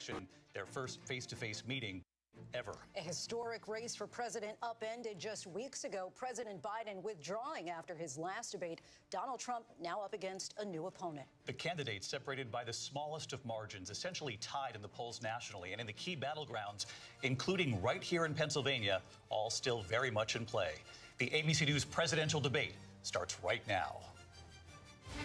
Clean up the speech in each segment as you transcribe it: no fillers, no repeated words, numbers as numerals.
election, their first face-to-face meeting ever. A historic race for president upended just weeks ago. President Biden withdrawing after his last debate. Donald Trump now up against a new opponent. The candidates separated by the smallest of margins, essentially tied in the polls nationally and in the key battlegrounds, including right here in Pennsylvania, all still very much in play. The ABC News presidential debate starts right now.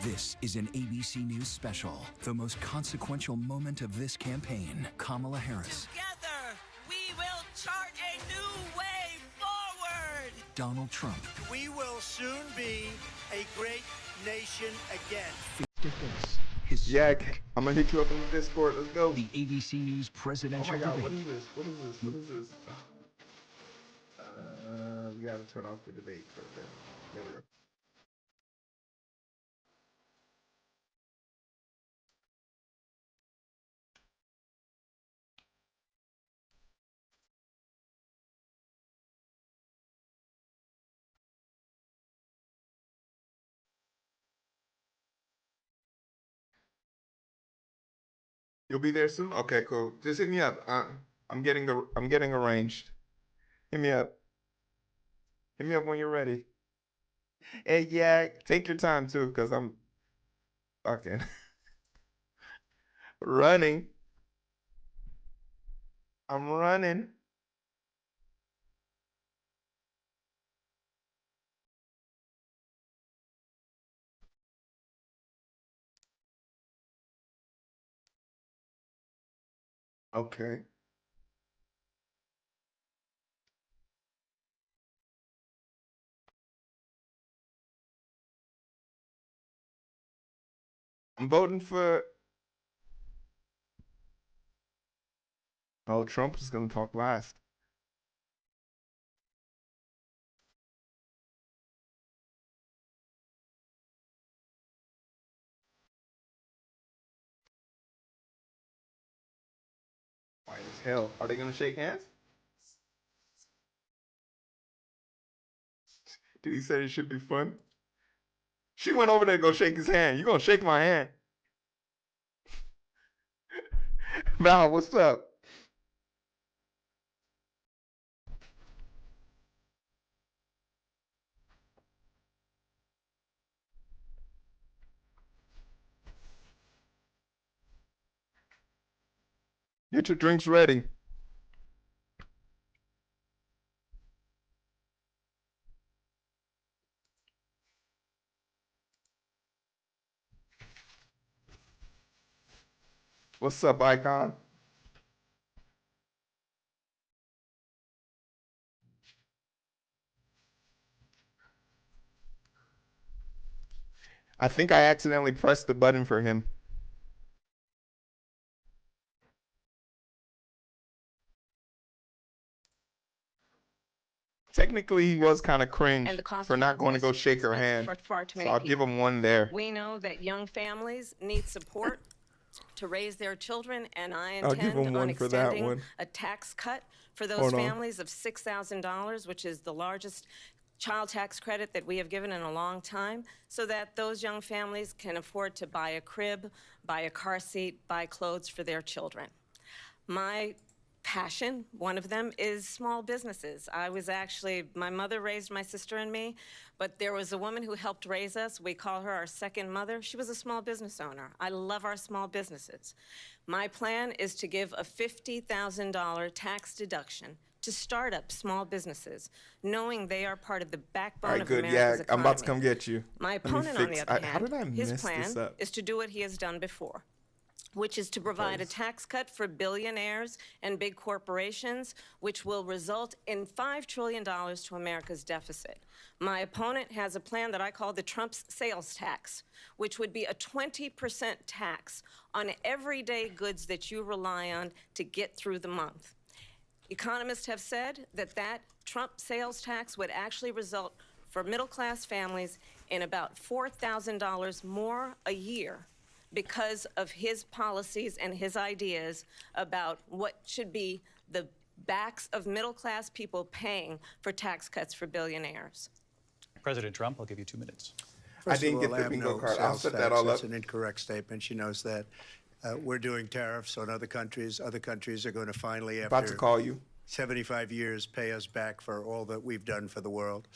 This is an ABC News special. The most consequential moment of this campaign. Kamala Harris. Together, we will chart a new way forward. Donald Trump. We will soon be a great nation again. His I'm gonna hit you up in the Discord. Let's go. The ABC News presidential Oh my God, debate. what is this? What is this? What is this? We gotta turn off the debate for a bit. There we go. You'll be there soon? Okay, cool. Just hit me up. I'm getting arranged. Hit me up. Hit me up when you're ready. Hey, yeah, take your time too, because I'm fucking running. I'm running. Okay. I'm voting for. Oh, Trump is gonna talk last. White as hell. Are they gonna shake hands? Dude, he said it should be fun. She went over there to go shake his hand. You gonna shake my hand? Val, what's up? Get your drinks ready. What's up, Icon? I think I accidentally pressed the button for him. Technically, he was kind of cringe for not going to go shake her hand. So I'll give him one there. We know that young families need support to raise their children, and I I'll give intend him on one for that extending one. a tax cut for those Hold on. families of $6,000, which is the largest child tax credit that we have given in a long time, so that those young families can afford to buy a crib, buy a car seat, buy clothes for their children. My passion, one of them, is small businesses. My mother raised my sister and me, but there was a woman who helped raise us. We call her our second mother. She was a small business owner. I love our small businesses. My plan is to give a $50,000 tax deduction to start up small businesses, knowing they are part of the backbone of America's economy. I'm about to come get you. My opponent, on the other how did I hand, mess his plan this up? is to do what he has done before, which is to provide a tax cut for billionaires and big corporations, which will result in $5 trillion to America's deficit. My opponent has a plan that I call the Trump's sales tax, which would be a 20% tax on everyday goods that you rely on to get through the month. Economists have said that Trump sales tax would actually result for middle-class families in about $4,000 more a year because of his policies and his ideas about what should be the backs of middle-class people paying for tax cuts for billionaires. President Trump, I'll give you 2 minutes. I didn't get the bingo card. I'll set that all up. That's an incorrect statement. She knows that. We're doing tariffs on other countries. Other countries are going to finally, About to after call you. 75 years, pay us back for all that we've done for the world.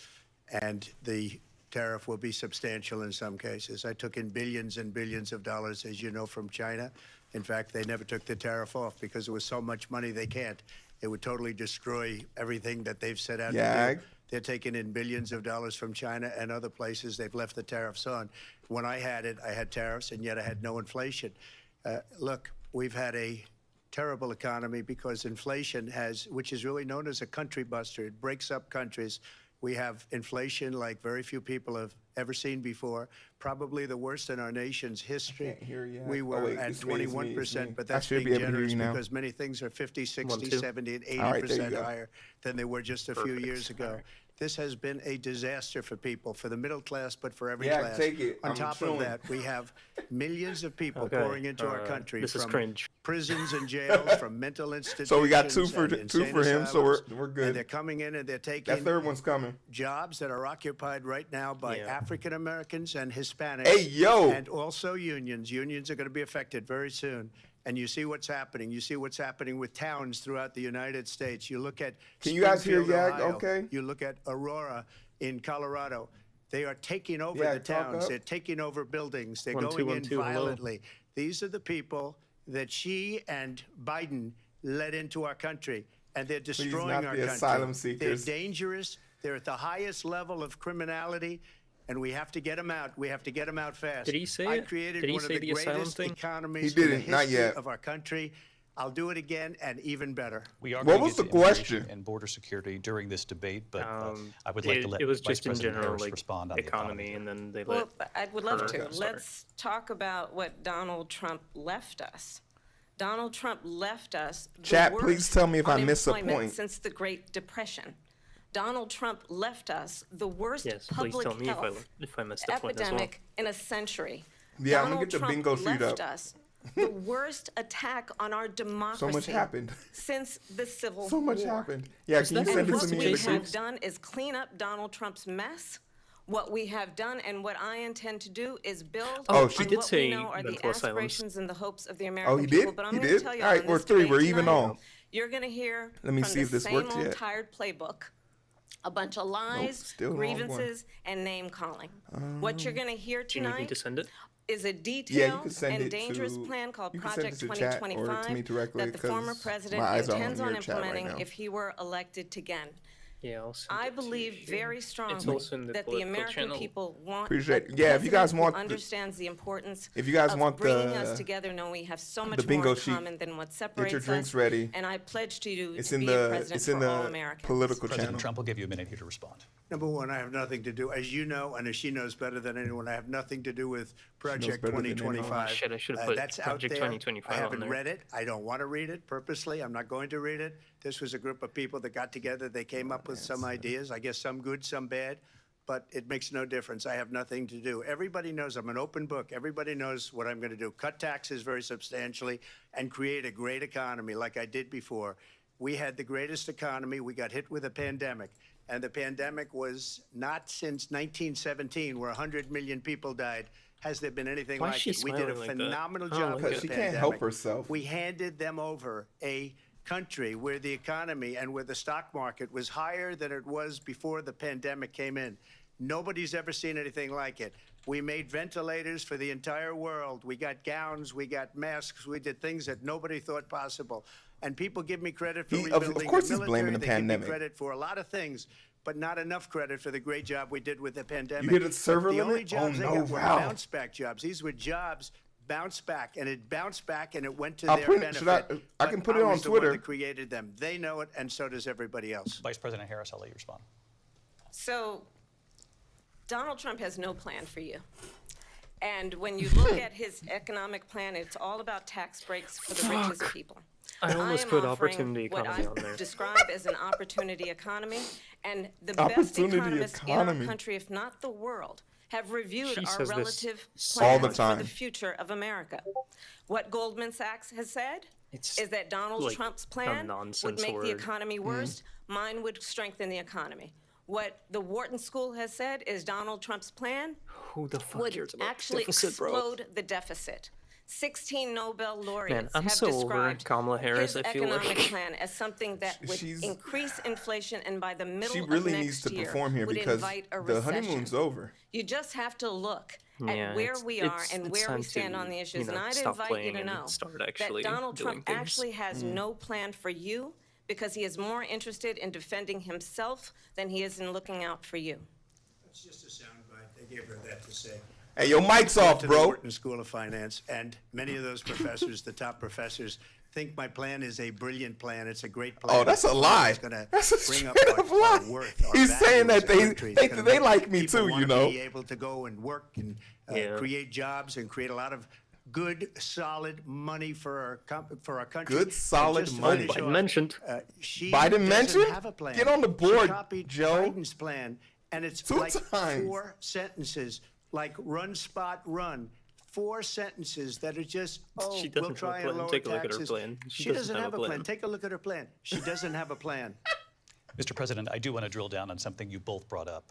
And the tariff will be substantial in some cases. I took in billions and billions of dollars, as you know, from China. In fact, they never took the tariff off because there was so much money they can't. It would totally destroy everything that they've set out to do. They're taking in billions of dollars from China and other places. They've left the tariffs on. When I had it, I had tariffs, and yet I had no inflation. Look, we've had a terrible economy because inflation has, which is really known as a country buster. It breaks up countries. We have inflation like very few people have ever seen before, probably the worst in our nation's history. We were at 21%, but that's being generous because many things are 50, 60, 70, and 80% higher than they were just a few years ago. This has been a disaster for people, for the middle class, but for every class. Take it. On top of that, we have millions of people pouring into our country from prisons and jails, from mental institutions. So we got two for him, so we're good. And they're coming in and they're taking that third one's coming. Jobs that are occupied right now by African Americans and Hispanics. Hey, yo! And also unions. Unions are going to be affected very soon. And you see what's happening. You see what's happening with towns throughout the United States. You look at Can you guys hear Springfield, Yag? Ohio. Okay. You look at Aurora in Colorado. They are taking over the towns. They're taking over buildings. They're going in violently. These are the people that she and Biden led into our country, and they're destroying our country. Asylum seekers. They're dangerous. They're at the highest level of criminality, and we have to get them out. We have to get them out fast. Did he say I it? created Did he one of say the asylum greatest thing? economies He in the didn't, not history yet. of our country. I'll do it again and even better. We are What going was to the get to immigration question? And border security during this debate, but I would like to let It was Vice just in President general, Harris like respond on economy, and then they Well, let. I would love her to. start. Let's talk about what Donald Trump left us. Donald Trump left us the Chat, worst please tell me if I miss a unemployment point. since the Great Depression. Donald Trump left us the worst Yes, please public tell me health if I missed a point as well. epidemic in a century. Yeah, I'm Donald gonna get the Trump bingo sheet left up. us the worst attack on our democracy happened. since the Civil So much War. happened. Yeah, can you that send it What to me we in the have groups? done is clean up Donald Trump's mess. What we have done and what I intend to do is build Oh, on she did what say we know are the mental asylums. aspirations and the hopes of the American he people. did? But I'm He going to did? tell you All right, on we're this three. debate We're even tonight, on. You're going to hear Let me from see the if this same works old yet. tired playbook, a bunch of lies, still the wrong one. grievances, and name calling. What you're going to hear Do you need me tonight to send it? is a Yeah, you detailed can send and it dangerous to- plan called you can send Project it to chat or to 2025 me directly, that the former 'cause president my eyes are on intends on your chat right implementing now. if he were elected again. Yeah, I'll send I it to believe you. very strongly also in the that the political American channel. people want Appreciate a it. Yeah, if you guys president who want the- understands the importance if you guys of want bringing the- us together, knowing we have so much the bingo more in sheet, common than what separates your drinks us. ready. And I pledge to you It's to in be a the president it's in for all the Americans. political President channel. Trump will give you a minute here to respond. Number one, I have nothing to do, as you know, and as she knows better than anyone, I have nothing to do with Project better than anyone. 2025. Oh, shit, I should have put That's out Project there. 2025 I on haven't there. read it. I don't want to read it purposely. I'm not going to read it. This was a group of people that got together. They came up with some ideas. I guess some good, some bad. But it makes no difference. I have nothing to do. Everybody knows I'm an open book. Everybody knows what I'm going to do. Cut taxes very substantially and create a great economy like I did before. We had the greatest economy. We got hit with a pandemic. And the pandemic was not since 1917, where 100 million people died. Has there been anything Why is like she it? We did a smiling like that? phenomenal Oh, job look with at the She it. can't pandemic. help herself. We handed them over a country where the economy and where the stock market was higher than it was before the pandemic came in. Nobody's ever seen anything like it. We made ventilators for the entire world. We got gowns, we got masks, we did things that nobody thought possible. And people give me credit for Of rebuilding course the he's blaming military. the They pandemic. give me credit for a lot of things, but not enough credit for the great job we did with the pandemic. You hit a server The only limit? jobs Oh, they no, got were wow. bounce back jobs. These were jobs bounce back, and it bounced back, and it went to I'll their print it. benefit. Should I can But put it on was the one Twitter. that created them. They know it, and so does everybody else. Vice President Harris, I'll let you respond. So Donald Trump has no plan for you. And when you look at his economic plan, it's all about tax breaks for the richest people. I almost am put offering opportunity what economy I on there. describe as an opportunity economy, and the best Opportunity economists in our economy. country, if not the world, have reviewed She our says this relative all the plans for time. the future of America. What Goldman Sachs has said It's is that Donald like Trump's a plan would nonsense make the word. economy worse. Mine would strengthen the economy. What the Wharton School has said is Donald Trump's plan Who the fuck would cares about actually deficit, bro? explode the deficit. 16 Nobel laureats I'm have so over described Kamala Harris, his I feel economic like. plan as something that would She's- increase inflation and by the middle She of really next needs to year perform here would because invite a the recession. honeymoon's over. You just have to look Yeah, at where we are and it's where we time stand to, on the issues. And I'd stop invite you playing to and know start that actually Donald doing Trump things. actually has no plan for you because he is more interested in defending himself than he is in looking out for you. It's just a soundbite. They gave her that to say. Hey, your mic's I went off, to the bro. Wharton School of Finance, and many of those professors, the top professors, think my plan is a brilliant plan. It's a great plan. Oh, that's a lie. It's going to That's a bring up straight our, up lie. our worth. Our He's value saying as that a they country. It's think gonna that they make like me people too, you wanna know. Be able to go and work and Yeah. create jobs and create a lot of good, solid money for our country. Good, And solid just to money. finish Biden off, mentioned. She Biden doesn't mentioned? have a plan. Get on the She board, copied Joe. Biden's plan, and it's 2 like times. 4 sentences, like run, spot, run. 4 sentences that are just, She we'll doesn't have a try and plan. lower Take a look at her taxes. plan. She doesn't have a plan. Take a look at her plan. She doesn't have a plan. Mr. President, I do want to drill down on something you both brought up.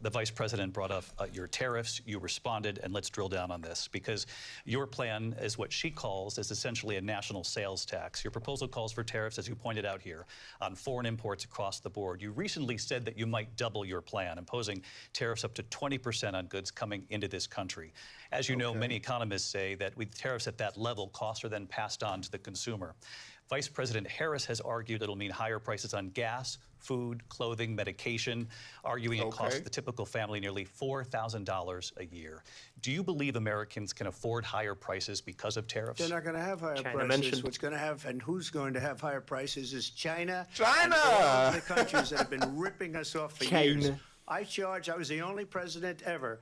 The Vice President brought up your tariffs. You responded, and let's drill down on this because your plan is what she calls is essentially a national sales tax. Your proposal calls for tariffs, as you pointed out here, on foreign imports across the board. You recently said that you might double your plan, imposing tariffs up to 20% on goods coming into this country. As you know, many economists say that with tariffs at that level, costs are then passed on to the consumer. Vice President Harris has argued it'll mean higher prices on gas, food, clothing, medication, arguing it costs the typical family nearly $4,000 a year. Do you believe Americans can afford higher prices because of tariffs? They're not going to have higher prices. mentioned. What's going to have and who's going to have higher prices is China. China! And all of the countries that have been ripping us off for years. China. I was the only president ever.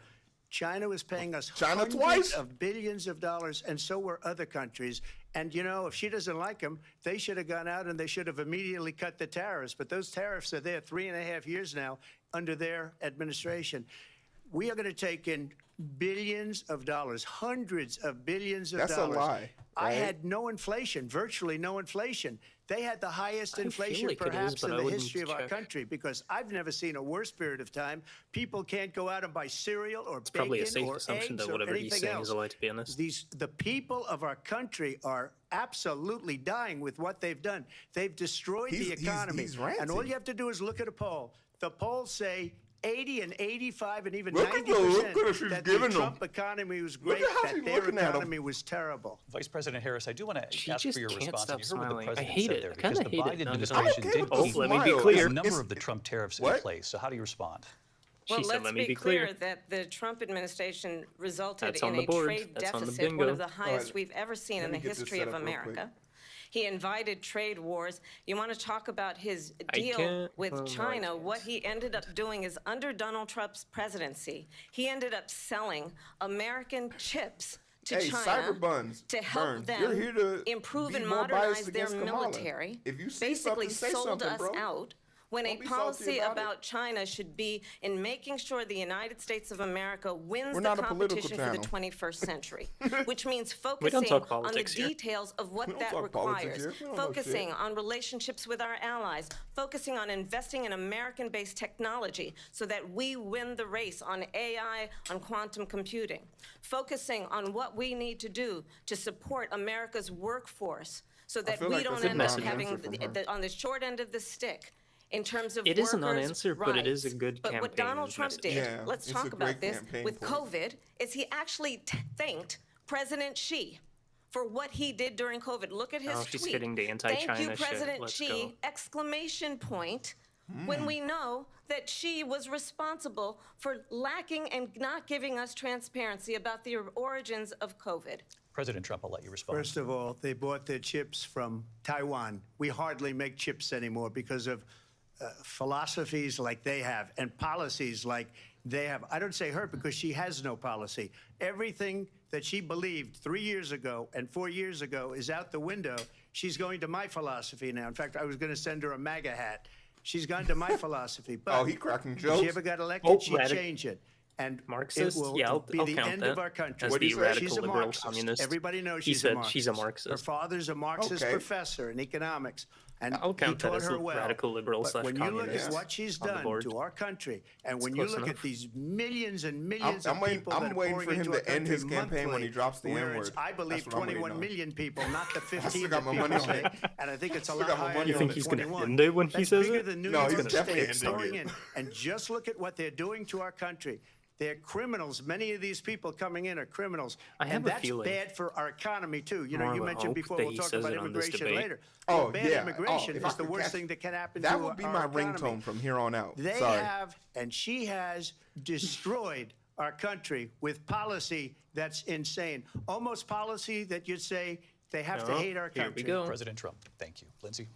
China was paying us China hundreds twice? of billions of dollars, and so were other countries. And, you know, if she doesn't like them, they should have gone out and they should have immediately cut the tariffs. But those tariffs are there 3.5 years now under their administration. We are going to take in billions of dollars, hundreds of billions of That's a dollars. lie, I right? had no inflation, virtually no inflation. They had the highest feel inflation like it is, perhaps but in I the wouldn't history of our check. country because I've never seen a worse period of time. People can't go out and buy cereal or bacon Probably a safe or assumption eggs that or whatever he's anything saying else. is a lie, to be honest. The people of our country are absolutely dying with what they've done. They've destroyed the economy. he's And all ranting. you have to do is look at a poll. The polls say 80 and 85 and even Look at 90% she's that giving the them. Trump economy was great, how that she's their looking at 'em. economy was terrible. Vice President Harris, I do want to She ask just for your can't response. stop And you heard what smiling. the I president hate said it. there I because kinda the hate it. Biden No, administration okay did with Oh, this let me be smile. clear. a number It's- of the Trump tariffs What? in place. So how do you respond? Well, She said, let's "Let me be be clear clear." that the Trump administration resulted That's in on the a board. trade That's on the deficit, one of bingo. the highest right. we've ever seen in me the get this history set of up real quick. America. He invited trade wars. You want to talk about his I deal can't- with oh, no, I China? can't. What he ended up doing is under Donald Trump's presidency, he ended up selling American chips to Hey, China cyber buns, to help Burns, them you're here to improve be and more biased modernize their against Kamala. military. If you see Basically something, say sold something, us bro. out when Don't a be salty policy about it. about China should be in making sure the United States of America wins We're the not a political competition for the channel. 21st century, which means don't focusing talk on the politics here. details of what don't that talk politics requires, here. We don't know focusing shit. on relationships with our allies, focusing on investing in American-based technology so that we win the race on AI, on quantum computing, focusing on what we need to do to support America's workforce so that feel we like don't that's a end up non-answer having from her. on the short end of the stick in terms of It is a workers' non-answer, but it is a rights. good But what campaign Donald Trump message. did, Yeah, let's it's talk a about great this, campaign with for it. COVID, is he actually thanked President Xi for what he did during COVID. Look at his Oh, tweet. she's hitting the Thank you, anti-China shit. President Let's Xi, go. exclamation point, when we know that Xi was responsible for lacking and not giving us transparency about the origins of COVID. President Trump, I'll let you respond. First of all, they bought their chips from Taiwan. We hardly make chips anymore because of philosophies like they have and policies like they have. I don't say her because she has no policy. Everything that she believed 3 years ago and 4 years ago is out the window. She's going to my philosophy now. In fact, I was going to send her a MAGA hat. She's gone to my philosophy. But Oh, he cracking if jokes? she ever got elected, Oh, she'd radic- change it. And Marxist? it will Yeah, I'll be the count end that of our country. as What'd the he say? radical She's a liberal Marxist. communist. Everybody knows He she's said a Marxist. she's a Marxist. Her father's a Marxist Okay. professor in economics. And I'll count he that taught as her well. radical liberal But when you look /communist at what she's on the done board. to our country, and It's when you close look enough. at these millions and millions I'm of waiting- people I'm that are waiting pouring for him into our to end country his campaign when he monthly, drops the where N-word. it's, I believe, That's what I'm waiting 21 on. million people, not the 15 got that my people money on say. it. And I think it's a Still lot got my higher money than on the it. You think he's gonna 21. end it when he That's says bigger it? than New No, he's York definitely State ending going it. in. And just look at what they're doing to our country. They're criminals. Many of these people coming in are criminals. I have and a that's feeling bad for our economy, too. You more know, you of a mentioned hope before, that we'll he talk says about it on this immigration debate. later. Oh, Well, bad yeah. immigration If I is the could worst catch- thing that can happen That to would be our my economy. ringtone from here on out. They Sorry. have, and she has destroyed our country with policy that's insane. Almost policy that you'd say they have to Oh, hate our here country. we go. President Trump. Thank you. Lindsay?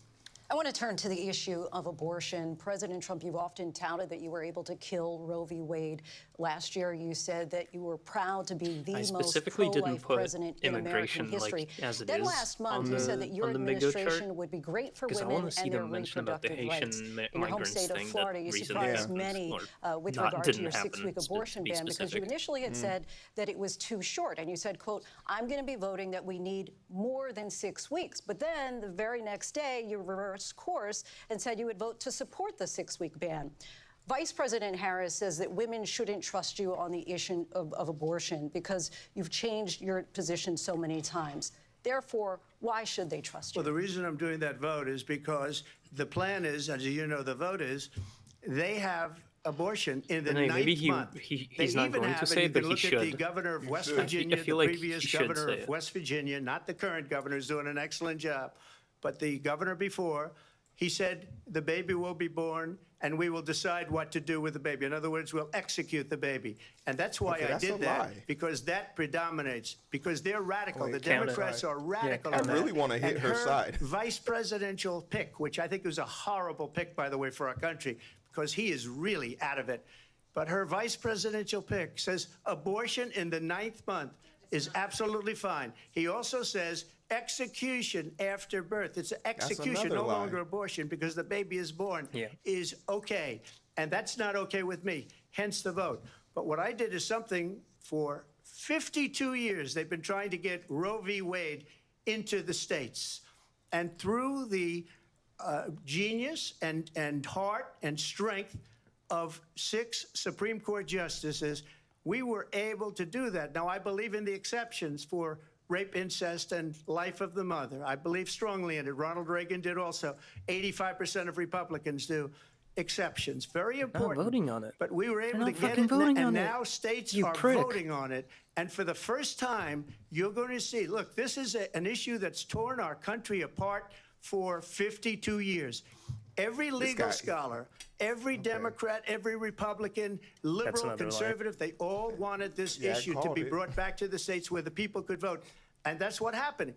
I want to turn to the issue of abortion. President Trump, you've often touted that you were able to kill Roe v. Wade. Last year, you said that you were proud to be the I most specifically didn't pro-life put president in American immigration, history. like, as it Then is last month, on you the- said that your on the Migo chart, administration would be great for 'cause I women wanna see and their them mention about the reproductive rights. Haitian In your home migrants state of thing that Florida, you recently surprised happened, many or with not- regard to didn't your happen, 6-week to abortion be ban because you specific. initially had said that it was too short. And you said, quote, I'm going to be voting that we need more than 6 weeks. But then the very next day, you reversed course and said you would vote to support the 6-week ban. Vice President Harris says that women shouldn't trust you on the issue of abortion because you've changed your position so many times. Therefore, why should they trust you? Well, the reason I'm doing that vote is because the plan is, as you know, the vote is, they have abortion in the Renee, maybe ninth month. he's They not even going have, to and say you it, can but he look at the should. governor of West should. Virginia, I feel the like previous he should governor say of it. West Virginia, not the current governor, is doing an excellent job, but the governor before, he said the baby will be born and we will decide what to do with the baby. In other words, we'll execute the baby. And that's why Okay, I that's a did that, lie. because that predominates, because they're radical. The count it. Democrats are radical. I on that. really wanna hit And her side. Vice presidential pick, which I think was a horrible pick, by the way, for our country, because he is really out of it. But her vice presidential pick says abortion in the 9th month is absolutely fine. He also says execution after birth. It's execution, another no lie. longer abortion, because the baby is born, Yeah. is okay. And that's not okay with me, hence the vote. But what I did is something for 52 years, they've been trying to get Roe v. Wade into the states. And through the genius and heart and strength of 6 Supreme Court justices, we were able to do that. Now, I believe in the exceptions for rape, incest, and life of the mother. I believe strongly in it. Ronald Reagan did also. 85% of Republicans do. Exceptions. Very important. voting on it. But we were able to not get fucking it, voting and on it, now states you are prick. voting on it. And for the first time, you're going to see, look, this is an issue that's torn our country apart for 52 years. Every legal guy- scholar, every Democrat, every Republican, liberal, another lie. conservative, they all wanted this Yeah, I issue to called be it. brought back to the states where the people could vote. And that's what happened.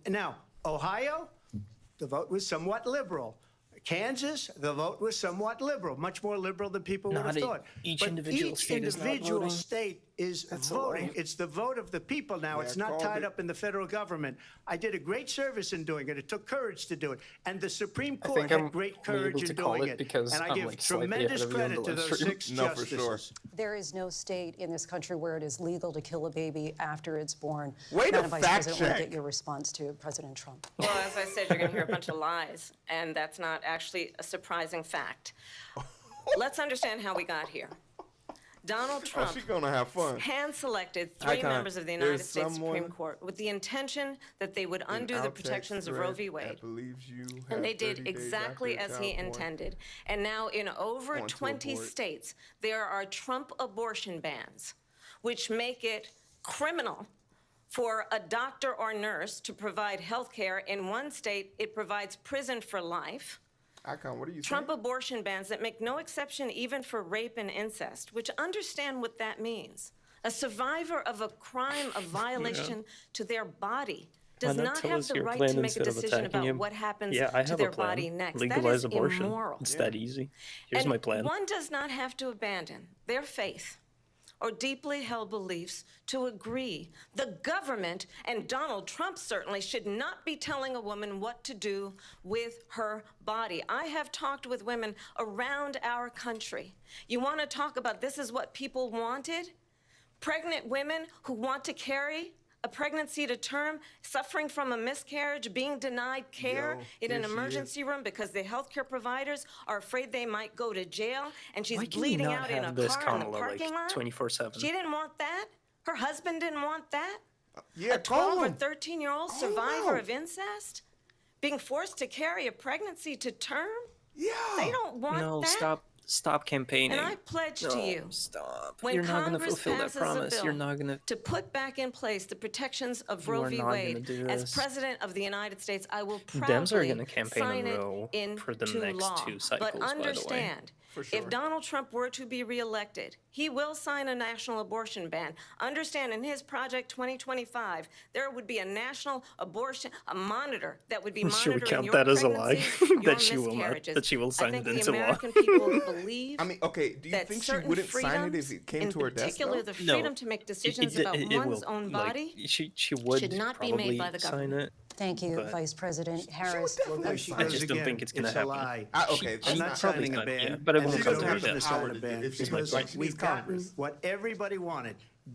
Now, Ohio, the vote was somewhat liberal. Kansas, the vote was somewhat liberal, much more liberal than people would have Not thought. each But individual each state is not individual voting. state is That's a voting. lie. It's the vote of the people now. Yeah, It's I not called tied it. up in the federal government. I did a great service in doing it. It took courage to do it. And the Supreme Court think had I'm great able courage to in call doing it it. because And I I'm, give like, slightly tremendous ahead of you on credit the to live those stream. 6 No, for justices. sure. There is no state in this country where it is legal to kill a baby after it's born. Way to Madam Vice fact President, I want to check. get your response to President Trump. Well, as I said, you're going to hear a bunch of lies, and that's not actually a surprising fact. Let's understand how we got here. Donald Oh, Trump she's gonna have fun. hand-selected 3 Icon, members of the United there's States Supreme someone Court with the intention that they would An undo the out protections text of Roe thread v. that Wade. believes you have And they 30 did days exactly after as he child born. intended. And now in over On to 20 abort. states, there are Trump abortion bans, which make it criminal for a doctor or nurse to provide health care. In one state, it provides prison for life. Icon, what are you Trump saying? abortion bans that make no exception even for rape and incest, which understand what that means. A survivor of a crime, a violation to their body, does Why not not tell have us the your right plan to make a instead of decision attacking about him? what happens Yeah, I to have their a plan. body next. Legalize that is abortion. immoral. It's that easy. Here's And my plan. one does not have to abandon their faith or deeply held beliefs to agree. The government, and Donald Trump certainly, should not be telling a woman what to do with her body. I have talked with women around our country. You want to talk about this is what people wanted? Pregnant women who want to carry a pregnancy to term, suffering from a miscarriage, being denied care in an emergency room because the healthcare providers are afraid they might go to jail, and she's Why can we bleeding not out in a have this, car in the Kamala, like, parking lot. 24/7? She didn't want that. Her husband didn't want that. Yeah, A 12 call or him. 13-year-old Call him survivor out. of incest being forced to carry a pregnancy to term. Yeah. They don't want No, that. stop campaigning. And I pledge no, to you, stop. when You're not going to Congress fulfill that passes a promise. You're bill not going to. to put back in place the protections of You Roe are v. not gonna Wade, do as this. President of the United States, I will Dems are proudly gonna campaign on sign it Roe into for the next law. 2 cycles, But by the way. understand, For sure. if Donald Trump were to be reelected, he will sign a national abortion ban. Understand, in his Project 2025, there would be a national abortion, a monitor that would be Should we monitoring count your that as a lie? pregnancies, your That she will not- miscarriages. that she will sign I think it the into law? American people believe I mean, okay, do you that think she certain wouldn't sign it freedoms, if it came in to her desk, particular though? the freedom to make decisions about one's own body, She would should not be probably made by the sign government. it. Thank you, But- Vice President Harris. There she I goes just don't again. think it's gonna a happen. lie. Okay, I'm not that's probably signing a not, ban. yeah, but it and won't there's come no to reason that. to sign a Power ban if she's because like, she we've needs gotten Congress. what everybody wanted.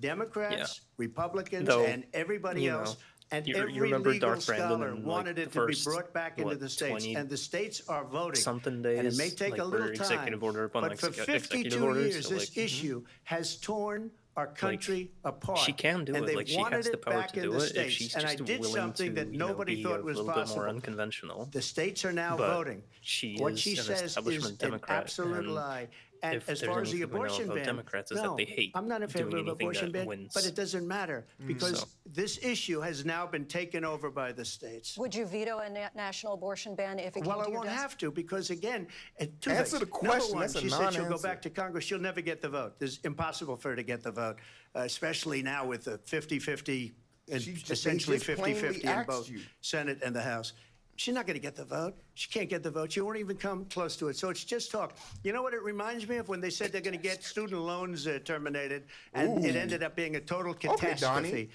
Democrats, Republicans, Though, and everybody you know, else. And you every remember legal Dark Brandon scholar in, like, wanted the it to be first, brought back into what, the states, 20 and the states are voting. something And it may days, take like, a little where time, executive order upon but for executive 52 orders, years, so, this like, issue has torn our country apart. she can do and it. They Like, she wanted has the it power back to in do the it if states, she's and I just did willing something to, that nobody be thought a was little bit possible. more unconventional. The states are now But voting. she What is she an says establishment is an Democrat, absolute and lie. And if as there's far as the anything we know abortion about ban, Democrats is no, that they hate I'm not in favor doing of anything abortion that ban, wins. but it doesn't matter because So- this issue has now been taken over by the states. Would you veto a national abortion ban if it Well, came I to your wont desk? have to because, again, two Answer things. the question. Number one, That's a she said she'll go non-answer. back to Congress. She'll never get the vote. It's impossible for her to get the vote, especially now with the 50-50, essentially just plainly 50-50 in asked both you. Senate and the House. She's not going to get the vote. She can't get the vote. She won't even come close to it. So it's just talk. You know what it reminds me of when they said they're going to get student loans terminated, and it ended up being a total catastrophe. Donnie.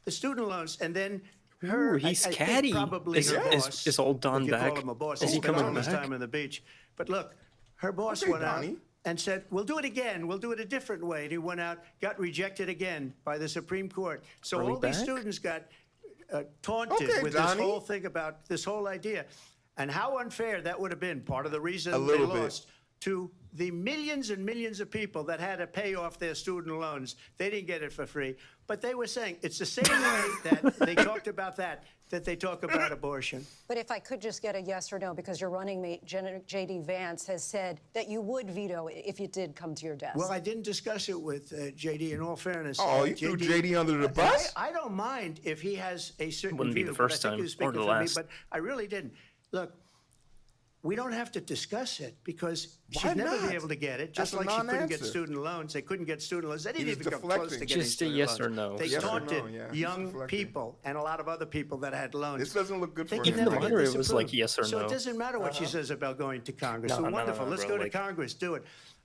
The student loans, and then her. Ooh, he's I think catty. probably Is- her is- boss. is old Don if you back? call him a boss, Is he he spends all coming his back? time on the beach. But look, her boss Okay, went out Donnie. and said, "We'll do it again. We'll do it a different way." And he went out, got rejected again by the Supreme Court. So Are we all these back? students got taunted Okay, with Donnie. this whole thing about this whole idea. And how unfair that would have been. Part of the reason A they little bit. lost to the millions and millions of people that had to pay off their student loans. They didn't get it for free. But they were saying it's the same way that they talked about that they talk about abortion. But if I could just get a yes or no, because your running mate, J.D. Vance, has said that you would veto it if it did come to your desk. Well, I didn't discuss it with J.D. in all fairness. Oh, you threw JD under the bus? I don't mind if he has a certain Wouldn't be view, the first but I think time he was or speaking the for last. me, but I really didn't. Look, we don't have to discuss it because Why she'd never not? be able to get it, That's just a like she couldn't get non-answer. student loans. They couldn't get student loans. They didn't was even come close to deflecting. getting Just a student yes loans. or no. They Yes or no, taunted yeah, he's young deflecting. people and a lot of other people that had loans. This doesn't look good They for can him. never the get moderator was like disapproved. yes or So no. it doesn't matter what she says about going to Congress. No, So no, no, wonderful. no, Let's bro, go to like- Congress. Do it.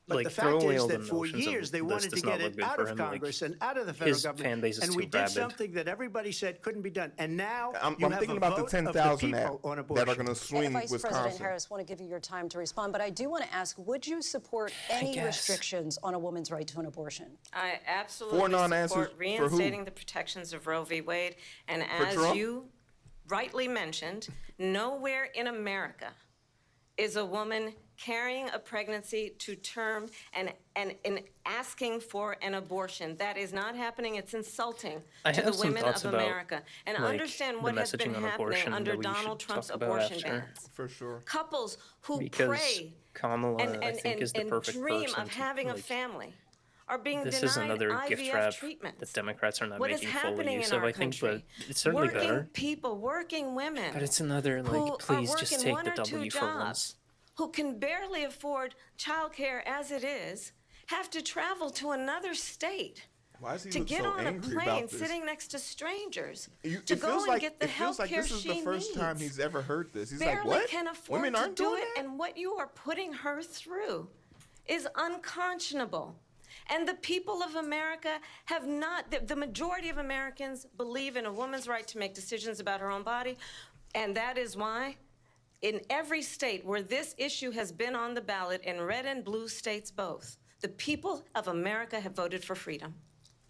But like, the throw fact away is all the that for notions of years they this wanted to does not get look it good out for of him, like, Congress and out of the federal his government. fan base is and too we did rabid. something that everybody said couldn't be done. And now I'm you have thinking a about the vote of 10,000 people on abortion. that are going to swing Vice President Wisconsin. Harris, want to give you your time to respond, but I do want to ask, would you support any guess. restrictions on a woman's right to an abortion? I Four absolutely non-answers support for who? reinstating the protections of Roe v. Wade. And as Trump? you rightly mentioned, nowhere in America is a woman carrying a pregnancy to term and asking for an abortion. That is not happening. It's insulting I to the have some women thoughts of about, America. And like, understand the what has been messaging on happening abortion under that we Donald should Trump's talk about abortion after. bans. For sure. Couples who Because pray Kamala, and, I think, is the perfect dream person of to, having a like, family are being this denied is another IVF gift trap treatments. that Democrats are not What is making full happening use in of, our I think, country? but it's certainly working better. people, working women, But it's another, who like, please are just working take one the or two W for jobs, once. who can barely afford childcare as it is, have to travel to another state Why does he to look get so on a angry plane about this? sitting next to strangers It to go feels and like, get the it feels health like care this is she the first time needs. he's ever heard this. He's Barely like, what? can afford Women to aren't do doing it, that? and what you are putting her through is unconscionable. And the people of America have not, the majority of Americans believe in a woman's right to make decisions about her own body, and that is why in every state where this issue has been on the ballot, in red and blue states both, the people of America have voted for freedom.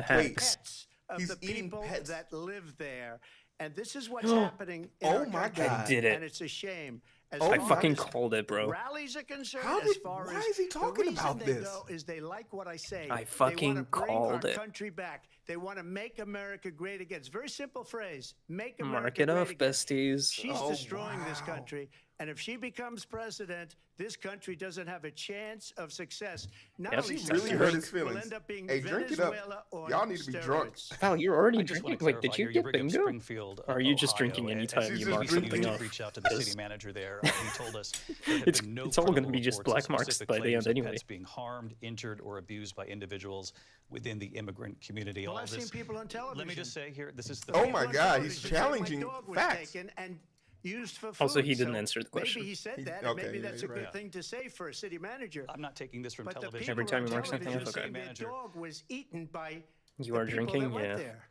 and Wait. hacks. Pets of He's the eating people pets? that live there. And this is what's happening in Oh our my country. God. I did it. And it's a shame. As Oh I far fucking as called it, bro. Rallies are concerned. How As did- far why as is he talking the reason about they this? go is they like what I say. I They fucking want to bring called our it. country back. They want to make America great again. It's a very simple phrase. Make Mark America it great off, again. besties. She's Oh, destroying this wow. country. And if she becomes president, this country doesn't have a chance of success. Not Yeah, only she really success, hurt his will feelings. end up being Hey, drink it up. Venezuela on Y'all need to be drunk. steroids. Val, you're already I just want drinking. to Like, did clarify you here, you're get bringing up bingo? Springfield, Or are you just Ohio, drinking and anytime She's you just mark recently drinking. something did off? reach out to the city Yes. manager there. He told us there have It's- been no it's all gonna credible be just reports of black marks specific by the claims end of anyway. pets being harmed, injured, or abused by individuals within the immigrant community. Well, All I've this. seen people on television. Let me just say here, this is the. Oh my on God, television he's said my challenging dog was facts. taken and used for food. Also, he didn't So answer the question. Maybe he said that, okay, and maybe yeah, that's a you're good right. thing to say for a city manager. I'm not taking this from But the television. people Every time on you mark something television off, say okay. their Manager. dog was eaten by You the are people drinking? that went Yeah. there.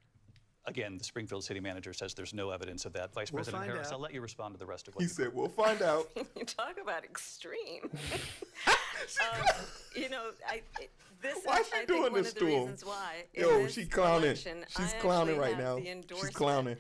Again, the Springfield city manager says there's no evidence of that. Vice We'll President find Harris, out. I'll let you respond to the rest of what He you said, "We'll find out." You talk about extreme. You know, this Why is, she I doing think, one this of the to him? reasons why. in Yo, this she clowning. election, She's I clowning actually right have now. the She's endorsement clowning.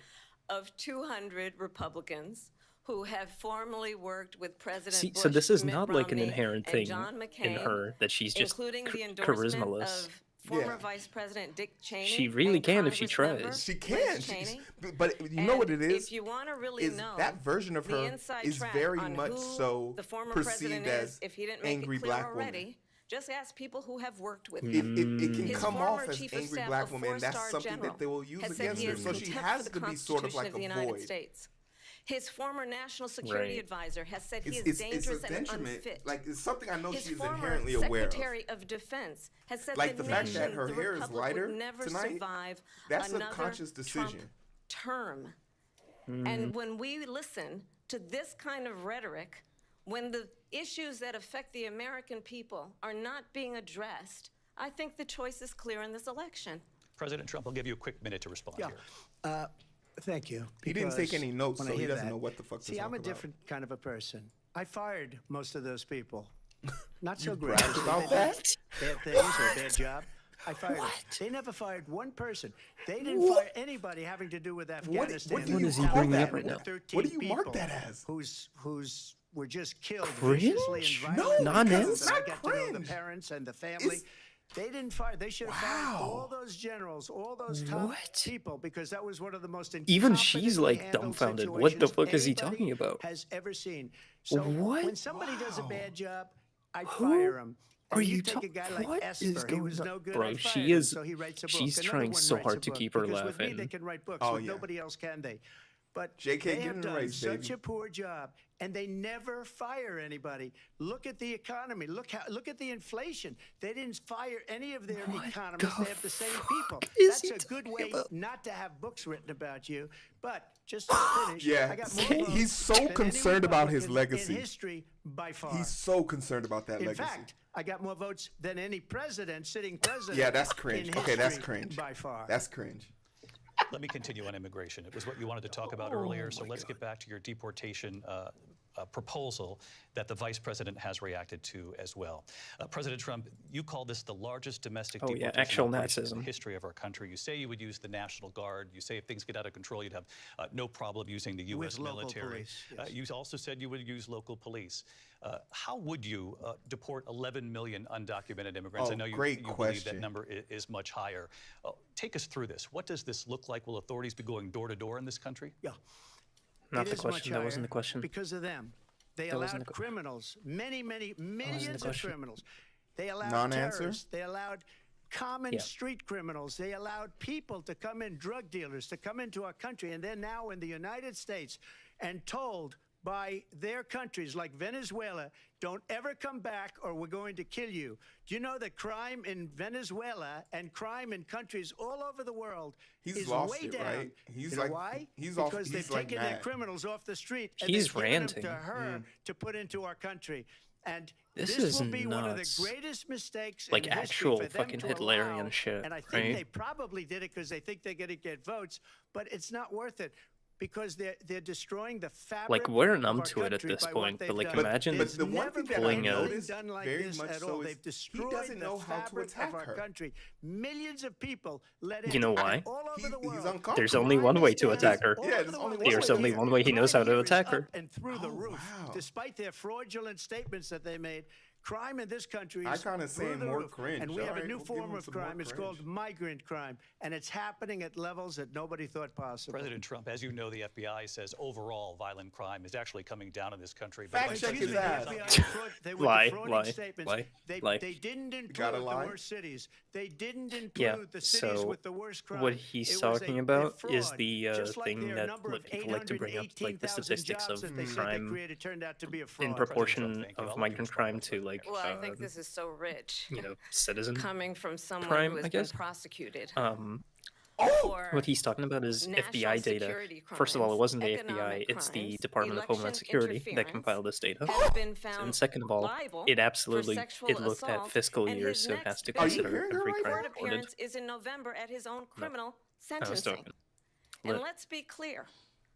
of 200 Republicans who have formerly worked with President See, Bush, so this is Mitt not like an Romney, inherent and thing John in McCain, her that she's just including the endorsement charismaless. of former Yeah. Vice President Dick Cheney. She really and can if she Congressmember tries. She Liz can. Cheney. But you know what it And is? If you want to really is know, that version of the her inside is track very on much who so the former perceived president as is, if he didn't make angry it clear black woman. already, just ask people who have worked with It, him. it can His come former off as chief of angry staff, black a woman, and that's four-star something general, that they will use has said against he her. has So she contempt has for to the be sort of Constitution like of the a United void. States. His former national security Right. advisor has said he It's is dangerous a and detriment. unfit. Like it's something I know His she is former inherently aware of. Secretary of Defense has said Like the the fact that nation, her the hair is Republic, lighter would never tonight, survive that's a another conscious Trump decision. term. And when we listen to this kind of rhetoric, when the issues that affect the American people are not being addressed, I think the choice is clear in this election. President Trump, I'll give you a quick minute to respond Yeah. here. Thank you. He didn't take because any notes, when I so he hear doesn't that- know what the fuck to See, talk I'm a about. different kind of a person. I fired most of those people. Not so You great. bragged about They that? did Bad things or a bad job. I fired them. They never fired one person. They didn't fire anybody having to do with Afghanistan. what do you is he call bringing that? up right now? 13 What do you mark people that as? Who's were just killed Cringe? viciously and No, violently. Non-ins? And I Not got to know the cringe. parents and the family. It's- They didn't fire. They should have fired Wow. all those generals, all those top What? people, because that was one of the most Even she's, like, incompetently handled dumbfounded. What the situations fuck is he anybody talking about? Has ever seen. So What? when somebody does a Wow. bad job, I fire him. Are And you take a guy like what Esper, is he going was on? no good. Bro, I she fired him, is- so he writes a book. she's Another trying one so writes hard a to book, keep her because with me, laughing. they can write books. Oh, with yeah. nobody else can they? But JK, they get have in the done race, such baby. a poor job, and they never fire anybody. Look at the economy. Look at the inflation. They didn't fire any of their What economists. the They have the same fuck people. is That's he a good talking way about? not to have books written about you. But just to finish, Yeah, I got more he's votes so than any concerned about his Republican legacy. in history by far. He's so concerned about that In legacy. fact, I got more votes than any president, sitting president. Yeah, that's cringe. in Okay, that's history cringe. by far. That's cringe. Let me continue on immigration. It was what you wanted to talk about earlier, so let's get back to your deportation proposal that the vice president has reacted to as well. President Trump, you call this the largest domestic Oh, yeah, deportation actual operation in the Nazism. history of our country. You say you would use the National Guard. You say if things get out of control, you'd have no problem using the U.S. With local military. police, yes. You also said you would use local police. How would you deport 11 million undocumented immigrants? Oh, I know you great believe that question. number is much higher. Take us through this. What does this look like? Will authorities be going door to door in this country? Yeah. Not It the is much question. That wasn't the higher question. Because of them. They That wasn't allowed the criminals, many millions of question. criminals. They allowed Non-answer? terrorists. They allowed common Yeah. street criminals. They allowed people to come in, drug dealers, to come into our country. And they're now in the United States and told by their countries like Venezuela, don't ever come back or we're going to kill you. Do you know that crime in Venezuela and crime in countries all over the world He's is lost way it, down? right? He's You know like- why? he's off- Because he's they've like taken their mad. criminals off the street and He's they've given ranting. them to her to put into our country. And This this is will be one of the nuts. greatest mistakes Like in history actual for them fucking to Hitlerian allow. shit, And I think right? they probably did it because they think they're going to get votes, but it's not worth it. because they're destroying the fabric. Like, we're of numb our to it at country this by what point, but they've like, done. imagine But the one Never thing that I pulling a- noticed done like very this much at so all. is They've he destroyed doesn't know the how to fabric attack of our her. country. Millions of people let in. You know why? All over the He's world. uncomfortable. There's only one way to attack her. All Yeah, over there's the only world. one There's way. only one way he knows how to Crime here is attack up her. and through the Oh, roof, wow. despite their fraudulent statements that they made. Crime in this country I is kinda through saying the more roof. cringe. And we have a Alright, new we'll give form him of some more crime. It's called cringe. migrant crime, and it's happening at levels that nobody thought possible. President Trump, as you know, the FBI says overall violent crime is actually coming down in this country. Fact Vice check President his Harris ass. on- They were Lie, defrauding lie, statements. lie, They, lie. they didn't gotta include the lie. worst cities. They didn't include Yeah, the cities so with the worst crime. what he's It was talking a about is fraud. the Just like thing their that number of people like to bring up, like the 818,000 statistics jobs of that they said they crime created turned out to be a in fraud. proportion Thank you. I'll of let you migrant respond, crime to President. like, Well, I think this is so rich. you know, citizen. Coming from someone crime, who I has guess. been prosecuted. Oh! What he's talking about is national FBI data. security First of all, it crimes, wasn't the FBI, economic it's the crimes, Department of Homeland election Security that interference, compiled this data. has been found And second of all, liable it for absolutely, sexual it looked at assault, fiscal and years, his so it next has to big Are you consider hearing her every right crime now? court reported. appearance is in November at his own criminal I was sentencing. talking. And Lit. let's be clear,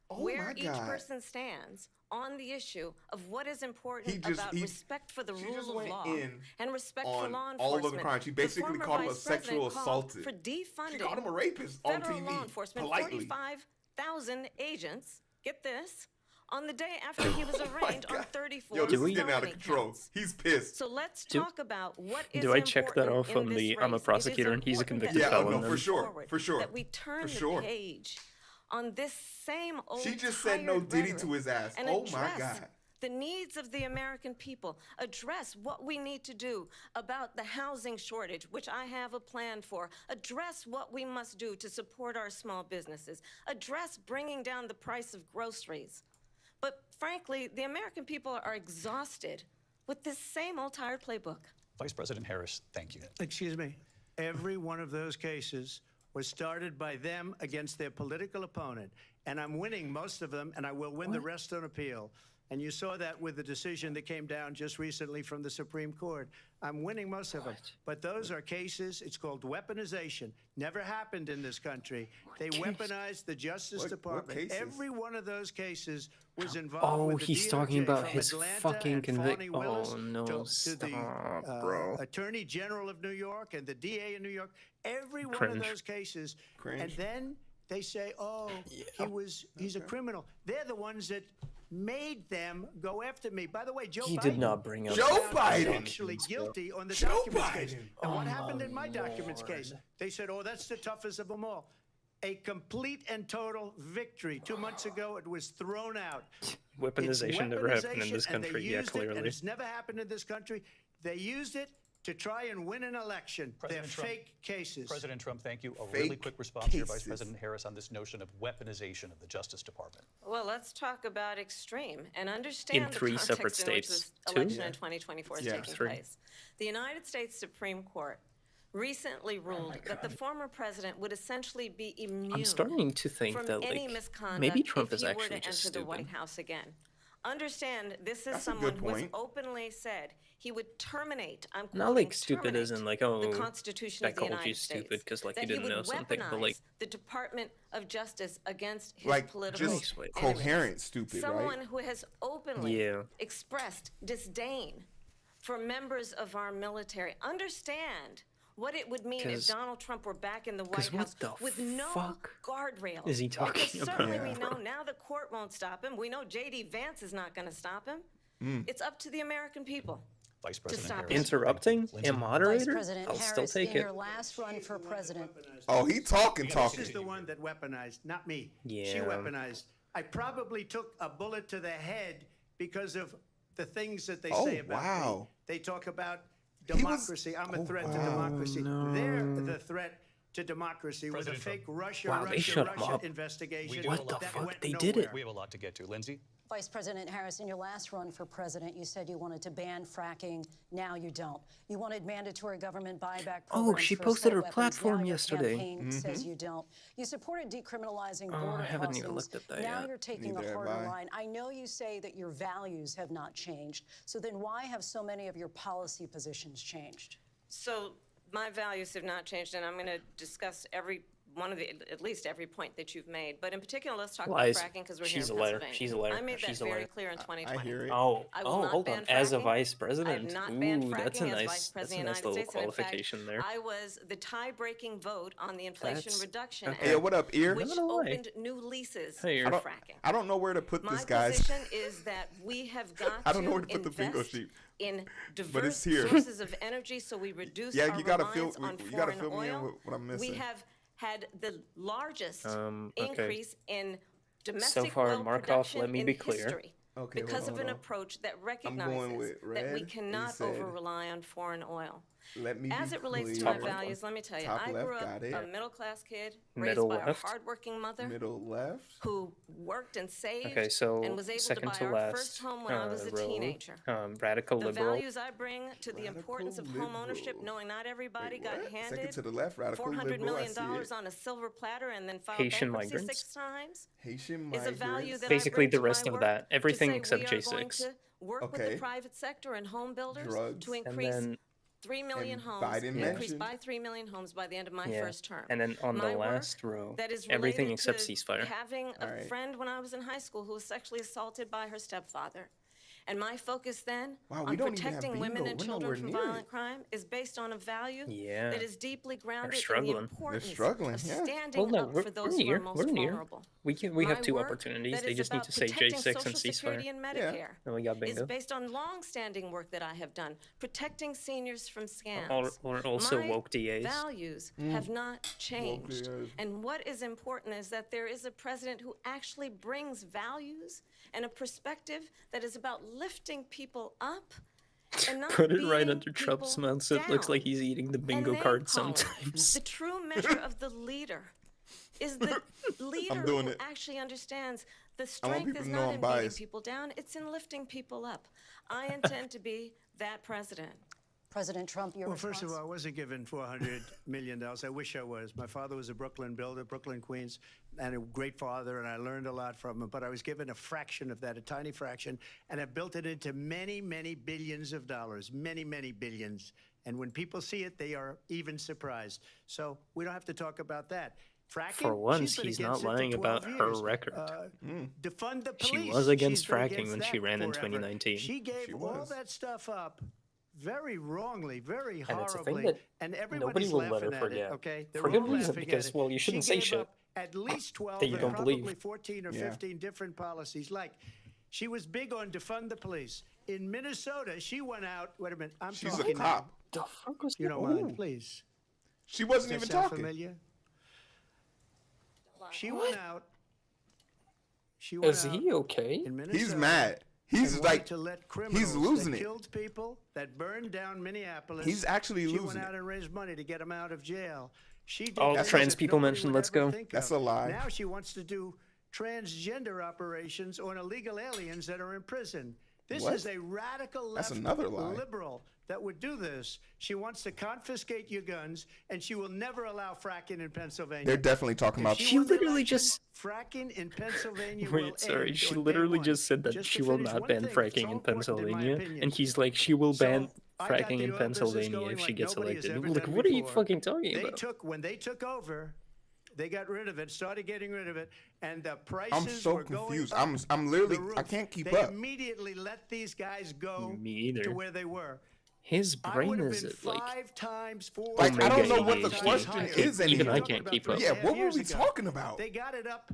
Oh where my each God. person stands on the issue of what is He important just- about he- respect for the she rule just of went law in and respect for on law all of enforcement. the crimes. She The basically former called him a vice president sexual called assaultant. for defunding She called him a rapist on federal law TV, enforcement, politely. 45,000 agents, get this, on the day after he was Oh my arraigned on God. 34 Yo, this is we- getting out of felony control. counts. He's pissed. So let's Do- talk about what is do I check that important off in on this the- I'm a race. It is prosecutor and he's a important that convicted Yeah, oh, felon, no, then- for sure, forward, for sure, that we turn for the sure. page on this same old She just said no tired Diddy rhetoric to his ass. and Oh my address God. the needs of the American people, address what we need to do about the housing shortage, which I have a plan for, address what we must do to support our small businesses, address bringing down the price of groceries. But frankly, the American people are exhausted with this same old tired playbook. Vice President Harris, thank you. Excuse me. Every one of those cases was started by them against their political opponent. And I'm winning most of them, and I will win the rest on appeal. And you saw that with the decision that came down just recently from the Supreme Court. I'm winning most of them. But those are cases, it's called weaponization. Never happened in this country. They weaponized the Justice What Department. cases? Every one of those cases was involved Oh, with the he's talking DOJ, about from his Atlanta fucking and Fani Willis Oh, no, to the stop, bro. Attorney General of New York and the DA in New York. Every one Cringe. of those cases. Cringe. And then they say, oh, he's a criminal. They're the ones that made them go after me. By the way, Joe He Biden did not bring up was Joe found Biden. actually guilty on the Joe documents case. Biden. And what happened in my documents case? They said, oh, that's the toughest of them all. A complete and total victory. 2 months ago, it was thrown out. Weaponization It's never happened in this weaponization, and they country. Yeah, used it, and clearly. it's never happened in this country. They used it to try and win an election. President They're Trump. fake cases. President Trump, thank you. A really Fake quick response here, Vice cases. President Harris, on this notion of weaponization of the Justice Department. Well, let's talk about extreme and understand In 3 the separate context in which states. this 2? election in 2024 is Yeah. taking 3. place. The United States Supreme Court recently ruled that the former president would essentially be immune I'm starting to think from that, any like, misconduct maybe Trump if is he were actually to just enter the stupid. White House again. Understand, this is That's a someone good who has point. openly said he would terminate, I'm Not quoting, like stupid as in terminate like, oh, the Constitution I of the called United you States. stupid 'cause, like, you that he didn't know would something, but, like- weaponize the Department of Justice against his Like, political just enemies. coherent stupid, Someone right? who has openly Yeah. expressed disdain for members of our military. Understand what it would mean if 'Cause- Donald Trump were back in the 'cause White what House the with no fuck guardrails. is he talking Because certainly about? we know now the court won't stop him. We know J.D. Vance is not going to stop him. It's up to the American people. Vice President stop Harris. it. Interrupting Lindsay? a Vice moderator? President I'll Harris, still take in it. your last run for president, Oh, he talking. This is the one that weaponized, not me. She Yeah. weaponized. I probably took a bullet to the head because of the things that they Oh, say about wow. me. They talk about was- democracy. I'm a threat to democracy. They're the threat to democracy with a President fake Trump. Russia, Wow, they Russia, shut him Russia up. investigation. What the that fuck? went They did it. nowhere. We have a lot to get to. Lindsay? Vice President Harris, in your last run for president, you said you wanted to ban fracking. Now you don't. You wanted mandatory government buyback Oh, programs she for posted assault her weapons. platform Now your yesterday. campaign says you don't. You supported decriminalizing Oh, border I haven't even crossings. looked at that Now yet. you're taking Neither a have harder I. line. I know you say that your values have not changed. So then why have so many of your policy positions changed? So my values have not changed, and I'm going to discuss every at least every point that you've made. But in particular, let's talk Lies. about fracking because we're She's here a in liar. Pennsylvania. She's a liar. I made that She's a very liar. clear in 2020. I hear it. Oh, I will oh, not hold ban on. As a fracking. vice I president, have not banned ooh, fracking that's a as nice, vice that's a president nice of the little United States. And in fact, qualification there. I was the tie-breaking vote on the Inflation That's- Reduction okay. Hey, Act, what up, Ear? which No way. opened new leases Hey, Ear. for I fracking. I don't know where to put My this, guys. position is that we have got I don't know where to to put the bingo invest sheet, in but it's diverse here. sources of energy so we reduce Yeah, our you gotta fill- reliance on you gotta foreign fill me in oil. with what I'm We missing. have had the largest Okay. increase in domestic far, oil Markov, production let me in be clear. history Okay, because hold of an on. approach that going recognizes with that we red. cannot He said, over-rely on foreign oil. Let me As be it relates to my clear. values, let me tell you, Top I left, grew up got it. a middle-class kid Middle raised by left. a hardworking mother Middle left. who worked and saved Okay, so and was able to second buy to our last first home when I was a row, teenager. Radical The liberal. values I bring to the importance of Radical home ownership, liberal. knowing not everybody Wait, got what? Second handed to the left, radical $400 liberal. I million see it. on a silver platter and then filed Haitian bankruptcy migrants. 6 times. Haitian Is a value migrants. that Basically I bring the to rest my of work that. Everything to say except we are going J6. to work with Okay. the private sector and home builders Drugs. to And increase then 3 million and homes, Biden increase mentioned- by 3 million homes by the end of my Yeah. first term. And then on My the work last row, that is everything related except to ceasefire. having a Alright. friend when I was in high school who was sexually assaulted by her stepfather. And my focus then Wow, we on don't even have protecting women bingo. and We're children nowhere from near violent it. crime is based on a value Yeah. that is deeply grounded in the struggling. They're importance struggling, of yeah. standing Well, no, up we're, for we're those who are near. most We're near. vulnerable. We My have two work opportunities. that They is just need about to say protecting J6 and Social Security ceasefire. and Medicare Then we got is bingo. based on long-standing work that I have done, protecting seniors from scams. Or also My woke DAs. values have not changed. DAs. And what is important is that there is a president who actually brings values and a perspective that is about lifting people up and not Put it right beating under Trump's people mouth so it looks down like he's eating the and bingo name card calling. sometimes. The true measure of the leader is the leader doing who it. actually understands the I want strength people is to know not I'm in beating biased. people down, it's in lifting people up. I intend to be that president. President Trump, your Well, response? first of all, I wasn't given $400 million. I wish I was. My father was a Brooklyn builder, Brooklyn, Queens, and a great father, and I learned a lot from him. But I was given a fraction of that, a tiny fraction, and I built it into many, many billions of dollars, many, many billions. And when people see it, they are even surprised. So we don't have to talk about that. Fracking, For once, she's been he's against not it for lying 12 about her years. record. Defund the She police. was against She's been fracking against when she that ran in forever. 2019. She gave She all was. that stuff up very wrongly, very And it's a thing horribly, that and nobody everybody's will let laughing her at forget. it, okay? They're For good all reason, laughing because, at it. well, you shouldn't She say gave shit up at least 12 that you and don't probably believe. 14 or Yeah. 15 different policies. Like, she was big on defund the police. In Minnesota, she went out, wait a minute, I'm She's a talking now. cop. The fuck was You don't Ooh. mind, please. She wasn't Does even that sound talking. familiar? She went out. She went Is out he okay? in Minnesota. He's mad. He's and like, wanted to let criminals losing that it. killed people, that burned down Minneapolis. He's actually she losing went out it. and raised money to get him out of jail. She did All things trans that people nobody mentioned would let's ever go. think That's of. a lie. Now she wants to do transgender operations on illegal aliens that are in prison. This What? is a radical That's left another lie. liberal that would do this. She wants to confiscate your guns, and she will never allow fracking in Pennsylvania. They're definitely talking about. She won the literally election, just- fracking in Pennsylvania will Wait, sorry. end She on day literally one. just said that Just she to will finish not one ban thing, fracking so in important in my Pennsylvania, opinion. and he's like, she will So, ban I got fracking the in oil business Pennsylvania going if she like gets nobody has elected. ever Like, done what are you before. fucking talking They about? when they took over, they got rid of it, started getting rid of it, and the prices I'm so were going confused. up I'm literally. the roof. I can't keep they up. immediately let these guys go Me either. to where they were. His I brain would have is been at, like 5 times, 4 Like, I don't Omega know what the ADHD. question is Even anymore. I can't keep up. Yeah, what were we talking about? They got it up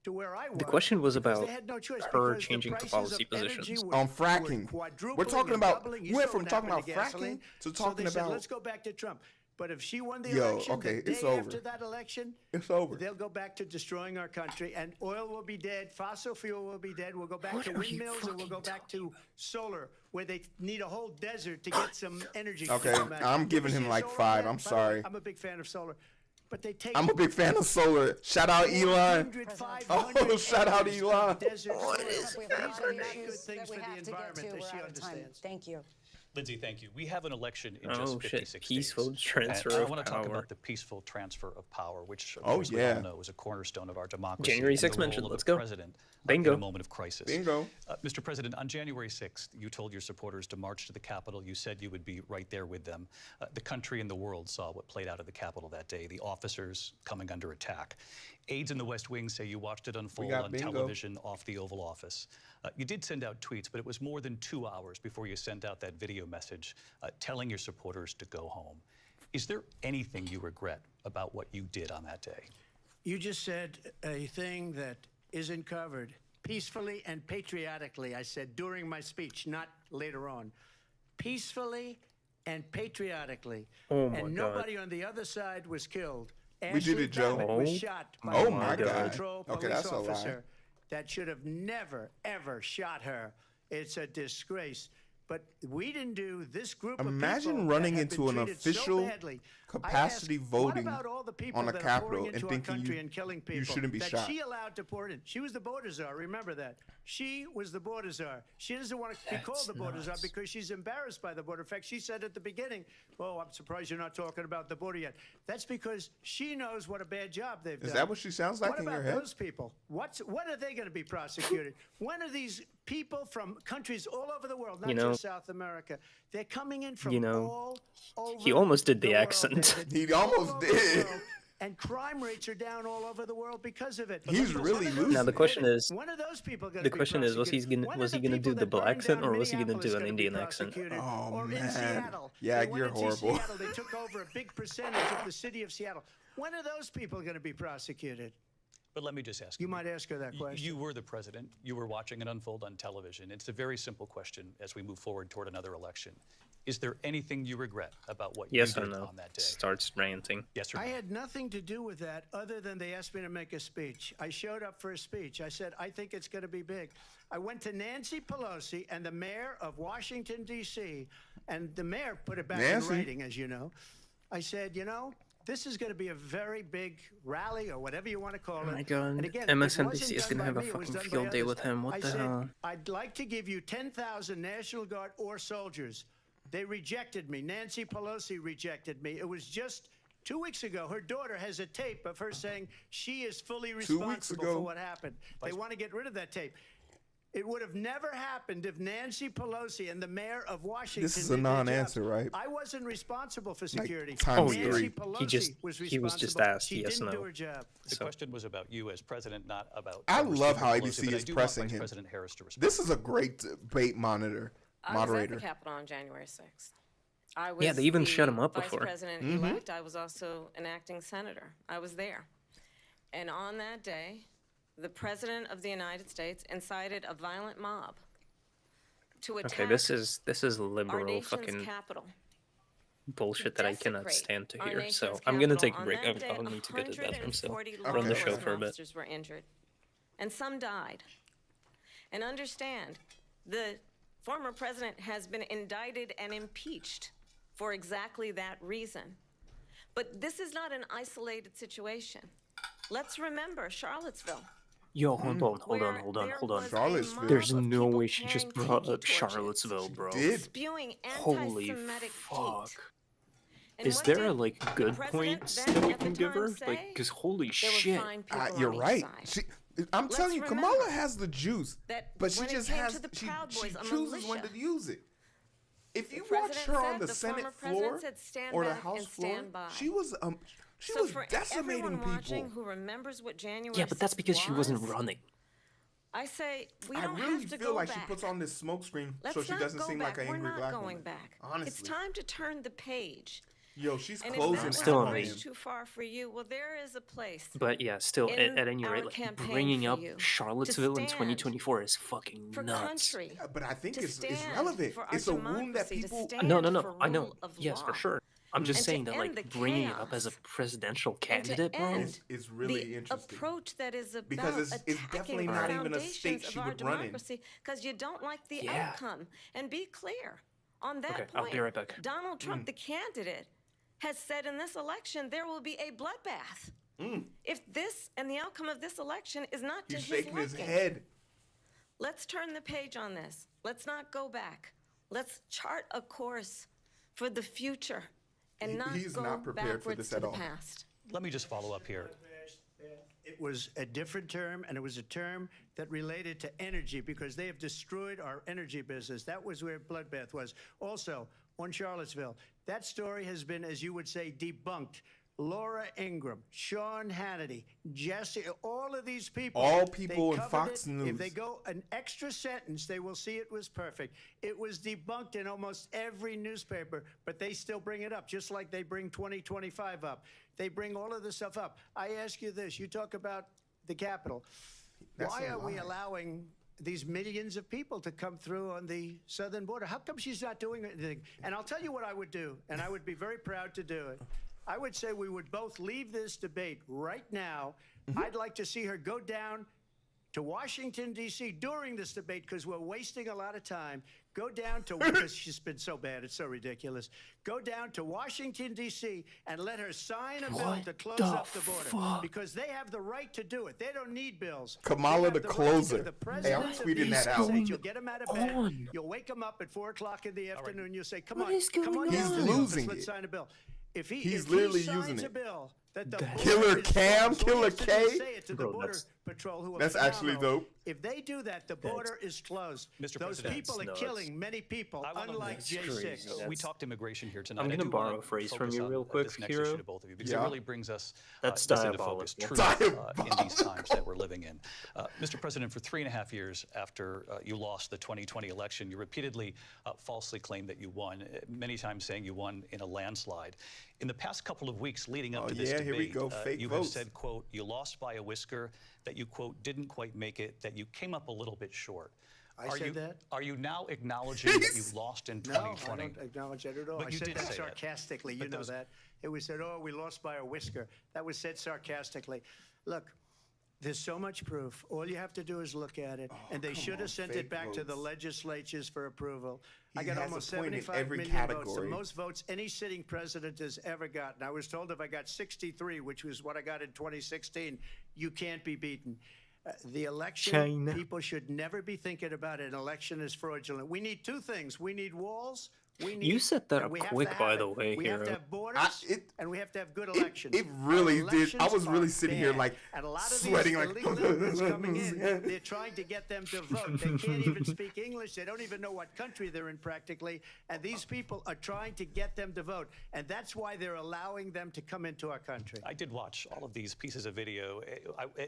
to where I was. The question was because about they had no choice her because the changing prices policy of energy positions. were- On were fracking. quadrupling We're talking and about. doubling. We You went saw from what talking about happened to gasoline. fracking to So talking they said, about. let's go back to Trump. But if she won the Yo, election okay, the it's day over. after that election, It's over. they'll go back to destroying our country, and oil will be dead, fossil fuel will be dead. We'll go back What to are you windmills, and we'll go fucking back to solar, where they need a whole desert to get some energy. Okay, from that. I'm You giving ever him see a like solar 5. plant? I'm By the way, sorry. I'm a big fan of solar, but they take. I'm a big fan of solar. Shout out Elon. 500 Oh, shout out acres Elon. of desert solar. We have a lot These are of not good issues things that for we the have to get to. environment, as We're she out of time. understands. Thank you. Lindsay, thank you. We have an election in Oh, just shit. 56 Peaceful days. transfer And I of want to talk power. about the peaceful transfer of power, which of Oh, course we yeah. all know is a cornerstone of our democracy. January and 6th the role mentioned. of Let's a go. president Bingo. in a moment of crisis. Bingo. Mr. President, on January 6th, you told your supporters to march to the Capitol. You said you would be right there with them. The country and the world saw what played out at the Capitol that day, the officers coming under attack. Aides in the West Wing say you watched it unfold got on bingo. television off the Oval Office. You did send out tweets, but it was more than 2 hours before you sent out that video message telling your supporters to go home. Is there anything you regret about what you did on that day? You just said a thing that isn't covered. Peacefully and patriotically, I said during my speech, not later on. Peacefully and patriotically. Oh, my and God. nobody on the other side was killed. We did Ashley it, Joe. Babbitt was Oh shot by Oh, a my border God. control Okay, police that's a lie. officer that should have never, ever shot her. It's a disgrace. But we didn't do this group of Imagine people running that have into been an treated so official badly. capacity I asked, voting what about all the people on a that are Capitol pouring and into our thinking country you- and killing people you shouldn't be that shot? she allowed to pour in? She was the border czar. Remember that. She was the border czar. She doesn't want to be called the border czar because she's embarrassed by the border. In fact, she said at the beginning, "Oh, I'm surprised you're not talking about the border yet." That's because she knows what a bad job they've done. Is that what she sounds like What in your about head? those people? When are they going to be prosecuted? When are these people from countries all over the world, not You know- just South America, they're coming in from You know, all over he almost did the world, accent. David. He All almost over did. the world. And crime rates are down all over the world because of it. He's When really are those losing. Now, the question is- when are those people going the to be question is, was he prosecuted? gonna- When was are he gonna do people the that black burned accent, down or was he gonna do Minneapolis an gonna be Indian accent? prosecuted? Oh, Or in man. Seattle. Yeah, They you're went into horrible. Seattle. They took over a big percentage of the city of Seattle. When are those people going to be prosecuted? But let me just ask You might ask her that Y- question. You were the president. You were watching it unfold on television. It's a very simple question as we move forward toward another election. Is there anything you regret about what Yes you or did no? on that day? Starts ranting. Yes or no? I had nothing to do with that other than they asked me to make a speech. I showed up for a speech. I said, I think it's going to be big. I went to Nancy Pelosi and the mayor of Washington, D.C., and the mayor put it back Nancy? in writing, as you know. I said, this is going to be a very big rally or whatever you want to call it. Oh my God. And again, MSNBC it is wasn't gonna done have by a me, it was fucking done by field day others. with him. What I the said, hell? I'd like to give you 10,000 National Guard or soldiers. They rejected me. Nancy Pelosi rejected me. It was just 2 weeks ago. Her daughter has a tape of her saying she is fully weeks responsible ago. for what happened. They want to get rid of that tape. It would have never happened if Nancy Pelosi and the mayor of Washington This is a did their non-answer, jobs. right? I wasn't responsible for security. times Nancy three. Pelosi was He was just responsible. asked She yes, didn't do no. her job. The So- question was about you as president, not about. I Congresswoman love how Pelosi, ABC but I is do pressing want Vice him. President Harris to respond. This is a great debate moderator. I was at the Capitol on January 6th. I was Yeah, they even the shut him up Vice before. President-elect. I was also an acting senator. I was there. And on that day, the President of the United States incited a violent mob to attack Okay, this is our liberal nation's fucking capital. bullshit that I cannot Desecrate stand to our hear. So nation's I'm gonna capital. take a On break. that day, I'll need to go to the bathroom. So 140 law run the show enforcement for a bit. officers were injured, and some died. And understand, the former president has been indicted and impeached for exactly that reason. But this is not an isolated situation. Let's remember Charlottesville. Yo, hold on. where there was a Charlottesville. mob There's of no people way she just carrying brought tiki up torches, Charlottesville, bro. Did spewing Holy anti-Semitic fuck. hate. And Is what there did like the good president points then that we at the can give time her? say? Like, cause holy There were shit. fine people on You're each right. side. I'm telling you, Let's Kamala remember has the juice, that but she when it just came has to the she Proud Boys, a chooses when militia. to use it. If you The watch president her on said- the the Senate former president floor said, "Stand or the back House and floor, stand by." she was So for decimating everyone watching people. who remembers what January Yeah, but that's 6th because she wasn't was, running. I say we I don't really have to feel go like back. she puts on this smoke screen Let's so she not doesn't go seem back. like an angry We're black not going woman. back. Honestly, It's time to turn the page. yo, she's And closing if that Still was on a me. bridge too far for you, well, there is a place. But yeah, still, in at any our rate, like, campaign bringing for up you to Charlottesville in stand 2024 is fucking for nuts. country. but I think to it's stand relevant. for our It's a wound that democracy, to people. stand No, for I know. rule of Yes, for law. sure. I'm just And to saying that, end like, the bringing it up as a chaos. presidential And to candidate, bro. end It's really the interesting. approach that is about Because it's attacking definitely the not even a foundations state of she our would run in. democracy because you don't like the Yeah. outcome. And be clear, on that Okay, point, I'll be right back. Donald Trump, the candidate, has said in this election there will be a bloodbath. If this and the outcome of this election is not to He's his shaking his liking. head. Let's turn the page on this. Let's not go back. Let's chart a course for the future and not He's go not prepared for backwards this to at the all. past. Let me just follow up here. It was a different term, and it was a term that related to energy because they have destroyed our energy business. That was where bloodbath was. Also, on Charlottesville, that story has been, as you would say, debunked. Laura Ingraham, Sean Hannity, Jesse, all of these people. All people they in covered Fox it. News. If they go an extra sentence, they will see it was perfect. It was debunked in almost every newspaper, but they still bring it up, just like they bring 2025 up. They bring all of this stuff up. I ask you this. You talk about the Capitol. That's Why a are we lie. allowing these millions of people to come through on the southern border? How come she's not doing anything? And I'll tell you what I would do, and I would be very proud to do it. I would say we would both leave this debate right now. I'd like to see her go down to Washington, D.C. during this debate because we're wasting a lot of time. Go down to, because she's been so bad, it's so ridiculous. Go down to Washington, D.C. and let her sign a bill to close up the border because they have the right to do it. They don't need bills. Kamala They the have right to do it. closer. The Hey, I'm president of tweeting the that out. United States, you'll get him out of bed. on? You'll wake him up at 4 o'clock in the afternoon. You'll say, come What on, is come going on down on? to the He's office. losing Let's it. sign a bill. If he He's if literally he signs using a it. bill that the Killer border is Cam, closed, all he Killer has to do is K? say it to the Bro, border that's- patrol who are That's actually phenomenal. dope. If they do that, the border is closed. Mr. Those President. people are That's killing many people, I wanna- unlike That's J6. crazy. We talked immigration here tonight. I'm I gonna do borrow wanna a phrase from focus you on real quick, this next Hero. issue to both of you because Yeah. it really brings us That's this into focus. diabolical. Truth in these times that we're living in. Mr. President, for 3.5 years after you lost the 2020 election, you repeatedly falsely claimed that you won, many times saying you won in a landslide. In the past couple of weeks leading up Oh, to this yeah, debate, here we go, fake you votes. have said, quote, you lost by a whisker, that you, quote, didn't quite make it, that you came up a little bit short. I said that? Are you now acknowledging that you lost in No, I 2020? don't acknowledge that at all. But I you said did that say that. sarcastically. You But that know was- that. It was said, oh, we lost by a whisker. That was said sarcastically. Look, there's so much proof. All you have to do is look at it. And they come should on, have sent fake it back to the votes. legislatures for approval. I He got has a almost point in 75 every million votes, the category. most votes any sitting president has ever gotten. I was told if I got 63, which was what I got in 2016, you can't be beaten. The election, China. people should never be thinking about an election as fraudulent. We need two things. We need walls. We need, You set that and up we have quick, to by have the it. way, We have to Hero. have borders, it- and we have to have good elections. It really Our did. I elections was really are sitting here bad. like and a lot of sweating these like illegal immigrants coming in, they're trying to get them to vote. They can't even speak English. They don't even know what country they're in practically. And these people are trying to get them to vote. And that's why they're allowing them to come into our country. I did watch all of these pieces of video.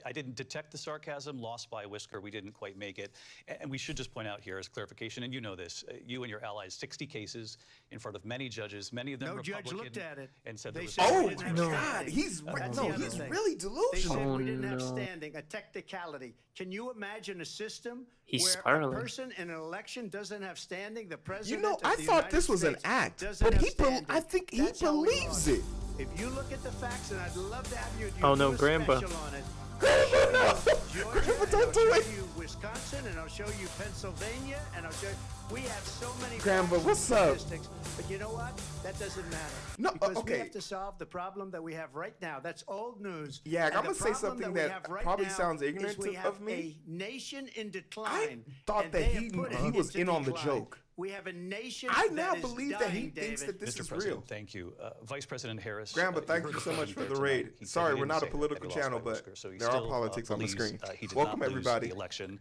I didn't detect the sarcasm, lost by a whisker, we didn't quite make it. And we should just point out here as clarification, and you know this, you and your allies, 60 cases in front of many judges, many of them No Republican. judge looked at it. And said They there was said we Oh didn't my have God, standing. he's That's no, the other he's thing. really They delusional. said Oh, we didn't have no. standing, a technicality. Can you imagine a system He's where spiraling. a person in an election doesn't have standing? The You president know, of I the thought United this was an States act, doesn't but have I standing. think he That's how we believes lost. it. If you look at the facts, and I'd love to have you, Oh, no, do a Grandpa. special on it. Grandpa, no. Georgia, Grandpa, and don't I'll do show it. you Wisconsin, and I'll show you Pennsylvania, and I'll show you. We have so many Grandpa, facts and what's up? statistics, but you know what? That doesn't matter. No, because we okay. have to solve the problem that we have right now. That's old news. Yeah, And I'm the gonna say problem something we that have right probably now sounds is ignorant we of have me. a nation in I decline. thought and that they have he put it was into in on the decline. joke. We have a nation I that now is believe dying, that he thinks David. that this Mr. is President, real. thank you. Vice President Harris. Grandpa, thank heard you so from much him for here the tonight. raid. He said Sorry, he we're didn't not a say that political he lost channel, by but whisker, so he there are still, politics on the believes, screen. he did Welcome, not lose everybody. The election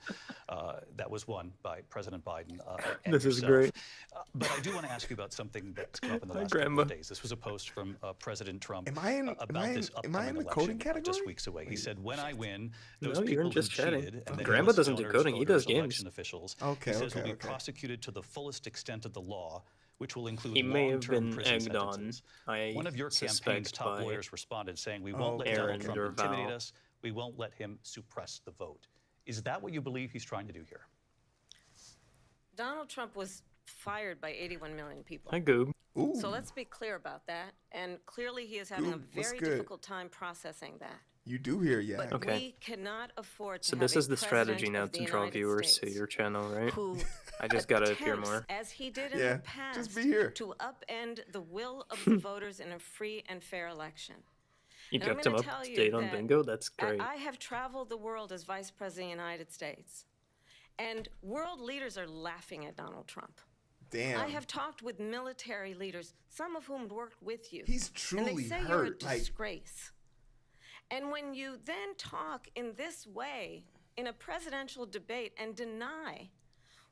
that was won by President Biden. This is yourself. great. But I do want to ask you about something that's come up in the Hi, last couple Grandma. of days. This was a post from President Trump Am I in- am about I in- this am I in upcoming the election coding category? just weeks away. He said, when I win, those No, you're people just who chatting. cheated, and then Grandpa U.S. doesn't do donors, coding, he does voters, games. election officials, Okay, he says will okay, be okay. prosecuted to the fullest extent of the law, which will include He may have long-term been prison egged on, sentences. I One of your campaign's suspect, top by lawyers responded saying, we won't let Aaron Donald Trump Derval. intimidate us. We won't let him suppress the vote. Is that what you believe he's trying to do here? Donald Trump was fired by 81 million people. Hi, Goob. Ooh. So let's be clear about that. And clearly he is having Goob, a what's very good? difficult time processing that. You do hear, yeah. But Okay. we cannot afford to So have this a is the strategy president now of the to draw United viewers to States your channel, right? who I just gotta appear attempts, more. as he did in Yeah, the past, just be here. to upend the will of the voters in a free and fair election. You And I'm kept him gonna up tell to you date on that bingo? That's I- great. I have traveled the world as Vice President of the United States, and world leaders are laughing at Donald Trump. Damn. I have talked with military leaders, some of whom worked with you. He's And truly they say hurt. you're a disgrace. And when you then talk in this way in a presidential debate and deny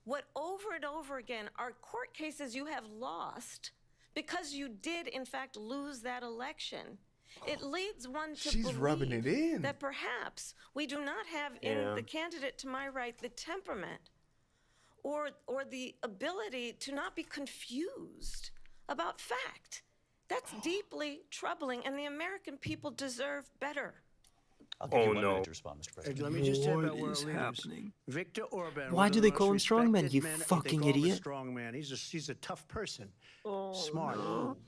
what over and over again are court cases you have lost because you did in fact lose that election, it leads one to She's rubbing it in. that perhaps we do not have in the candidate to my right the temperament or the ability to not be confused about fact. That's deeply troubling, and the American people deserve better. I'll give you Oh, 1 no. minute to respond, Mr. President. Let me just say What about world is leaders. happening? Victor Orban. Why one do of they the call him most strongman, respected you men- fucking they call him idiot? a strong man. He's a tough person. Smart.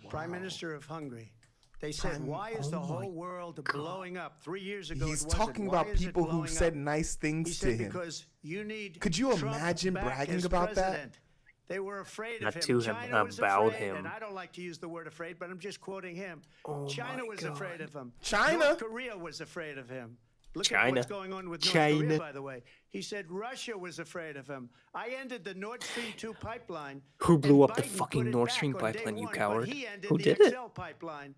Prime Minister of Hungary. They said, why is the whole world blowing up? 3 years ago, He's it wasn't. talking Why about is it people who blowing said up? nice He things to said him. because you need Could you Trump imagine back bragging as about that? president. They were afraid Not of to him. him, China was about afraid, him. and I don't like to use the word afraid, but I'm just quoting him. Oh China my was God. afraid of him. China? North Korea was afraid of him. Look at China. what's going on with North China. Korea, by the way. He said Russia was afraid of him. I ended the Nord Stream 2 pipeline. Who blew and up the Biden fucking put it Nord back Stream on day pipeline, you one, coward? But he ended Who the did it? XL pipeline.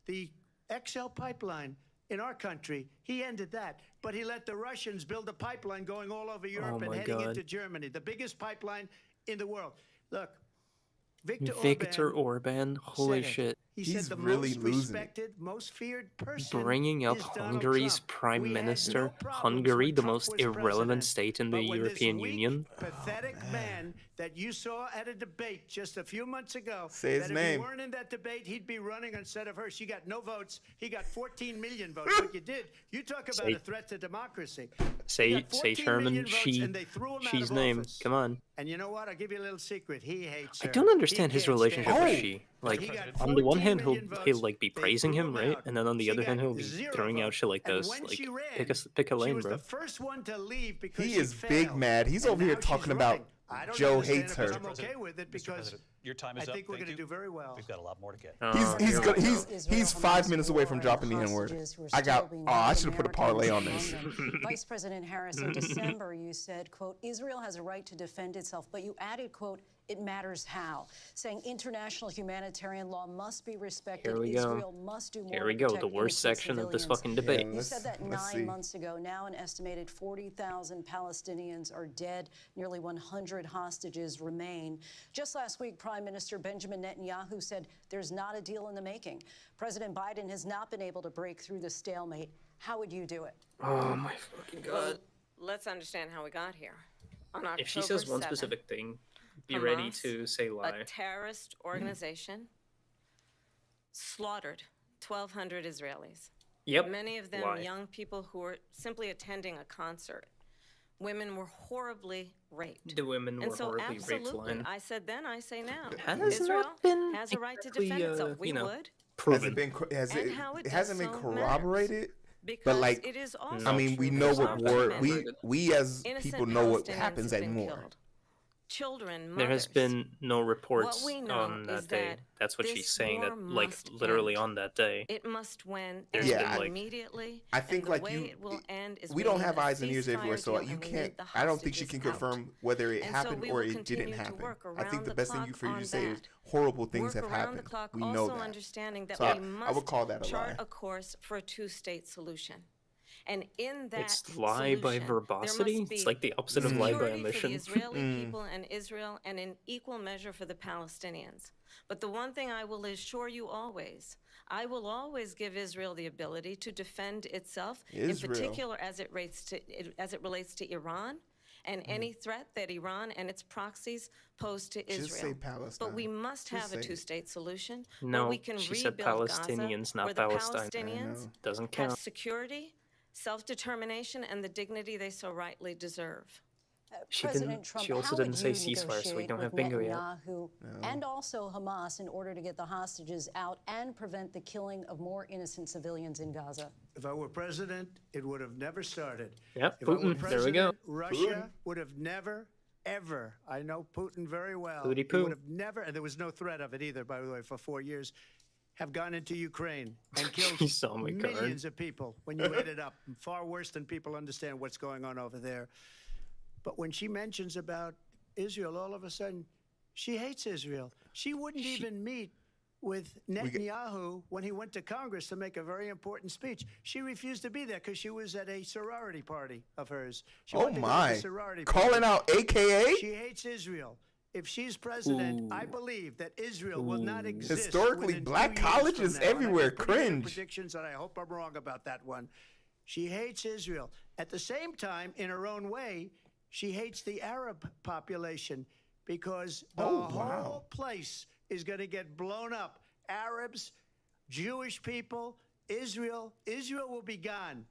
The XL pipeline in our country, he ended that. But he let the Russians build a pipeline going all over Europe and my heading God. into Germany, the biggest pipeline in the world. Look, Victor Orban, holy said it. shit. He He's said the really most losing it. respected, most feared person Bringing up is Donald Hungary's Trump. prime We had no minister, problems Hungary, when the Trump most was irrelevant president. state in the But when this European weak, Union. pathetic man that you saw at a debate just a few months ago, Say his that name. if you weren't in that debate, he'd be running instead of her. She got no votes. He got 14 million votes. What you did, you talk about Say- a threat to democracy. Say He got 14 Sherman, million votes, she, and they threw him out she's of name. office. Come on. And you know what? I'll give you a little secret. He hates I her. don't understand He his can't relationship stand with her. she. But Like, he got on the one 14 hand, million he'll votes. like be They praising threw him, right? out. And then on the She other hand, got he'll be 0 throwing out votes. shit like And this. when Like, she ran, pick a she lane, was bro. the first one to leave because He she is big failed. mad. He's And over here now she's talking about running. I don't Joe understand hates it, but her. I'm okay with it Mr. because President, your time is I up. think we're Thank going to you. do very well. We've got a lot more to get. He's 5 minutes away from dropping the N-word. I should have put a parlay on this. Vice President Harris, in December, you said, quote, Israel has a right to defend itself, but you added, quote, it matters how, saying international humanitarian law must be respected. Here we go. Israel must do more Here we to go, protect the worst innocent section of this civilians. fucking debate. You said that let's 9 see. months ago. Now an estimated 40,000 Palestinians are dead. Nearly 100 hostages remain. Just last week, Prime Minister Benjamin Netanyahu said there's not a deal in the making. President Biden has not been able to break through the stalemate. How would you do it? Oh my fucking god. Let's understand how we got here. On October If she says one 7th, specific thing, be ready Hamas, to say lie. a terrorist organization, slaughtered 1,200 Israelis. Yep. Many of them lie. young people who were simply attending a concert. Women were horribly raped. The women And were so horribly raped. absolutely, Line. I said then, I say now. Has Israel not been has a right to exactly, defend itself. We you know, would. Has proven. it been? Has And it? how it It hasn't does been so matters. corroborated. Because like, it is also I mean, we true know for what some war. women. We as Innocent people know what Palestinians happens have at been war. killed. Children, There has mothers. been no reports we know on is that day. that That's what this she's saying. That war like must literally end. on that day. It must win There's Yeah, end been, like- immediately. I think and the like way you, it will end is we don't need have a eyes and ears ceasefire everywhere, so deal you and we can't. need the I don't think she hostages can out. confirm whether it And so happened we or will it didn't continue to happen. work I think around the the best thing clock for you to on say is that. horrible things Work have around happened. the clock, We know also that. understanding that So we I must would call that a chart lie. a course for a two-state solution. And in that It's lie by solution, verbosity. there must It's be like the opposite of lie by security for omission. the Israeli people and Israel, and in equal measure for the Palestinians. But the one thing I will assure you always, I will always give Israel the ability to defend itself, in Israel. particular as it relates to Iran and any threat that Iran and its proxies pose to Just Israel. say Palestine. But we must Just have a say it. two-state solution No, where we can she said rebuild Palestinians, Gaza, not where the Palestine. Palestinians Doesn't have count. security, self-determination, and the dignity they so rightly deserve. She President didn't- Trump, she also how didn't would say you ceasefire, so we negotiate don't have with bingo yet. Netanyahu and also Hamas in order to get the hostages out and prevent the killing of more innocent civilians in Gaza? If I were president, it would have never started. Yep, If I were Putin, there we go. president, Russia would have never, ever, I know Putin very well, Pooty he poo. would have never, and there was no threat of it either, by the way, for 4 years, have gone into Ukraine and killed You saw my card. millions of people when you add it up. Far worse than people understand what's going on over there. But when she mentions about Israel, all of a sudden, She hates Israel. She wouldn't even meet with Netanyahu when he went to Congress to make a very important speech. She refused to be there because she was at a sorority party of hers. She Oh wanted to go to my! the sorority Calling party. out AKA. She hates Israel. If she's president, I believe that Israel will not exist. Historically, within 2 black years colleges from now. And I everywhere make pretty good cringe. predictions, and I hope I'm wrong about that one. She hates Israel. At the same time, in her own way, she hates the Arab population because the whole place is going to get blown up. Arabs, Jewish people, Israel will be gone.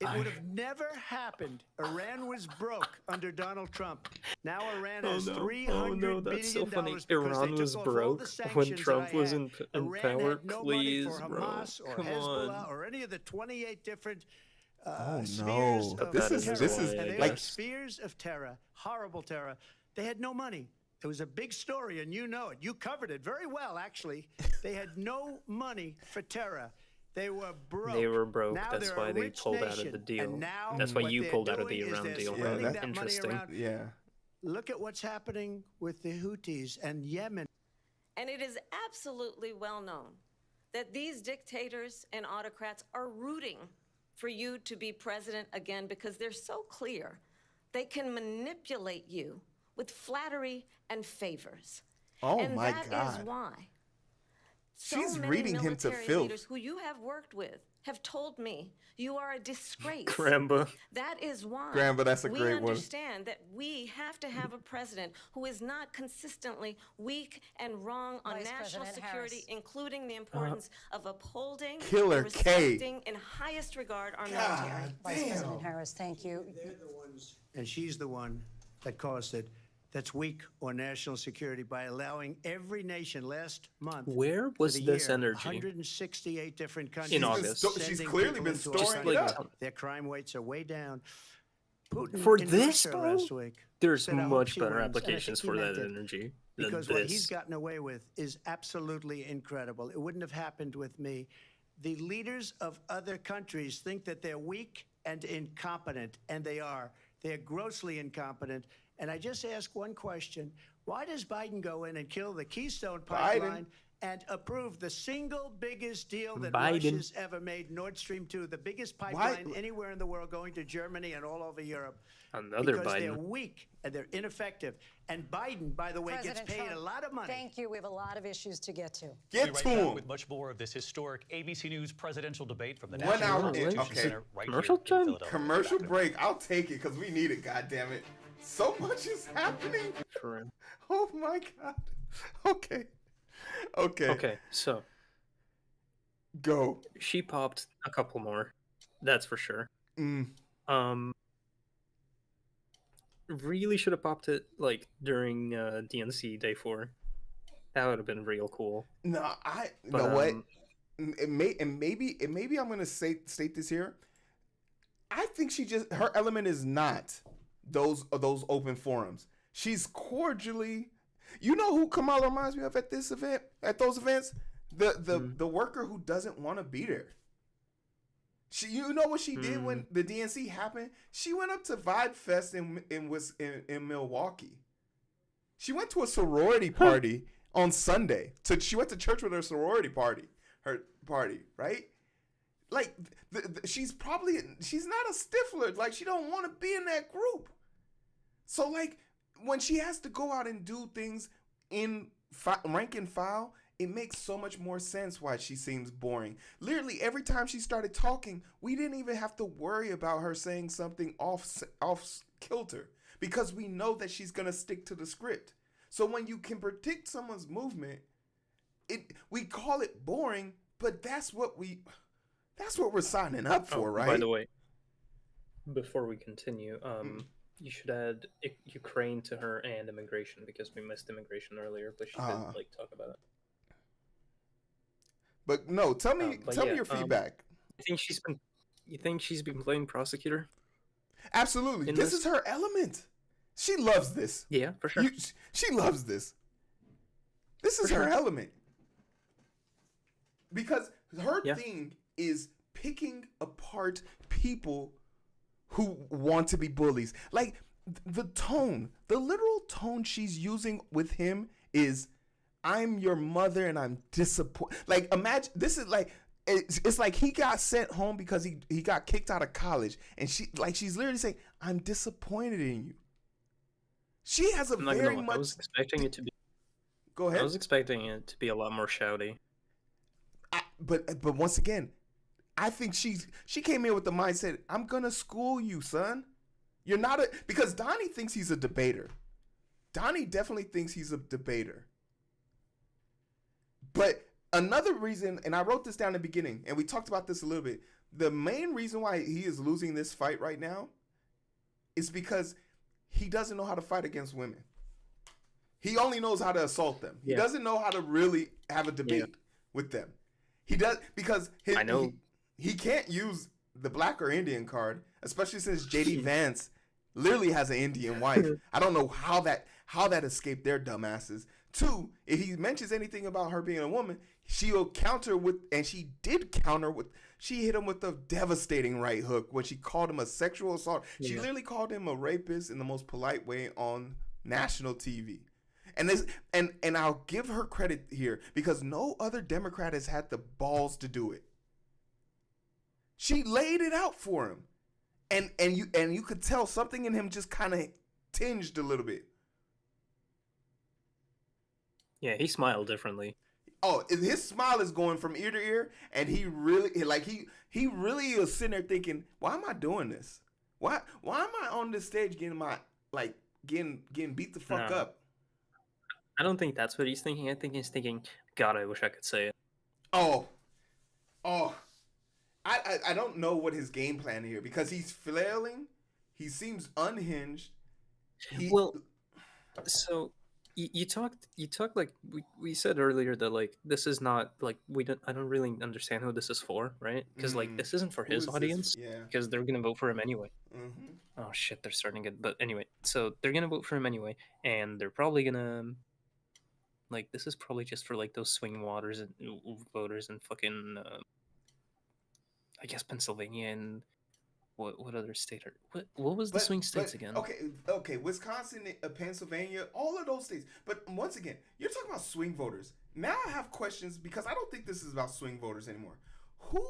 It would have never happened. Iran was broke under Donald Trump. Now Iran has $300 that's so billion funny. because they Iran took was off all broke the when sanctions Trump that I was had. in Iran power. had no money Please, for bro. Hamas or Come Hezbollah on. or any of the 28 different Oh, spheres no. of This is- terror. this is And they like- were spheres of terror, horrible terror. They had no money. It was a big story, and you know it. You covered it very well, actually. They had no money for terror. They were broke. They were broke. Now That's they're why a they rich pulled out of nation, the deal. and now That's why what you they're pulled out of doing the is Iran they're deal. spreading that's that money interesting. around. Yeah. Look at what's happening with the Houthis and Yemen. And it is absolutely well known that these dictators and autocrats are rooting for you to be president again because they're so clear they can manipulate you with flattery and favors. Oh and my that God. is why She's many reading him to military filth. leaders who you have worked with have told me you are a disgrace. Gramba. That is why Gramba, that's a we great one. understand that we have to have a president who is not consistently weak and wrong on Vice national President security, Harris. including the importance of upholding Killer and K. respecting in highest regard our military. Vice President Harris, thank you. And she's the one that caused it. That's weak on national security by allowing every nation last month. Where for was the this year, energy? 168 different countries. In August. She's sending clearly people been into our storing country. it up. Their crime rates are way down. Putin For in this, Russia bro? last week There's said, "I hope much she better wins," and I applications think for he that meant it. energy than Because this. what he's gotten away with is absolutely incredible. It wouldn't have happened with me. The leaders of other countries think that they're weak and incompetent, and they are. They're grossly incompetent. And I just ask one question. Why does Biden go in and kill the Keystone Pipeline and approve the single biggest deal that Biden. Russia's ever made, Nord Stream 2, the biggest pipeline anywhere in the world going to Germany and all over Europe? Another Because they're Biden. weak and they're ineffective. And Biden, by the way, President gets paid Trump, a lot of money. Thank you. We have a lot of issues to get to. We'll Get be right to back him. with much more of this historic ABC News presidential debate from the 1 National hour Constitution in. Okay. Center right Commercial here in time? Philadelphia. Commercial break. I'll take it because we need it. God damn it. So much is happening. For real. Oh my God. Okay. Okay. Okay, so Go. she popped a couple more. That's for sure. Really should have popped it like during DNC Day 4. That would have been real cool. No, you But, know what? Maybe I'm gonna state this here. I think her element is not those open forums. She's cordially. You know who Kamala reminds me of at those events? The worker who doesn't want to be there. You know what she did when the DNC happened? She went up to Vibe Fest in Milwaukee. She went to a sorority party on Sunday. She went to church with her sorority party. Her party, right? Like she's not a stiffler. Like she don't want to be in that group. So like when she has to go out and do things in rank and file, it makes so much more sense why she seems boring. Literally, every time she started talking, we didn't even have to worry about her saying something off kilter because we know that she's going to stick to the script. So when you can predict someone's movement, we call it boring, but that's what we're signing up for, right? By the way, before we continue, you should add Ukraine to her and immigration because we missed immigration earlier, but she didn't talk about it. But no, tell me your feedback. You think she's been playing prosecutor? Absolutely. This is her element. She loves this. Yeah, for sure. She loves this. This is her element. Because her thing is picking apart people who want to be bullies. Like, the tone, the literal tone she's using with him is, I'm your mother and I'm disappointed. Like, imagine, this is like, it's like he got sent home because he got kicked out of college. And she's literally saying, I'm disappointed in you. She has a very much. I was expecting it to be. Go ahead. I was expecting it to be a lot more shouty. But once again, I think she came in with the mindset, I'm gonna school you, son. You're not because Donnie thinks he's a debater. Donnie definitely thinks he's a debater. But another reason, and I wrote this down in the beginning, and we talked about this a little bit. The main reason why he is losing this fight right now is because he doesn't know how to fight against women. He only knows how to assault them. He doesn't know how to really have a debate with them. He does because he can't use the black or Indian card, especially since JD Vance literally has an Indian wife. I don't know how that escaped their dumbasses. 2, if he mentions anything about her being a woman, she'll counter with, and she did counter with, she hit him with a devastating right hook when she called him a sexual assault. She literally called him a rapist in the most polite way on national TV. And this, and I'll give her credit here because no other Democrat has had the balls to do it. She laid it out for him, and you could tell something in him just kind of tinged a little bit. Yeah, he smiled differently. Oh, his smile is going from ear to ear, and he really is sitting there thinking, "Why am I doing this? Why am I on this stage getting beat the fuck up?" I don't think that's what he's thinking. I think he's thinking, God, I wish I could say it. Oh. I don't know what his game plan here because he's flailing. He seems unhinged. So you talked like we said earlier that like this is not like I don't really understand who this is for, right? Because like this isn't for his audience. Because they're gonna vote for him anyway. Oh shit, they're starting it. But anyway, so they're gonna vote for him anyway, and they're probably gonna. Like, this is probably just for, like, those swing voters and fucking, I guess Pennsylvania and what other state are... What was the swing states again? Okay, Wisconsin, Pennsylvania, all of those states. But once again, you're talking about swing voters. Now I have questions because I don't think this is about swing voters anymore. Who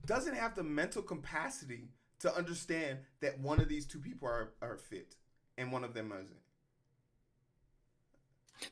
doesn't have the mental capacity to understand that one of these two people are fit and one of them isn't?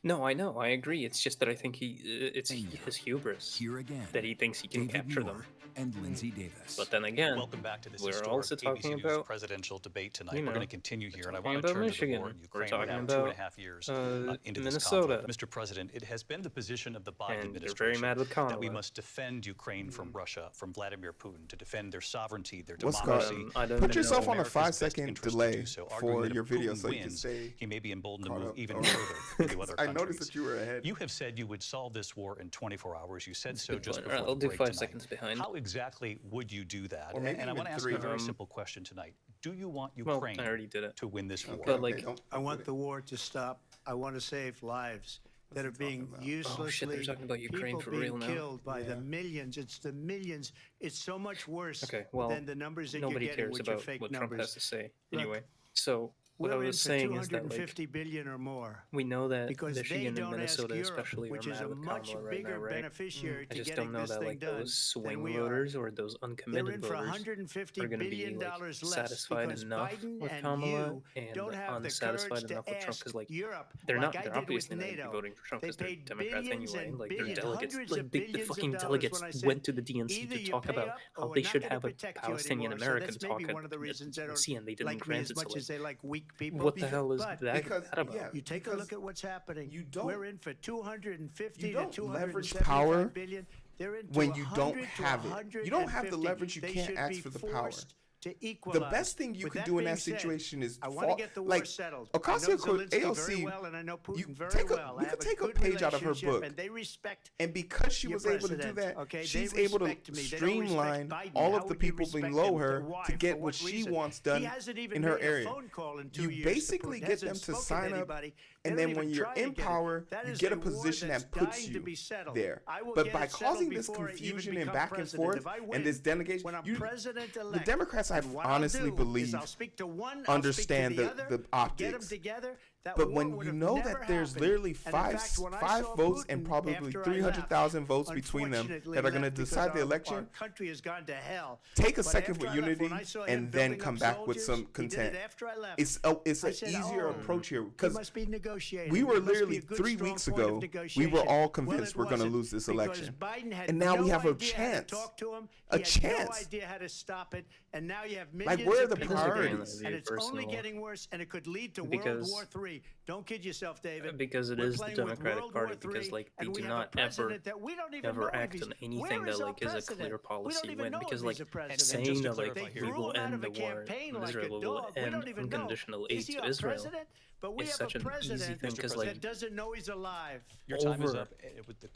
No, I know. I agree. It's just that I think it's his hubris Here again, that he thinks he can David capture Moore them. And Lindsay Davis. But then again, Welcome back to this we're historic also talking ABC News about presidential debate tonight. you We're know, going to continue here, and I talking want to about turn Michigan. to the war in We're Ukraine. We're now talking 2.5 years about, into this Minnesota. conflict. Mr. President, it has been the position of the Biden And they're administration very mad with that we Kamala. must defend Ukraine from Russia, from Vladimir Putin, to defend their sovereignty, their What's democracy. I don't Put know. yourself on a America's best 5-second interest to delay do so, arguing for that if your video Putin so you can wins, stay he may be emboldened to caught move up. even All further right. to other I countries. noticed that you were ahead. You have said you would solve this war in 24 hours. You said so Good just point. before I'll the do break 5 tonight. seconds behind. How exactly would you do that? Or maybe And I want to even ask you a 3. very simple question tonight. Do you want Well, Ukraine I already did it. to win this war? But like, I want the war to stop. I want to save lives that are being uselessly. Oh, shit, they're talking about Ukraine people for real being now? killed by the millions. It's the millions. It's so much worse okay, well, than the numbers that nobody you're getting, cares which are about fake what numbers. Trump has to say. Look, Anyway, so what I We're in was for saying is that like 250 billion or more. we know that Because they Michigan and don't Minnesota ask Europe, especially which are is mad a with much Kamala right bigger now, right? beneficiary I to just getting don't know this that thing like done those swing than we voters or those They're uncommitted in for voters $150 are going to be billion like less satisfied because enough Biden with and Kamala you and don't have the unsatisfied courage enough to with Trump ask because like Europe, they're like not. I They're did with obviously not NATO. voting for Trump They because they're paid Democrats billions anyway. and Like their billions, delegates, hundreds like of the billions of fucking dollars delegates when I said, went to the DNC either to you talk pay about up how or they we're not should gonna have a protect you Palestinian anymore. So American that's talk maybe at one of the reasons they the don't DNC and they didn't like me grant as it. So much like, as they like weak people. what the hell is But that because- about? yeah, you take a because look at what's happening. you don't- We're in for 250 you to don't 275 leverage power billion. They're into when you don't 100 to have it. You don't have the 150. leverage. You They can't should ask be for the power. forced to equalize. The best thing you With can that do in being that said, situation is I want to get the war like settled. I know Ocasio-Cortez, Zelensky AOC, very well, and I know Putin you very take a- well. you I can have take a good page out of her relationship, book. and they respect. And because she your was able to do president, that, okay? They she's able to respect me. They don't streamline respect Biden. all How of the would you people respect below him? her Why? to get For what she reason? wants done He hasn't even in her made area. a phone call in 2 You years. basically Putin get them hasn't to spoken sign up, anybody. and They then don't when even you're try to in get it. power, That you is get a war position that's that puts dying you to be settled. there. I will But get by it settled causing this before I even confusion and become back and president. forth If I and win, this delegation, when I'm the president-elect, Democrats I And what I'll honestly do believe is I'll speak to one, I'll understand speak to the other, the get optics. them together. That But war when would you have know never that there's happened. literally And in fact, when I five saw votes and Putin probably after I 300,000 left, votes between them unfortunately that are going to left because decide the our election, country has gone to hell. take a But second after for I left, unity when I saw him and then building come up back with some soldiers, he did content. it after I left. It's I an said, easier approach here we because must be negotiating. we were It must be literally a good, 3 strong weeks point of ago, we negotiation. were all Well, convinced it we're going to wasn't, lose this because election. Biden had And now no we have a idea how to chance. talk to him. A He had chance. no idea how to stop it, and now you have Like, millions where are of the people priorities? and it's First of only all. getting worse, and it could lead to Because- World War III. Don't kid yourself, David. Because it We're is the playing with Democratic World War Party, because III, like they and we do have a not president that we don't even know if act he's- on anything where that is our like is a president? clear We policy don't even win. know Because if like he's a president. saying just to that like clarify They here, we threw will him out end of the a war, campaign and like Israel a will dog. We end don't even know. unconditional aid Is he to our Israel. president? But we It's have such a an easy president thing because that like doesn't know he's alive. Your time is over up.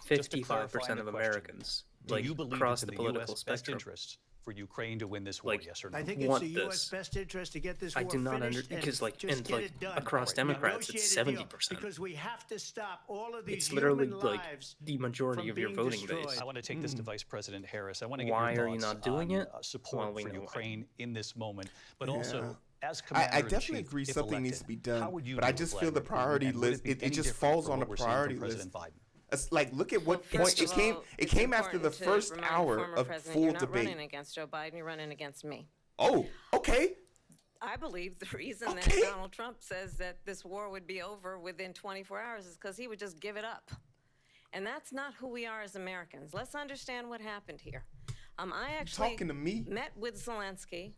Just to clarify 55% the of question, Americans, do like you believe across it's the in the political U.S. best spectrum, interest for Ukraine to win this war? like, Yes or no? I think it's want the U.S. this. best interest to get this I war do not finished because and like just and get like it done. across Democrats it's Negotiate a deal, 70%. because we have to stop all of these It's literally human like lives the majority from of your being voting destroyed. base. I want to take this to Vice President Harris. I want to get Why your are you thoughts not doing on, it? support Well, we for know why. Ukraine in this moment, but Yeah. also as commander I in definitely chief, agree if something needs elected, to be done, how would you but I deal with just feel the Vladimir Putin, priority and would list, be it any just different falls from on what the we're seeing from priority list. President Biden? It's like, look at what First point of it all, it's came after the important to first remind hour former of president, full you're not debate. running against Joe Biden, you're running against me. Oh, okay. I believe the reason Okay. that Donald Trump says that this war would be over within 24 hours is because he would just give it up. And that's not who we are as Americans. Let's understand what happened here. I actually talking to me? met with Zelensky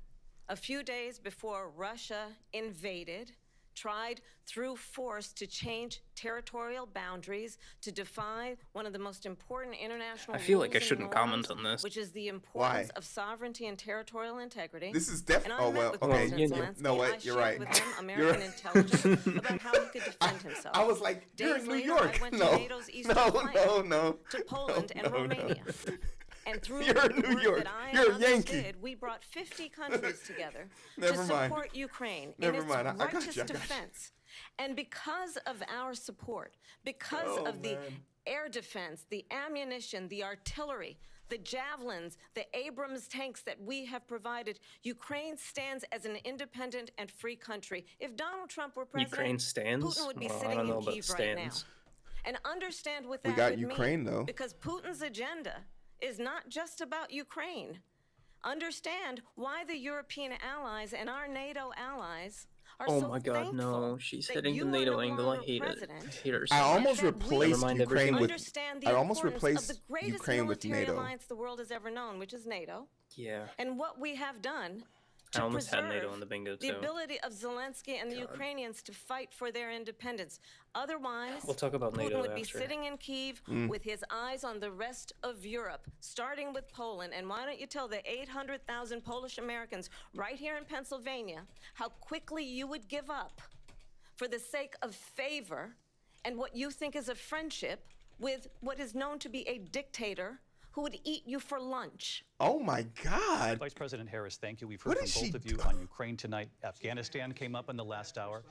a few days before Russia invaded, tried through force to change territorial boundaries, to defy one of the most important international I feel like I rules and shouldn't comment norms, on this. which is the importance Why? of sovereignty and territorial integrity. This is And definitely. I Oh met well, with okay. President yeah. Zelensky. No, I wait, you're shared right. with him You're American intelligence about how he could defend himself. I was like, you're Days in New later, York. I went No, to NATO's eastern no, flank, no. to Poland and no, no. Romania. And through You're the in New work York. that I You're a understood, Yankee. we brought 50 countries together Never to mind. support Ukraine Never in its mind. I got righteous you, I got you. defense. And because of our support, because Oh, of the man. air defense, the ammunition, the artillery, the javelins, the Abrams tanks that we have provided, Ukraine stands as an independent and free country. If Donald Trump were president, Ukraine stands? Putin would be Well, I sitting don't know in about Kyiv right now. stands. And understand what We that got would Ukraine, mean, though. because Putin's agenda is not just about Ukraine. Understand why the European allies and our NATO allies are Oh so my god, thankful no. She's that hitting the you are NATO no angle. I longer hate it. president. I hate her so I much. almost That we replaced Remind Ukraine with. understand the I almost importance replaced of the greatest Ukraine with military NATO. alliance the world has ever known, which is NATO, Yeah. and what we have done I to almost had preserve NATO in the bingo, the too. ability of Zelensky and the Ukrainians to fight for their independence. Otherwise, We'll talk about Putin NATO would be after. sitting in Kyiv with his eyes on the rest of Europe, starting with Poland. And why don't you tell the 800,000 Polish Americans right here in Pennsylvania how quickly you would give up for the sake of favor and what you think is a friendship with what is known to be a dictator who would eat you for lunch. Oh my God. Vice President Harris, thank you. We've heard What from is she both of you on Ukraine tonight. Afghanistan came up in the last hour.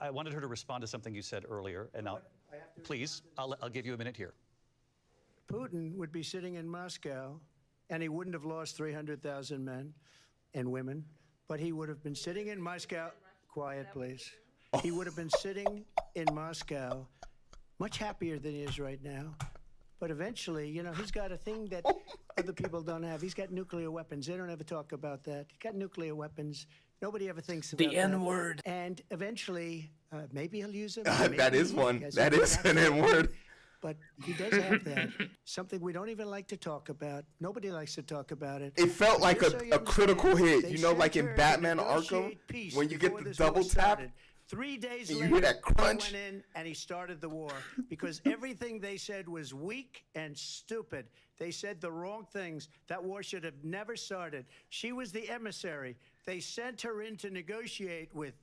I wanted her to respond to something you said earlier, and please, I'll give you a minute here. Putin would be sitting in Moscow, and he wouldn't have lost 300,000 men and women, but he would have been sitting in Moscow. Quiet, please. He would have been sitting in Moscow, much happier than he is right now. But eventually, you know, he's got a thing that other people don't have. He's got nuclear weapons. They don't ever talk about that. He's got nuclear weapons. Nobody ever thinks about The that. N-word. And eventually, maybe he'll use them. That maybe is he one. has That it. is an N-word. But he does have that. Something we don't even like to talk about. Nobody likes to talk about it. It felt like Just so you a critical understand, hit. they You know, like sent in her Batman to Arkham, negotiate peace when you get before the this war double tap. started. 3 days and you later, hear that crunch. he went in and he started the war because everything they said was weak and stupid. They said the wrong things. That war should have never started. She was the emissary. They sent her in to negotiate with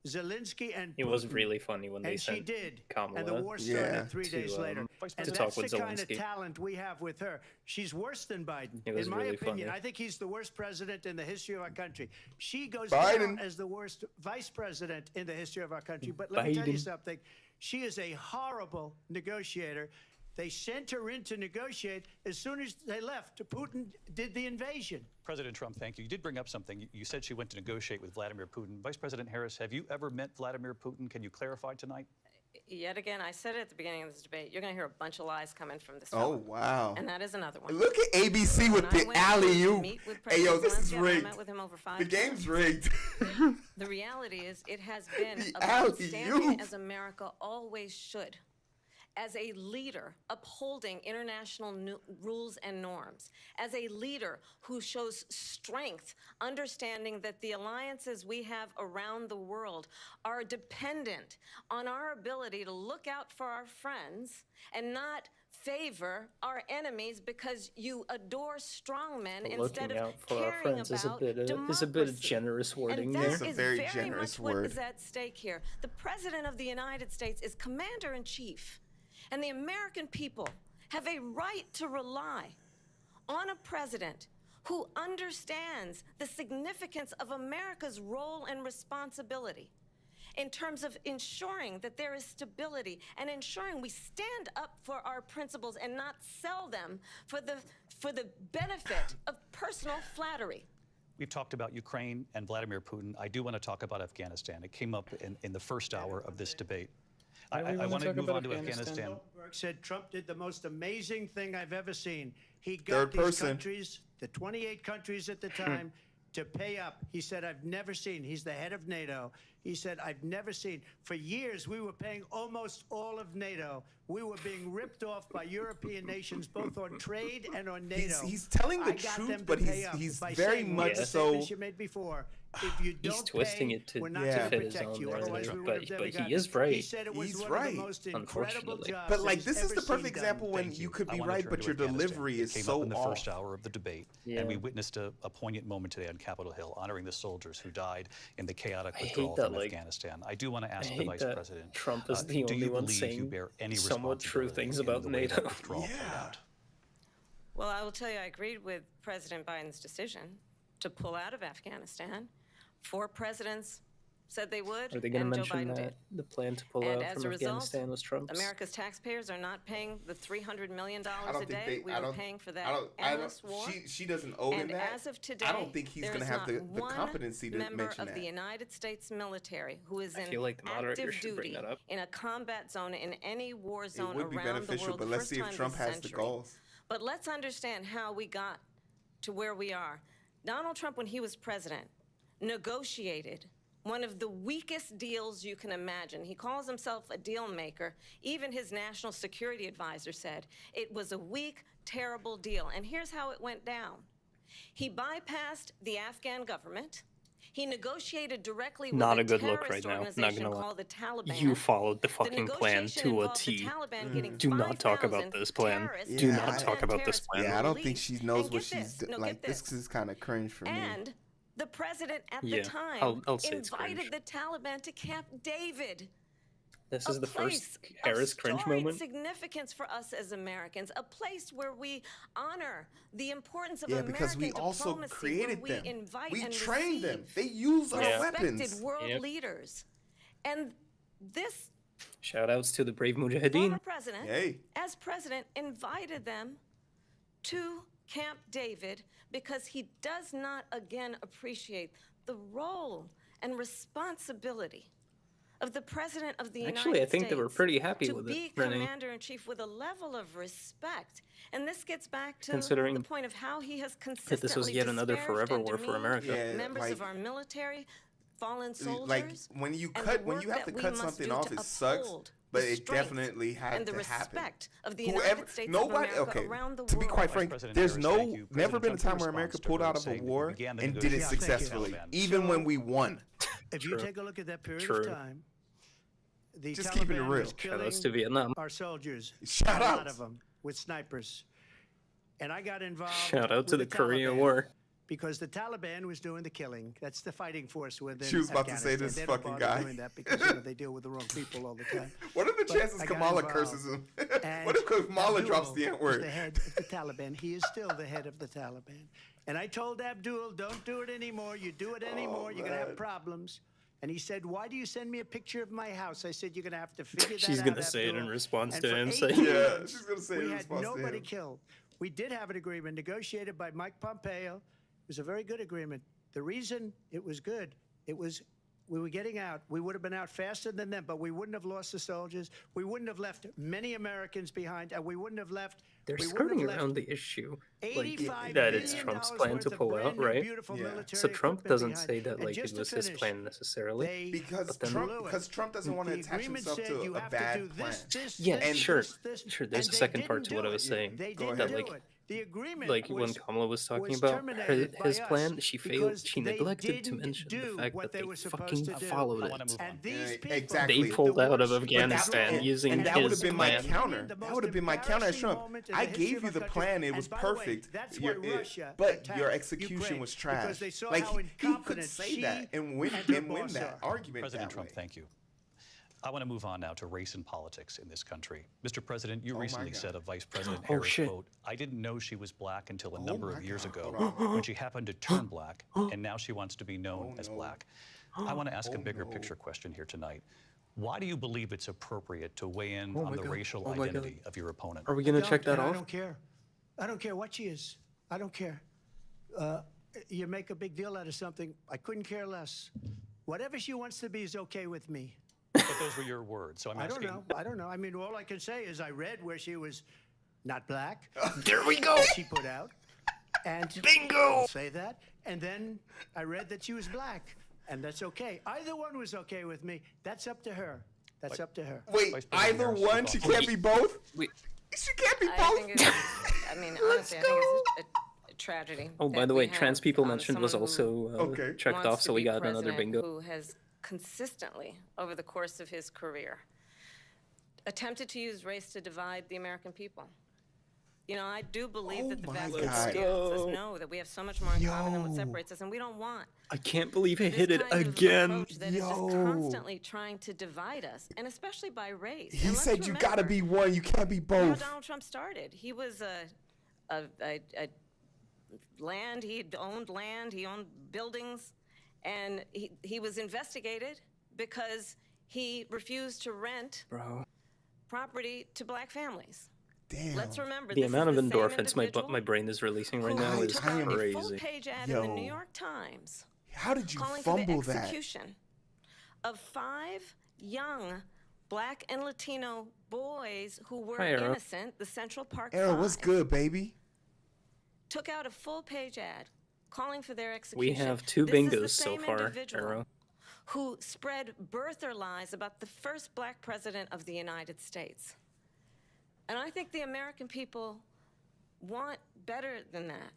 Zelensky and It was Putin. really funny when they And she sent did. Kamala And the war started Yeah. 3 days to, later. And to that's talk with the kind of Zelensky. talent we have with her. She's worse than Biden. It was In my really opinion, funny. I think he's the worst president in the history of our country. She goes Biden. down as the worst vice president in the history of our country. But let me tell you Biden. something. She is a horrible negotiator. They sent her in to negotiate. As soon as they left, Putin did the invasion. President Trump, thank you. You did bring up something. You said she went to negotiate with Vladimir Putin. Vice President Harris, have you ever met Vladimir Putin? Can you clarify tonight? Yet again, I said it at the beginning of this debate, you're going to hear a bunch of lies coming from this Oh, fellow. wow. And that is another one. Look at ABC with When I the went to alley-oop. meet with Hey, yo, President this is Zelensky, I rigged. met with him over 5 The game's times. rigged. The reality is it has been The about standing alley-oop. as America always should, as a leader upholding international rules and norms, as a leader who shows strength, understanding that the alliances we have around the world are dependent on our ability to look out for our friends and not favor our enemies because you adore strongmen instead Looking of out for our caring friends is a about bit of democracy. generous wording And there. that It's a is very very generous much what word. is at stake here. The President of the United States is Commander-in-Chief, and the American people have a right to rely on a president who understands the significance of America's role and responsibility in terms of ensuring that there is stability and ensuring we stand up for our principles and not sell them for the benefit of personal flattery. We've talked about Ukraine and Vladimir Putin. I do want to talk about Afghanistan. It came up in the first hour of this debate. I want to move on to Afghanistan. Goldberg said Trump did the most amazing thing I've ever seen. He got Third these person. countries, the 28 countries at the time, to pay up. He said, I've never seen, he's the head of NATO. He said, I've never seen. For years, we were paying almost all of NATO. We were being ripped off by European nations, both on trade and on NATO. He's telling the I got truth, them to but pay up he's by very saying, much the so. statements you made before. If you He's don't twisting pay, it to we're not Yeah. going to fit his protect own you. Otherwise, narrative, we would have never but gotten he is it. right. He said it was He's one right. of the most incredible Unfortunately. jobs But like he's this is ever the perfect seen done. example when Thank you could I be wanna right, turn but to your Afghanistan. delivery It is came so up in the off. first hour of the debate, and we witnessed a poignant moment today on Capitol Hill, honoring the soldiers who died in the chaotic hate withdrawal that, from like, Afghanistan. I do want to I ask the hate Vice that President, Trump is the do only you one believe you saying bear any somewhat true responsibility things in about the way NATO. that withdrawal played out? Well, I will tell you, I agreed with President Biden's decision to pull out of Afghanistan. 4 presidents said they would, Are they going and to Joe mention Biden that did. the plan to pull And out as from a result, Afghanistan was Trump's? America's taxpayers are not paying the $300 million I a don't day think they. we I were don't. paying for that I don't. endless war. She doesn't owe him And that. as of today, I don't think he's there going to is have the not one competency to member mention of that. the United States military who is I in feel like the moderator active should bring duty that up. in a combat zone in any war It zone would be around the beneficial, world. but the let's first see if time Trump this has the century. goals. But let's understand how we got to where we are. Donald Trump, when he was president, negotiated one of the weakest deals you can imagine. He calls himself a deal maker. Even his national security advisor said it was a weak, terrible deal. And here's how it went down. He bypassed the Afghan government. He negotiated directly with Not a a good look terrorist right now, not organization gonna lie. called the Taliban. You followed the The fucking plan negotiation to a involved the T. Taliban getting Do not talk about 5,000 this plan. terrorists, Do Yeah, not talk Taliban about this terrorists plan. Yeah, I don't think released. she knows And what get she's this. No, like. get This is kind of cringe for me. And the president at Yeah, the time I'll say it's invited cringe. the Taliban to Camp David. This A is the place first of Harris cringe storied moment. significance for us as Americans, a place where we honor the importance of Yeah, American because we also diplomacy, created where them. we invite We and trained them. receive They use our Yeah. respected weapons. world Yep. leaders. And this Shout outs to the brave former Mujahideen. president, Hey. as president, invited them to Camp David because he does not again appreciate the role and responsibility of the president of the United States. Actually, I think they were pretty happy to with be it, Renee. commander-in-chief with a level of respect. And this gets back to Considering the point of how he has That consistently this was yet another disparaged forever and war for demeaned America. Yeah, members like- of our military, fallen soldiers. Like when you and cut, the when work you have to that we cut must something do off, to it sucks. uphold But the it strength definitely had and the to happen. respect of the Whoever, United States nobody. of America Okay. around the To be world. quite Vice frank, President there's Harris, no thank you. never been a President time where Trump's America response to pulled her out of a saying that we war began the and did it negotiations with the successfully, Taliban. even when we won. If you True. take a look at that period True. of time, the Just Taliban keeping it real. was Shout outs to killing Vietnam. our soldiers, Shout a lot outs. of them, with snipers. And I got involved. Shout out to with the Korean Taliban War. because the Taliban was doing the killing. That's the fighting force within She was about to say Afghanistan. this They don't fucking bother guy. doing that because they deal with the wrong people all the time. What are the But chances I got Kamala involved. curses him? And What if Kamala Abdul drops the N was word? the head of the Taliban. He is still the head of the Taliban. And I told Abdul, don't do it anymore. You do it anymore, you're going to man. have problems. And he said, "Why do you send me a picture of my house?" I said, "You're going to have to figure that She's out." gonna say it in Abdul." response And to for him 8 saying, Yeah, months, she's gonna say it in we had response to nobody him. killed. We did have an agreement negotiated by Mike Pompeo. It was a very good agreement. The reason it was good, we were getting out. We would have been out faster than them, but we wouldn't have lost the soldiers. We wouldn't have left many Americans behind, and we wouldn't have left. they're we wouldn't skirting have left around the issue, like $85 that it's billion Trump's plan to worth of pull brand out, new, right? beautiful Yeah. military So Trump equipment doesn't behind. say that And like just it to was his finish, plan necessarily. they Because But then- Trump doesn't want to the attach agreement himself said to you a have bad to do plan. Yeah, this, sure, this. sure. There's And a they second part didn't to what do I was it. saying. They Go didn't ahead. do Like- it. The agreement Like when was, Kamala was talking was about terminated by his us plan, she failed. because She they neglected to didn't mention the do fact what that they they were supposed fucking to do. followed I want it. to move on. And these Yeah, people, exactly. They pulled out of the worst- Afghanistan and- using and that would his have been my plan. counter. The That most would have been my counter as embarrassing Trump. moment in I the history gave of you our the country. plan. It And was by the way, perfect. that's why Russia but attacked your execution Ukraine, was trash. because they saw Like how he could incompetent say that she and win and her win boss that are. argument. President that Trump, way. thank you. I want to move on now to race and politics in this country. Mr. President, you my recently God. said of Vice President Harris, shit. quote, "I didn't know she was black until a number my of years God. ago when she happened to turn black, and now she wants to be known as black." I want to ask a bigger picture question here tonight. Why do you believe it's appropriate to weigh in on my the God. racial Oh my God. identity of your opponent? Are we gonna Don't, check that and I off? don't care. I don't care what she is. I don't care. You make a big deal out of something. I couldn't care less. Whatever she wants to be is okay with me. But those were your words, so I'm I asking. don't know. I don't know. I mean, all I can say is I read where she was not black. There we go. She put out. And Bingo! I'll say that. And then I read that she was black. And that's okay. Either one was okay with me. That's up to her. That's up to her. Wait, Vice President either Harris, one. your She thoughts? can't be both. Wait. She can't be I both. think it's, I mean, honestly, I think it's a tragedy. Oh, by that the we way, trans have, people mentioned was someone who also Okay. checked wants off, to so we be got another president bingo. Who has consistently, over the course of his career, attempted to use race to divide the American people. You know, I do believe that the my vast God. majority of us know that we have so much more in common than what separates us, and we don't want I can't believe he this hit it kind of again. approach that is just constantly trying to divide us, and especially by race. He And let's said you gotta remember be one. You can't be how both. Donald Trump started. He was a land. He owned land. He owned buildings, and he was investigated because he refused to rent Bro, property to black families. Damn. Let's remember the this amount is of the same endorphins my individual brain is releasing right who now is took out a crazy. full-page ad in the New Yo. York Times How did you calling fumble for the that? execution of 5 young black and Latino boys who were Hi, Arrow. innocent. The Central Park Aaron, what's 5 good, baby? took out a full-page ad calling for their We execution. have 2 This is the bingos so same far, individual Arrow. who spread birther lies about the first black president of the United States. And I think the American people want better than that,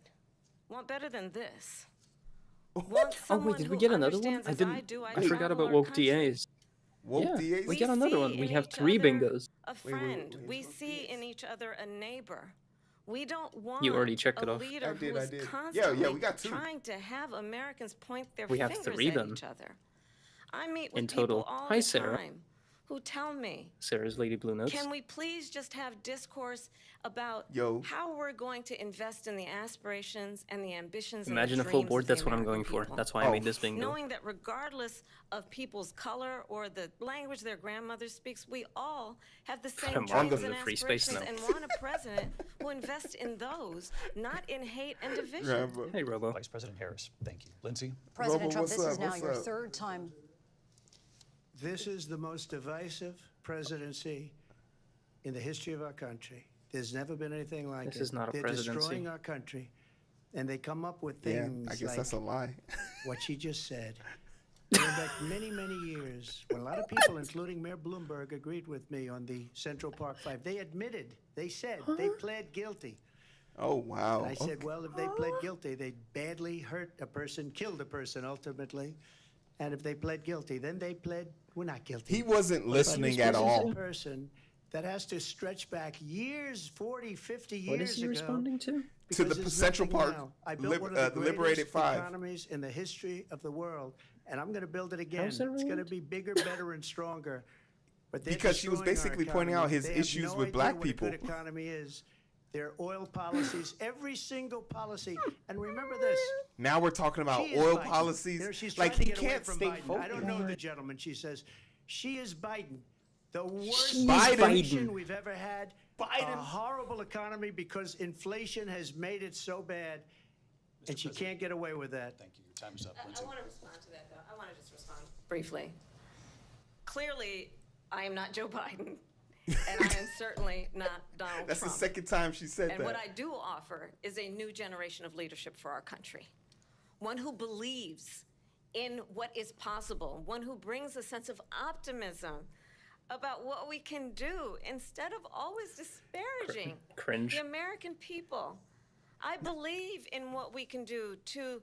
want better than this. Want Oh someone wait, did we who get another one? understands, as I do, I forgot travel about our woke country. DAs. Woke Yeah, DAs? we got another one. see We in have each 3 other bingos. A friend. We see in each other a neighbor. We don't want You already checked it a off. leader I did, who I is did. Yeah, constantly we got 2. trying to have Americans point their We have fingers 3 at then. each other. I meet with In people total. all Hi, the Sarah. time who tell me, Sarah's Lady Blue Notes. can we please just have discourse about Yo. how we're going to invest in the aspirations and the ambitions Imagine a and the full dreams board. of the That's what I'm going American for. people? That's why I Oh, made this bingo. Knowing that regardless of people's color or the language their grandmother speaks, we all have the same I'm dreams on and the free space aspirations now. and want a president who invests in those, not in hate and division. Grandma. Hey, Robo. Vice President Harris, thank you. Lindsay? President Robo, Trump, what's this is up? now What's your up? 3rd time. This is the most divisive presidency in the history of our country. There's never been anything like it. This is not a They're presidency. destroying our country, and they come up with Yeah, things I guess like that's a lie. what she just said. Going back many, many years, when a lot of people, including Mayor Bloomberg, agreed with me on the Central Park 5, they admitted, they said, they pled guilty. Oh, wow. And I said, well, if they pled guilty, they badly hurt a person, killed a person ultimately. And if they pled guilty, then they pled, we're not guilty. He wasn't listening at This is all. a person that has to stretch back years, 40, 50 years What is he ago. responding to? To because the there's Central nothing Park now. I built one of the the Liberated greatest 5. economies in the history of the world, and I'm going to build it again. How's that It's going to related? be bigger, better, and stronger. But they're Because she was destroying our basically pointing out economy. his They have issues no with idea black what people. a good economy is. their oil policies, every single policy. And remember this. Now we're talking about She is oil Biden. policies. There, she's Like, trying to he get away can't from stay Biden. I don't focused. know the gentleman. She says, she is Biden. The worst She is inflation Biden. we've ever had. Biden. A horrible economy because inflation has made it so bad. And she can't get away with that. Thank you. Your time is up, I Lindsay. want to respond to that, though. I want to just respond briefly. Clearly, I am not Joe Biden, and I am certainly not Donald That's Trump. the second time she said And that. what I do offer is a new generation of leadership for our country. One who believes in what is possible, one who brings a sense of optimism about what we can do instead of always disparaging Cringe. the American people. I believe in what we can do to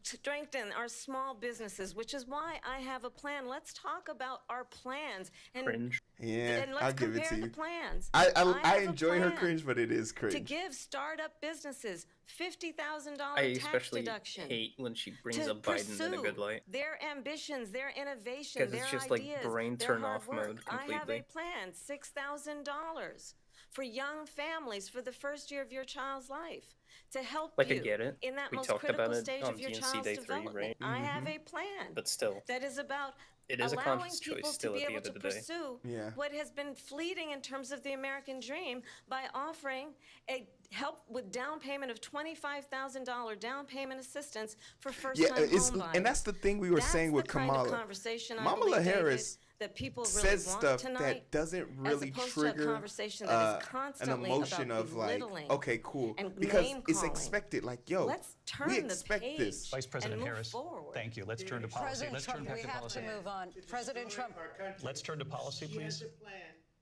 strengthen our small businesses, which is why I have a plan. Let's talk about our plans and Cringe. Yeah, and let's I'll give it compare to the you. plans. I have a enjoy her plan cringe, but it is to cringe. give startup businesses $50,000 I tax especially deduction. hate when she brings to up Biden in a good pursue light. their ambitions, their innovation, 'Cause their it's just, like, ideas, brain their turn hard off work. mode I have a completely. plan, $6,000 for young families for the first year of your child's life to help Like, I you get it. in that We most talked critical about it stage on of your DNC child's Day 3, development. right? I have a plan But still, that is about it is a allowing conscious people choice to still be at the able end to of the day. pursue Yeah. what has been fleeting in terms of the American dream by offering a help with down payment of $25,000 down payment assistance for first-time home buyers. and that's the thing we were That's saying with the kind Kamala. of conversation I Kamala believe, Harris David, that people really says want stuff tonight, that doesn't really as opposed trigger to a conversation that is an constantly emotion about of like, belittling okay, cool, and because name it's calling. expected. Like, yo, Let's turn we the expect page this. Vice President and move Harris, forward. thank you. Let's turn to policy. President Let's Trump, turn back we to have policy. to move on. President Trump. Let's turn to policy, She please. has a plan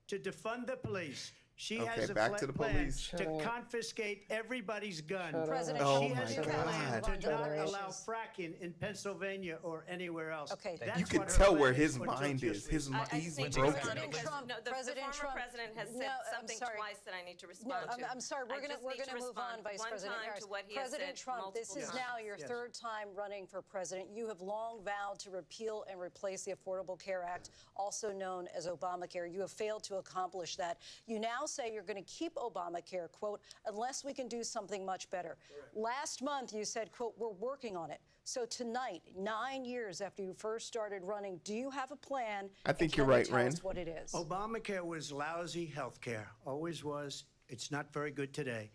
to defund the police. She Okay, has a back to the plan police. to confiscate everybody's gun. President Oh Trump, my She has you a have plan to move on to not other allow issues. fracking in Pennsylvania or anywhere else. Okay, That's You can what her tell plan where is his until mind just is. His recently. mind, he's think broken. President because, Trump- no, the President former Trump- president has said No, I'm something sorry. twice that I need to No, respond to. I'm sorry. I We're just going need to to move on, respond Vice one President time Harris. to what he has President said Trump, this multiple is now times. your Yes. third time running for president. You have long vowed to repeal and replace the Affordable Care Act, also known as Obamacare. You have failed to accomplish that. You now say you're going to keep Obamacare, quote, unless we can do something much better. Last month, you said, quote, we're working on it. So tonight, 9 years after you first started running, do you have a plan? I think and you're can you right, tell Ren. us what it is? Obamacare was lousy health care. Always was. It's not very good today.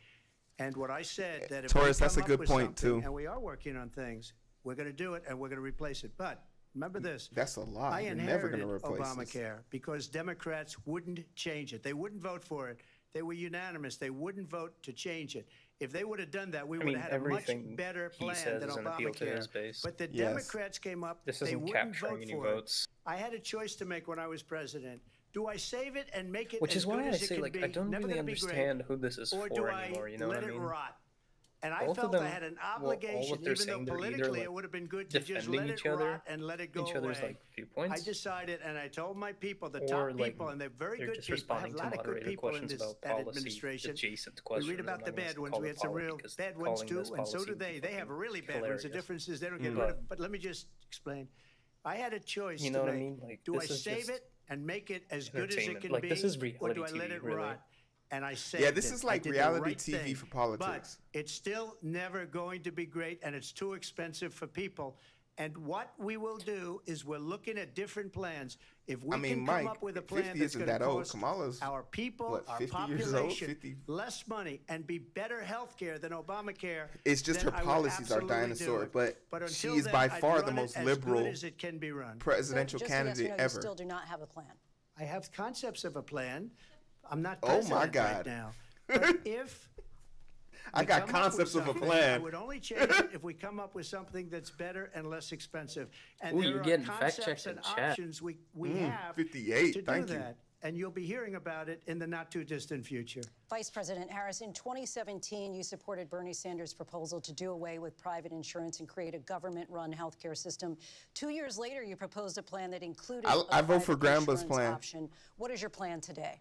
And what I said that if Taurus, we that's a come up good with point, something, too. and we are working on things, we're going to do it and we're going to replace it. But remember this. That's a lie. I You're never inherited gonna replace this. Obamacare because Democrats wouldn't change it. They wouldn't vote for it. They were unanimous. They wouldn't vote to change it. If they would have done that, we would mean, have had a much everything better he plan says than is an appeal to his Obamacare. base. But the Yes. Democrats came up. This they isn't wouldn't capturing vote any for votes. it. I had a choice to make when I was president. Do I save it and make it Which as is why good I as it say, can like, be? I don't Never really gonna be great, understand who this is or for do anymore, you know let what I it mean? rot? And I Both of felt them, I had an well, all obligation, what they're even though saying, they're either, politically like, it would have been good to just defending let each it other, rot and let it go each other's away. like viewpoints. I decided, and I told my people, the or top like people, and they're very they're good just people. I have responding a to lot of good moderator people in questions this about that policy administration. adjacent We questions. read about and the I'm gonna bad ones. call We it had some folly real because bad ones calling too, this and so policy do they. They have fucking really bad ones. hilarious. The difference is they don't get But- rid of. But let me just explain. I had a choice You know to what I make. mean? Like, Do I this is save just it and make it as good as it entertainment. can Like, be, this is or do reality I let TV, it really. rot? And I saved Yeah, this it. is I like did the reality right TV thing. for politics. But it's still never going to be great, and it's too expensive for people. And what we will do is we're looking at different plans. If we I mean, can Mike, come up with a plan 50 that's isn't going to that old. cost Kamala's, our people, what, our 50 years old? population, 50? less money, and be better health care than Obamacare, It's just then her I would policies are absolutely do dinosaur, it. but she until is then, by I'd far run the it most as liberal good as it can be run. presidential So just a yes or candidate no, ever. You still do not have a plan. I have concepts of a plan. I'm not Oh, president my right God. now. But if I we got come up with concepts of a something, I plan. would only change it if we come up with something that's better and less expensive. And Ooh, there you're are getting fact-checked concepts in and chat. options we have 58, to do thank you. that. And you'll be hearing about it in the not too distant future. Vice President Harris, in 2017, you supported Bernie Sanders' proposal to do away with private insurance and create a government-run healthcare system. 2 years later, you proposed a plan that included I a vote for private Gramba's insurance plan. option. What is your plan today?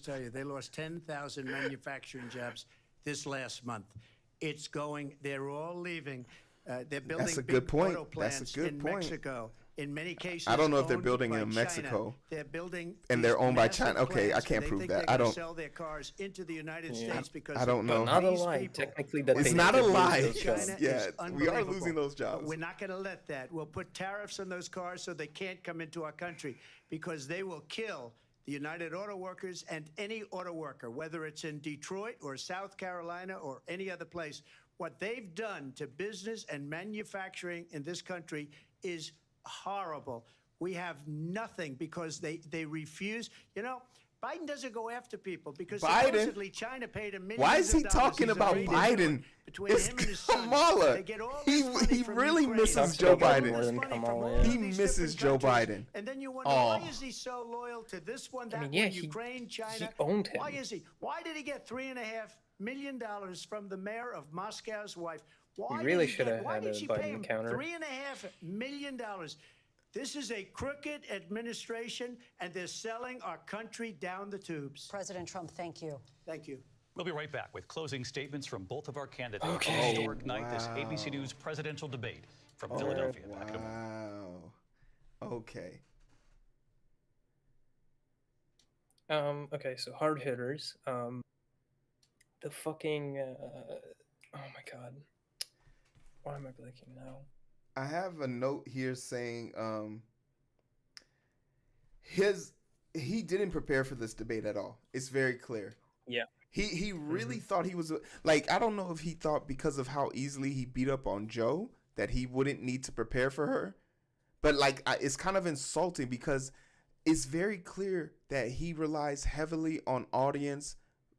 just tell you, they lost 10,000 manufacturing jobs this last month. It's going. They're all leaving. They're building That's a big good point. auto plants That's a good in point. Mexico. In many cases, I don't know if they're owned building by in Mexico. China. They're building And they're these owned by massive China. Okay, I plants, can't and they prove think that. they're I gonna don't- sell their cars into the United Yeah. States because I don't they- know. Not a these lie. people- Technically, that It's they not did a lose lie. those China jobs. is Yeah, we are unbelievable. losing those But jobs. we're not going to let that. We'll put tariffs on those cars so they can't come into our country because they will kill the United Auto Workers and any auto worker, whether it's in Detroit or South Carolina or any other place. What they've done to business and manufacturing in this country is horrible. We have nothing because they refuse. You know, Biden doesn't go after people because Biden? supposedly China paid him millions Why is he of dollars. talking He's about already Biden? doing between It's him and his son. Kamala. They get all He this money he from really Ukraine. misses Talks Joe about Biden. more than Money from Kamala, all yeah. of He these misses different Joe countries. Biden. And then you wonder, Oh. why is he so loyal to this one, that mean, yeah, one, he- Ukraine, China? owned him. Why is he? Why did he get $3.5 million from the mayor of Moscow's wife? Why really did he should get- have why had did a she Biden pay him counter. $3.5 million? This is a crooked administration, and they're selling our country down the tubes. President Trump, thank you. Thank you. We'll be right back with closing statements from both of our candidates. Okay. A historic night, this ABC News presidential debate from Philadelphia. Back in a moment. Wow. Okay. Okay, so hard hitters. The fucking. Oh my god. Why am I blanking now? I have a note here saying he didn't prepare for this debate at all. It's very clear. Yeah. He really thought he was like, I don't know if he thought because of how easily he beat up on Joe that he wouldn't need to prepare for her. But like it's kind of insulting because it's very clear that he relies heavily on audience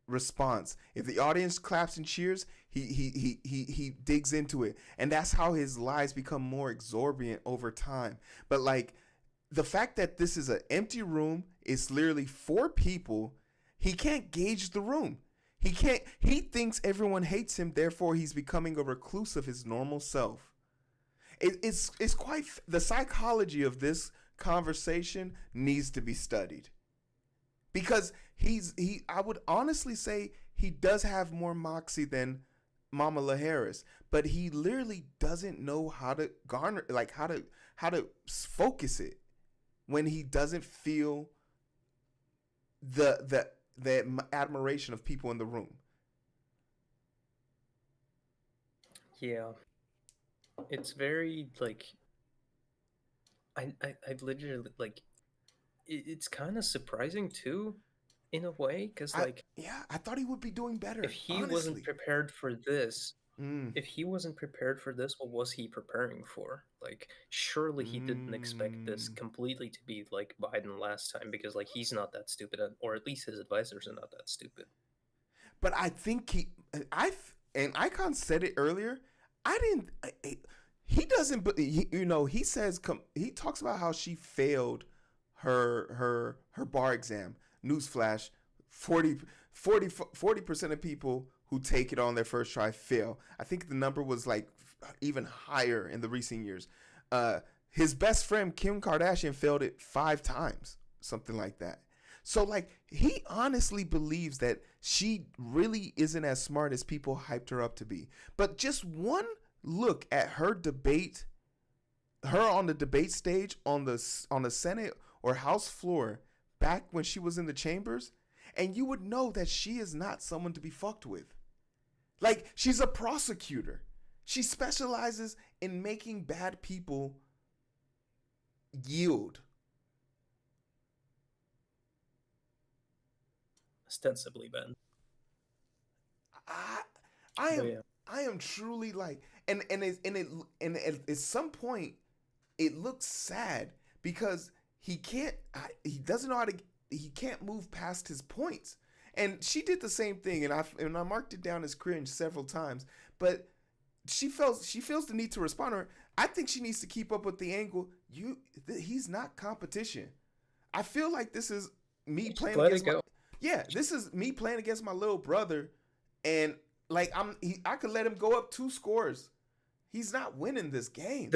response. If the audience claps and cheers, he digs into it. And that's how his lies become more exorbitant over time. But like the fact that this is an empty room, it's literally 4 people, he can't gauge the room. He thinks everyone hates him, therefore he's becoming a recluse of his normal self. It's quite, the psychology of this conversation needs to be studied. Because I would honestly say he does have more moxie than Kamala Harris, but he literally doesn't know how to garner, like how to focus it when he doesn't feel the admiration of people in the room. Yeah. It's very like. I literally like. It's kind of surprising too, in a way, because like. I thought he would be doing better. If he honestly. wasn't prepared for this, what was he preparing for? Like, surely he didn't expect this completely to be like Biden last time, because like he's not that stupid, or at least his advisors are not that stupid. But I think and Icon said it earlier. He doesn't. He says he talks about how she failed her bar exam. Newsflash: 40% of people who take it on their first try fail. I think the number was like even higher in the recent years. His best friend Kim Kardashian failed it 5 times, something like that. So like he honestly believes that she really isn't as smart as people hyped her up to be. But just one look at her debate, her on the debate stage on the Senate or House floor back when she was in the chambers, and you would know that she is not someone to be fucked with. Like, she's a prosecutor. She specializes in making bad people yield. Ostensibly, Ben. I am truly like, and at some point, it looks sad because he doesn't know how to, he can't move past his points. And she did the same thing, and I marked it down as cringe several times. But she feels the need to respond to her. I think she needs to keep up with the angle. He's not competition. I feel like this is me playing against this is me playing against my little brother, and like I could let him go up 2 scores. He's not winning this game.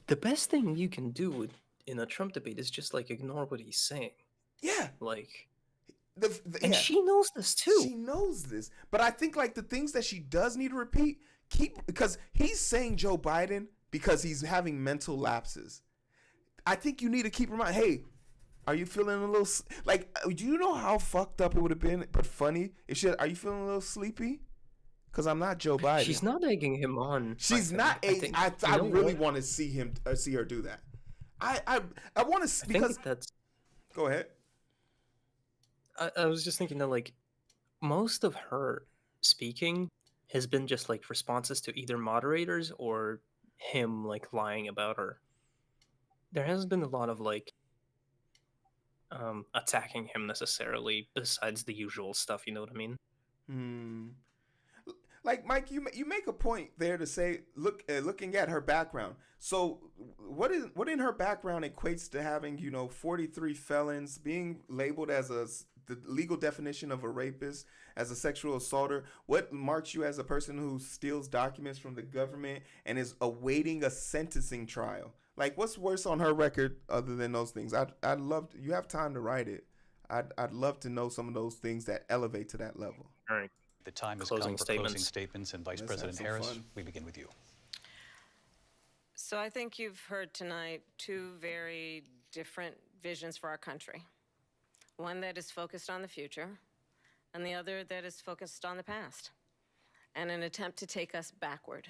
The best thing you can do in a Trump debate is just like ignore what he's saying. Yeah. Like And she knows this too. She knows this. But I think like the things that she does need to repeat, because he's saying Joe Biden because he's having mental lapses. I think you need to keep in mind, hey, are you feeling a little do you know how fucked up it would have been, but funny if she, are you feeling a little sleepy? Because I'm not Joe Biden. She's not egging him on. She's not. I really want to see her do that. I want to because think that's. Go ahead. I was just thinking that like most of her speaking has been just like responses to either moderators or him like lying about her. There hasn't been a lot of like attacking him necessarily besides the usual stuff, you know what I mean? Like Mike, you make a point there to say, looking at her background. So what in her background equates to having 43 felons, being labeled as the legal definition of a rapist, as a sexual assaulter? What marks you as a person who steals documents from the government and is awaiting a sentencing trial? Like, what's worse on her record other than those things? I'd love to, you have time to write it. I'd love to know some of those things that elevate to that level. All right. The time has Closing come for statements. closing statements, and Vice Let's President have some Harris, fun. we begin with you. So I think you've heard tonight two very different visions for our country. One that is focused on the future, and the other that is focused on the past, and an attempt to take us backward.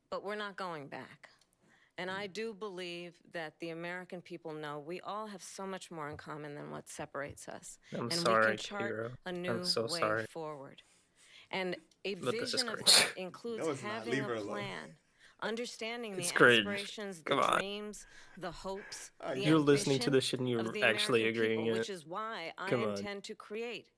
But we're not going back. And I do believe that the American people know we all have so much more in common than what separates us. I'm and sorry, we can chart Kira. a new I'm so way sorry. forward. And a But this is vision of cringe. that includes No, it's not. having Leave her a alone. plan, understanding It's the cringe. aspirations, the Come on. dreams, the hopes, the You're listening to ambition this shit and you're of the actually American agreeing people, it. which is why I Come on. intend to create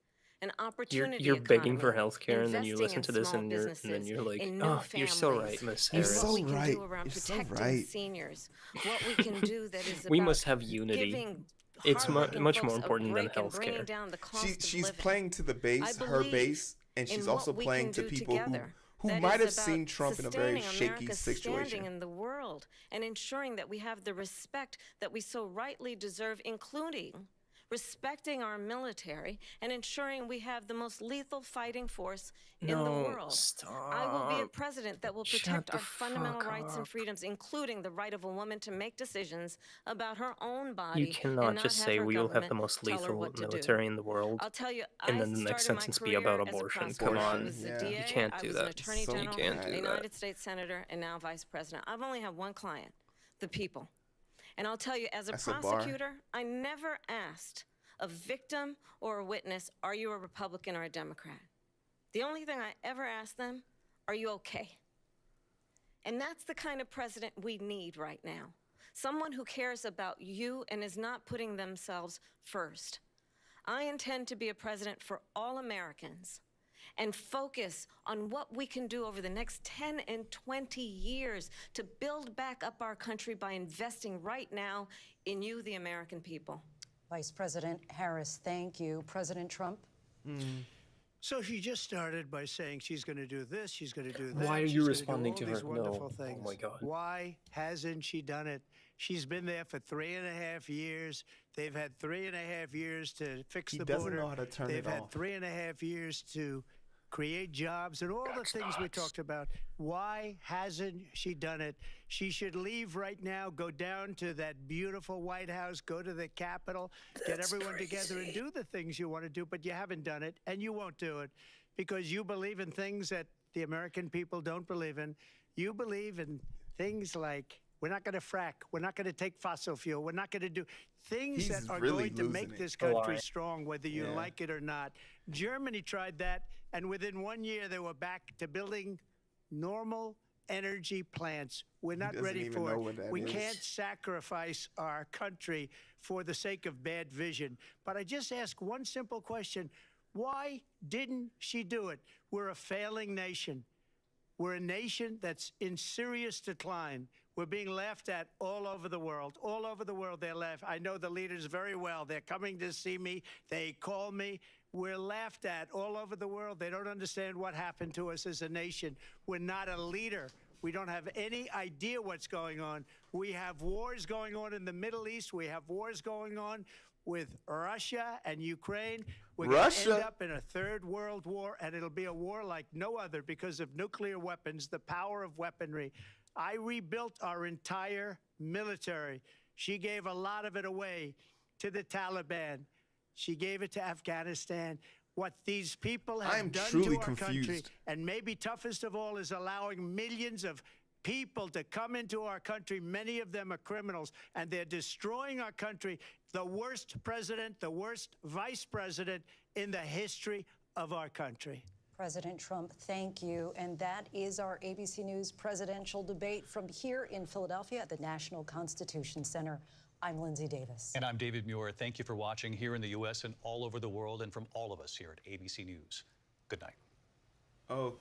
an opportunity You're begging for economy, healthcare, and then you investing listen to in this, small and then businesses, you're like, in new "Oh, you're so families, right, Miss and Harris." what we can right. do around You're so protecting right. seniors, what we can do that is We about must have unity. giving It's hardworking much folks more a important than break and bringing healthcare. down the cost of She's living. playing to the base, I her believe base, and in she's what also we playing can to do people together. who That might is have seen about Trump in a very sustaining shaky America's situation. standing in the world and ensuring that we have the respect that we so rightly deserve, including respecting our military and ensuring we have the most lethal fighting force in the No, world. stop. I will be a president that will Shut protect the our fundamental fuck rights and up. freedoms, including the right of a woman to make decisions about her own body. You cannot and not just have say her we will have the government most tell her lethal what to do. military in the world, I'll tell you, and I then the next started my sentence be about career as a abortion. Come prosecutor. I on, was the Yeah. DA, you can't I do was that. an attorney So general, you can't a do that. United States senator, and now vice president. I've only had one client, the people. And I'll tell you, as a That's a bar. prosecutor, I never asked a victim or a witness, are you a Republican or a Democrat? The only thing I ever asked them, are you okay? And that's the kind of president we need right now. Someone who cares about you and is not putting themselves first. I intend to be a president for all Americans and focus on what we can do over the next 10 and 20 years to build back up our country by investing right now in you, the American people. Vice President Harris, thank you. President Trump? So she just started by saying she's going to do this, she's going to do that. Why are she's you gonna do responding all to these her? wonderful No. things. Oh my God. Why hasn't she done it? She's been there for 3.5 years. They've had 3.5 years to fix He the doesn't border. know how to turn They've it had off. 3.5 years to create jobs and all the things we talked about. Why hasn't she done it? She should leave right now, go down to that beautiful White House, go to the Capitol, get everyone together and do the things you want to do, but you haven't done it, and you won't do it because you believe in things that the American people don't believe in. You believe in things like we're not going to frack, we're not going to take fossil fuel, we're not going to do things He's that are really going to make losing it. this A lie. country strong, whether you Yeah. like it or not. Germany tried that, and within 1 year, they were back to building normal energy plants. We're not doesn't ready even for know it. what that We is. can't sacrifice our country for the sake of bad vision. But I just ask one simple question. Why didn't she do it? We're a failing nation. We're a nation that's in serious decline. We're being laughed at all over the world. All over the world, they're laughed. I know the leaders very well. They're coming to see me. They call me. We're laughed at all over the world. They don't understand what happened to us as a nation. We're not a leader. We don't have any idea what's going on. We have wars going on in the Middle East. We have wars going on. with Russia and Ukraine. We're going to end up in a third world war, and it'll be a war like no other because of nuclear weapons, the power of weaponry. I rebuilt our entire military. She gave a lot of it away to the Taliban. She gave it to Afghanistan. What these people have done to our country, and maybe toughest of all, is allowing millions of people to come into our country. Many of them are criminals, and they're destroying our country. The worst president, the worst vice president in the history of our country. President Trump, thank you. And that is our ABC News presidential debate from here in Philadelphia at the National Constitution Center. I'm Lindsay Davis. And I'm David Muir. Thank you for watching here in the U.S. and all over the world, and from all of us here at ABC News. Good night. Okay.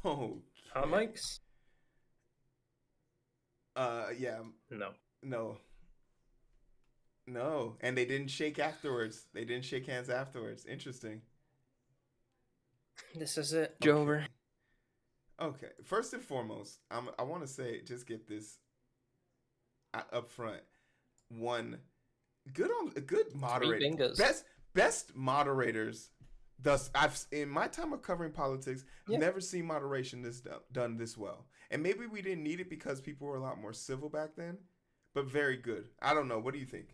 Oh. Mics? Yeah. No. No. And they didn't shake afterwards. They didn't shake hands afterwards. Interesting. This is it, Jover. Okay. First and foremost, I want to say, just get this up front. One, good moderator. Best moderators. Thus, in my time of covering politics, I've never seen moderation done this well. And maybe we didn't need it because people were a lot more civil back then, but very good. I don't know. What do you think?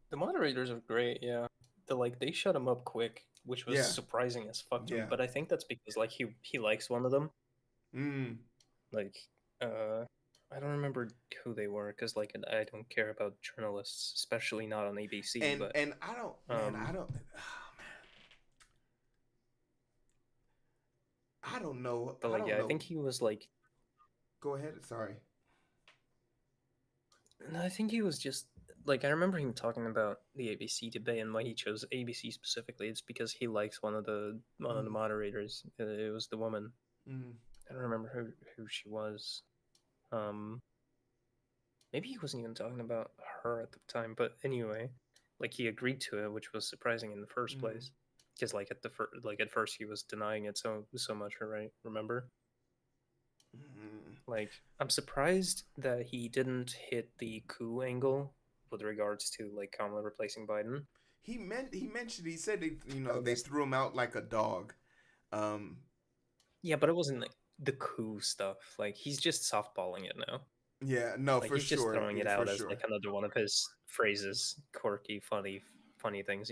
The moderators are great, yeah. They shut him up quick, which was surprising as fuck to me. But I think that's because he likes one of them. I don't remember who they were because I don't care about journalists, especially not on ABC. And I don't. Oh, man. I don't know. But I think he was Go ahead. Sorry. No, I think he was just I remember him talking about the ABC debate and why he chose ABC specifically. It's because he likes one of the moderators. It was the woman. I don't remember who she was. Maybe he wasn't even talking about her at the time, but anyway, he agreed to it, which was surprising in the first place. Because at first he was denying it so much, right? Remember? I'm surprised that he didn't hit the coup angle with regards to Kamala replacing Biden. He said they threw him out like a dog. Yeah, but it wasn't the coup stuff. He's just softballing it now. Yeah, no, for he's sure. He's just throwing it out as sure. Another one of his phrases, quirky, funny things,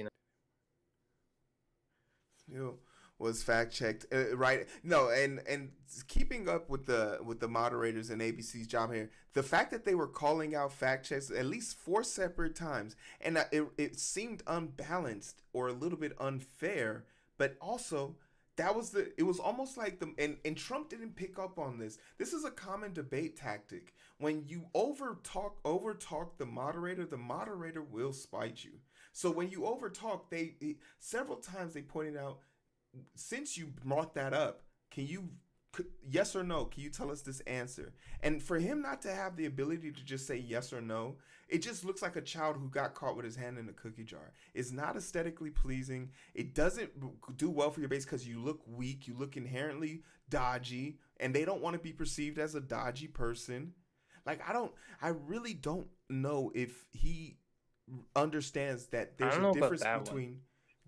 Was fact checked, right? No, and keeping up with the moderators and ABC's job here, the fact that they were calling out fact checks at least 4 separate times, and it seemed unbalanced or a little bit unfair, but also it was almost like and Trump didn't pick up on this. This is a common debate tactic. When you overtalk the moderator will spite you. So when you overtalk, several times they pointed out, since you brought that up, yes or no, can you tell us this answer? And for him not to have the ability to just say yes or no, it just looks like a child who got caught with his hand in a cookie jar. It's not aesthetically pleasing. It doesn't do well for your base because you look weak, you look inherently dodgy, and they don't want to be perceived as a dodgy person. I really don't know if he understands that there's a difference between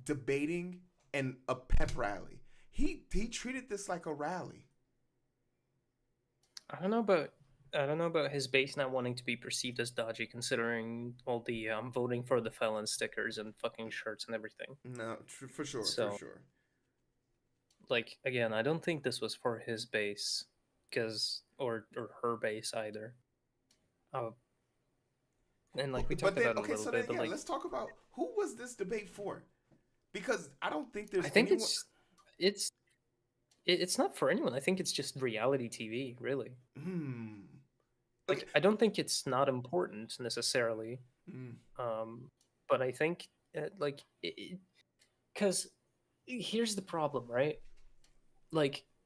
debating and a pep rally. He treated this like a rally. I don't know about his base not wanting to be perceived as dodgy, considering all the voting for the felon stickers and fucking shirts and everything. No, for sure, for sure. Again, I don't think this was for his base, or her base either. And we talked about it a little bit. But let's talk about who was this debate for, because I don't think there's. I think it's not for anyone. I think it's just reality TV, really. I don't think it's not important necessarily. But I think because here's the problem, right?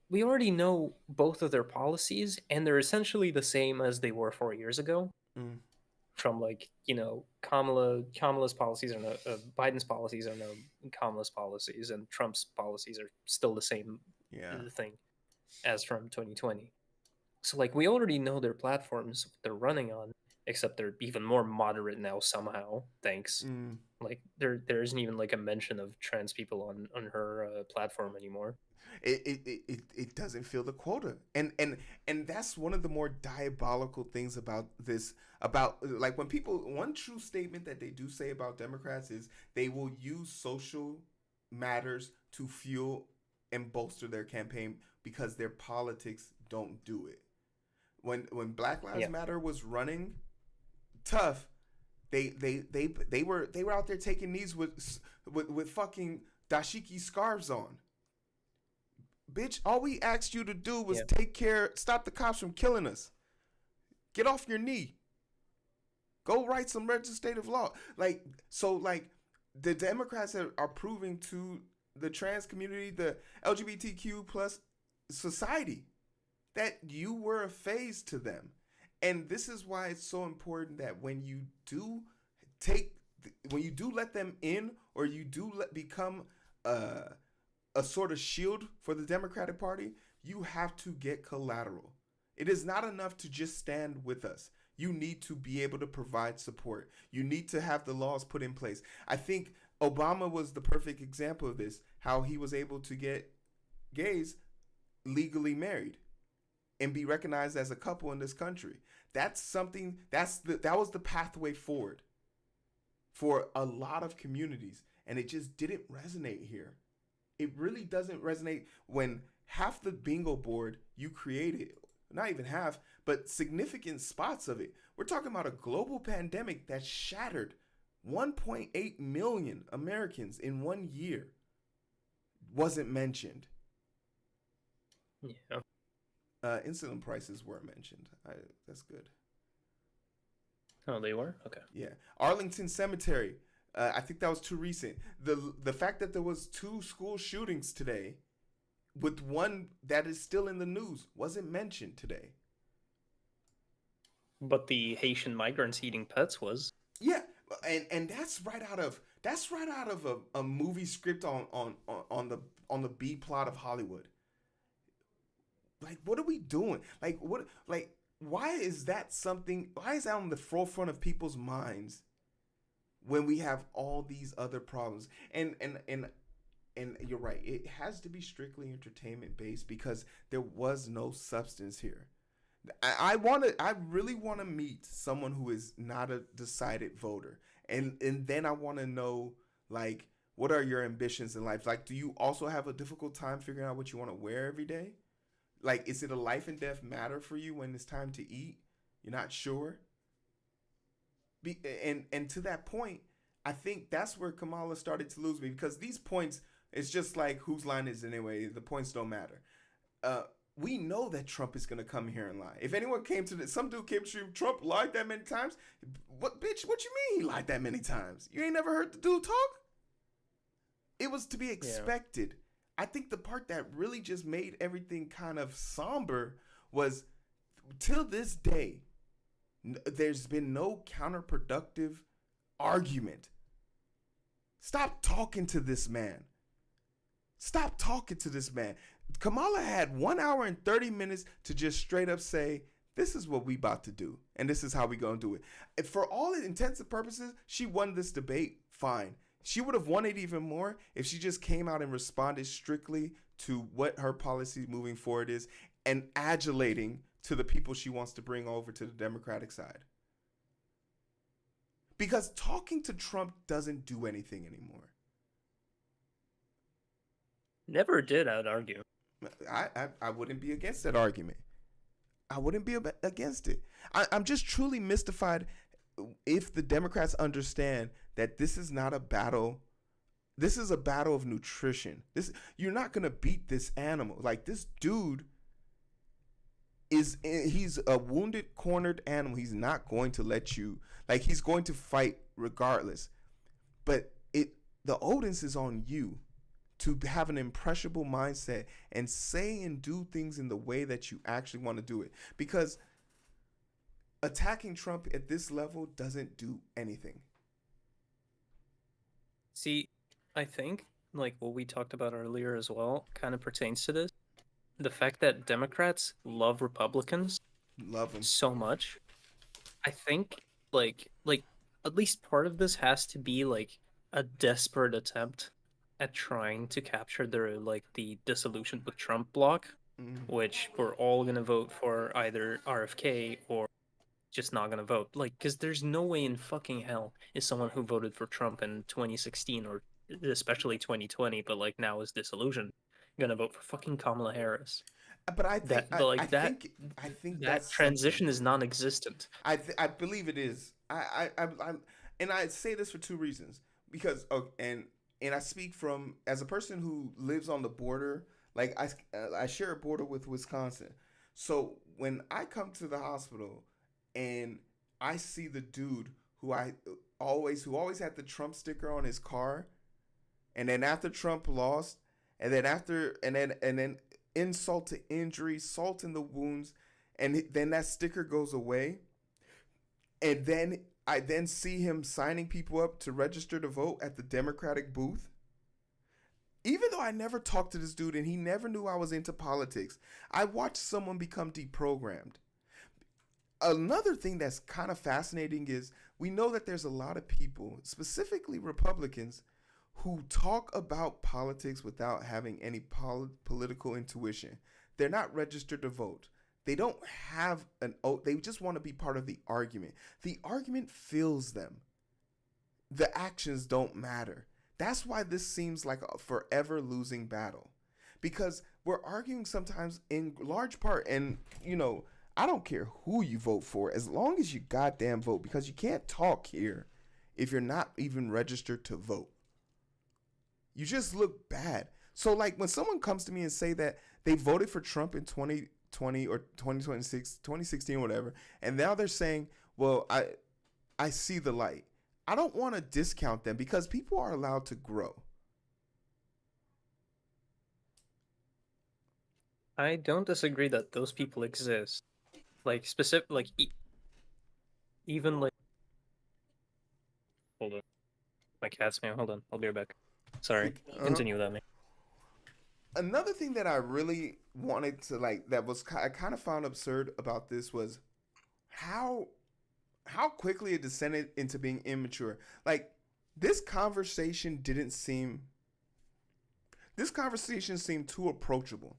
We already know both of their policies, and they're essentially the same as they were 4 years ago. From Kamala's policies are no, Biden's policies are no Kamala's policies, and Trump's policies are still the same thing as from 2020. So we already know their platforms they're running on, except they're even more moderate now somehow. Thanks. Like there isn't even like a mention of trans people on her platform anymore. It doesn't fill the quota, and that's one of the more diabolical things about this. About like when people, one true statement that they do say about Democrats is they will use social matters to fuel and bolster their campaign because their politics don't do it. When Black Lives Matter was running tough, they were out there taking knees with fucking dashiki scarves on. Bitch, all we asked you to do was stop the cops from killing us. Get off your knee. Go write some legislative law. Like the Democrats are proving to the trans community, the LGBTQ plus society, that you were a phase to them. And this is why it's so important that when you do let them in, or you do become a sort of shield for the Democratic Party, you have to get collateral. It is not enough to just stand with us. You need to be able to provide support. You need to have the laws put in place. I think Obama was the perfect example of this, how he was able to get gays legally married and be recognized as a couple in this country. That's something, that was the pathway forward for a lot of communities, and it just didn't resonate here. It really doesn't resonate when half the bingo board you created, not even half, but significant spots of it. We're talking about a global pandemic that shattered 1.8 million Americans in 1 year. Wasn't mentioned. Yeah. Insulin prices were mentioned. That's good. Oh, they were? Okay. Yeah. Arlington Cemetery. I think that was too recent. The fact that there was 2 school shootings today, with one that is still in the news, wasn't mentioned today. But the Haitian migrants eating pets was. Yeah, and that's right out of a movie script on the B plot of Hollywood. Like, what are we doing? Why is that on the forefront of people's minds when we have all these other problems? And you're right, it has to be strictly entertainment based because there was no substance here. I really want to meet someone who is not a decided voter, and then I want to know, like, what are your ambitions in life? Like, do you also have a difficult time figuring out what you want to wear every day? Like, is it a life and death matter for you when it's time to eat? You're not sure? And to that point, I think that's where Kamala started to lose me, because these points, it's just like, whose line is it anyway? The points don't matter. We know that Trump is going to come here and lie. If anyone came to some dude came to you, Trump lied that many times. What, bitch, what you mean he lied that many times? You ain't never heard the dude talk? It was to be expected. Yeah. I think the part that really just made everything kind of somber was, till this day, there's been no counterproductive argument. Stop talking to this man. Stop talking to this man. Kamala had 1 hour and 30 minutes to just straight up say, this is what we about to do, and this is how we gonna do it. And for all intents and purposes, she won this debate fine. She would have won it even more if she just came out and responded strictly to what her policy moving forward is, and adulating to the people she wants to bring over to the Democratic side. Because talking to Trump doesn't do anything anymore. Never did, I'd argue. I wouldn't be against that argument. I wouldn't be against it. I'm just truly mystified if the Democrats understand that this is not a battle. This is a battle of nutrition. You're not going to beat this animal. Like, this dude he's a wounded, cornered animal. He's not going to let you, like, he's going to fight regardless. But the onus is on you to have an impressionable mindset and say and do things in the way that you actually want to do it. Because attacking Trump at this level doesn't do anything. See, I think, like, what we talked about earlier as well kind of pertains to this. The fact that Democrats love Republicans, love them so much, I think like at least part of this has to be like a desperate attempt at trying to capture the disillusioned with Trump block, which we're all gonna vote for either RFK or just not gonna vote. Like, because there's no way in fucking hell is someone who voted for Trump in 2016 or especially 2020, but like now is disillusioned, gonna vote for fucking Kamala Harris. But I think That the, like that I think that that's something. transition is non-existent. I believe it is. I'm and I say this for two reasons because and I speak from as a person who lives on the border. Like I share a border with Wisconsin, so when I come to the hospital and I see the dude who always had the Trump sticker on his car, and then after Trump lost, and then insult to injury, salt in the wounds, and then that sticker goes away, and then I then see him signing people up to register to vote at the Democratic booth. Even though I never talked to this dude and he never knew I was into politics, I watched someone become deprogrammed. Another thing that's kind of fascinating is we know that there's a lot of people, specifically Republicans, who talk about politics without having any political intuition. They're not registered to vote. They don't have they just want to be part of the argument. The argument fills them. The actions don't matter. That's why this seems like a forever losing battle. Because we're arguing sometimes in large part, and I don't care who you vote for as long as you goddamn vote, because you can't talk here if you're not even registered to vote. You just look bad. So like when someone comes to me and say that they voted for Trump in 2020 or 2026, 2016, whatever, and now they're saying, well, I see the light. I don't want to discount them because people are allowed to grow. I don't disagree that those people exist. Like specific, like even like. Hold on, my cat's meow. Hold on, I'll be right back. Sorry, continue without me. Another thing that I really wanted to that was I kind of found absurd about this was how quickly it descended into being immature. Like this conversation seemed too approachable.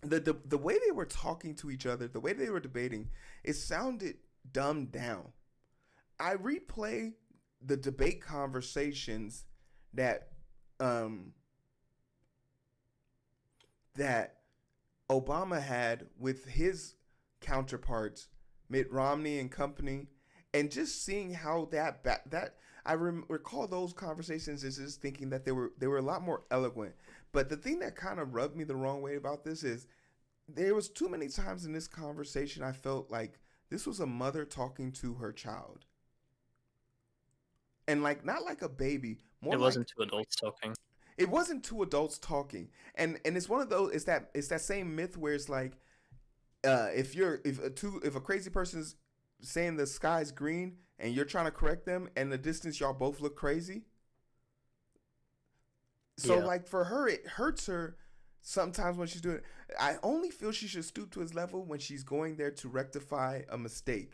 The way they were talking to each other, the way they were debating, it sounded dumbed down. I replay the debate conversations that Obama had with his counterparts, Mitt Romney and company, and just seeing how I recall those conversations as just thinking that they were a lot more eloquent. But the thing that kind of rubbed me the wrong way about this is there was too many times in this conversation I felt like this was a mother talking to her child. And not like a baby. It wasn't two adults talking. It wasn't two adults talking. And it's one of those, it's that same myth where it's like, if a crazy person's saying the sky's green and you're trying to correct them, and in the distance y'all both look crazy. So for her, it hurts her sometimes when she's doing it. I only feel she should stoop to his level when she's going there to rectify a mistake,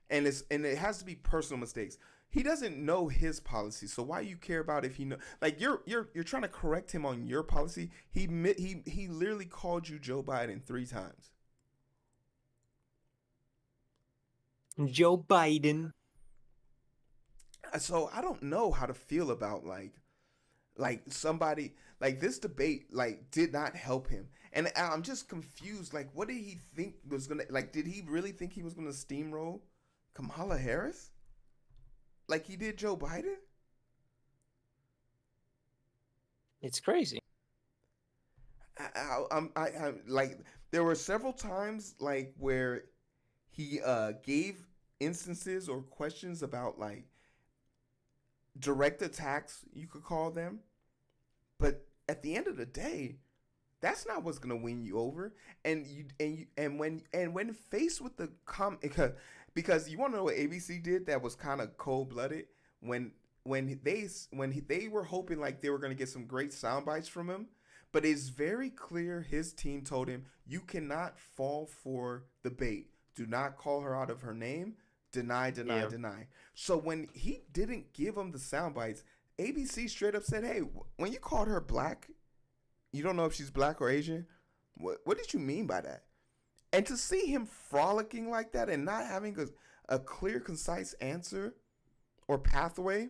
and it has to be personal mistakes. He doesn't know his policy, so why you care about if he know? Like you're trying to correct him on your policy. He literally called you Joe Biden 3 times. Joe Biden. So I don't know how to feel about like somebody like this debate did not help him, and I'm just confused. Like, what did he think was gonna Did he really think he was gonna steamroll Kamala Harris like he did Joe Biden? It's crazy. I like there were several times where he gave instances or questions about direct attacks, you could call them, but at the end of the day, that's not what's gonna win you over. And when faced with the because you want to know what ABC did that was kind of cold blooded when they were hoping they were gonna get some great sound bites from him, but it's very clear his team told him you cannot fall for the bait. Do not call her out of her name. deny, deny. So when he didn't give him the sound bites, ABC straight up said, "Hey, when you called her black, you don't know if she's black or Asian. What did you mean by that?" And to see him frolicking like that and not having a clear, concise answer or pathway,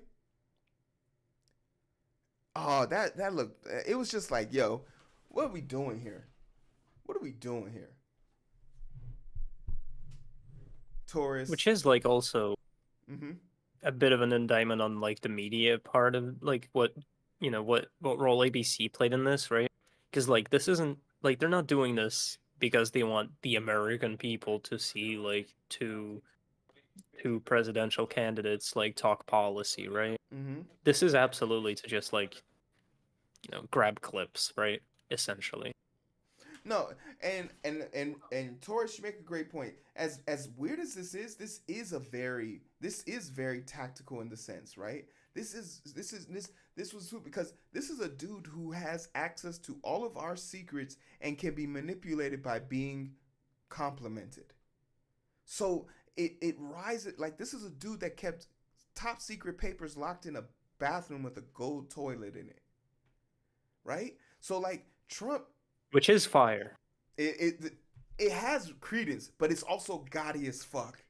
oh, that looked. It was just like, yo, what are we doing here? What are we doing here? Taurus. Which is like also Mm-hmm. a bit of an indictment on like the media part of like what role ABC played in this, right? Because like this isn't like they're not doing this because they want the American people to see like two presidential candidates like talk policy, right? Mm-hmm. This is absolutely to just like grab clips, right? Essentially. No, and Taurus, you make a great point. As weird as this is very tactical in the sense, right? This was who, because this is a dude who has access to all of our secrets and can be manipulated by being complimented. So it rises, like, this is a dude that kept top secret papers locked in a bathroom with a gold toilet in it, right? So like Trump, which is fire. It has credence, but it's also gaudy as fuck.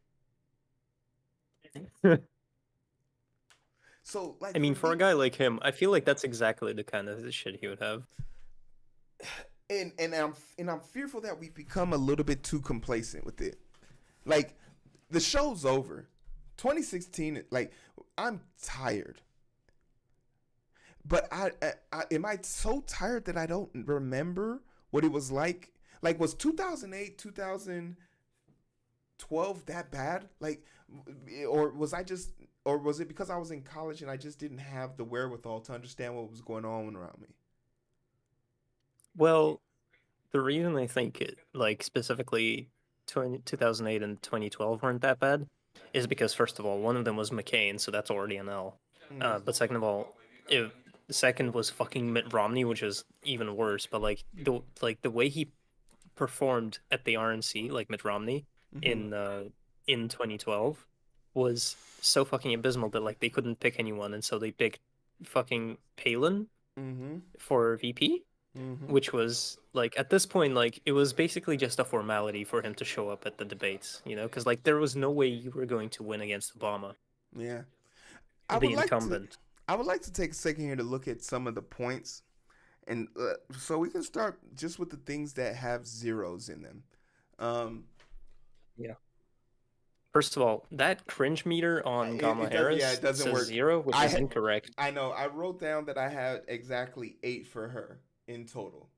So like, I mean, for a guy like him, I feel like that's exactly the kind of shit he would have. And I'm fearful that we've become a little bit too complacent with it. Like, the show's over. 2016, like, I'm tired. But I am I so tired that I don't remember what it was like? Like, was 2008, 2012 that bad? Like, or was it because I was in college and I just didn't have the wherewithal to understand what was going on around me? Well, the reason I think it, like, specifically 2008 and 2012 weren't that bad is because, first of all, one of them was McCain, so that's already an L. But second of all, the second was fucking Mitt Romney, which is even worse. But like the way he performed at the RNC, like Mitt Romney, in 2012, was so fucking abysmal that like they couldn't pick anyone, and so they picked fucking Palin for VP, which was like, at this point, like, it was basically just a formality for him to show up at the debates, because like there was no way you were going to win against Obama. Yeah, the incumbent. I would like to take a second here to look at some of the points, and so we can start just with the things that have zeros in them. Yeah. First of all, that cringe meter on Kamala Harris it doesn't says work. 0, which is incorrect. I know. I wrote down that I had exactly 8 for her in total.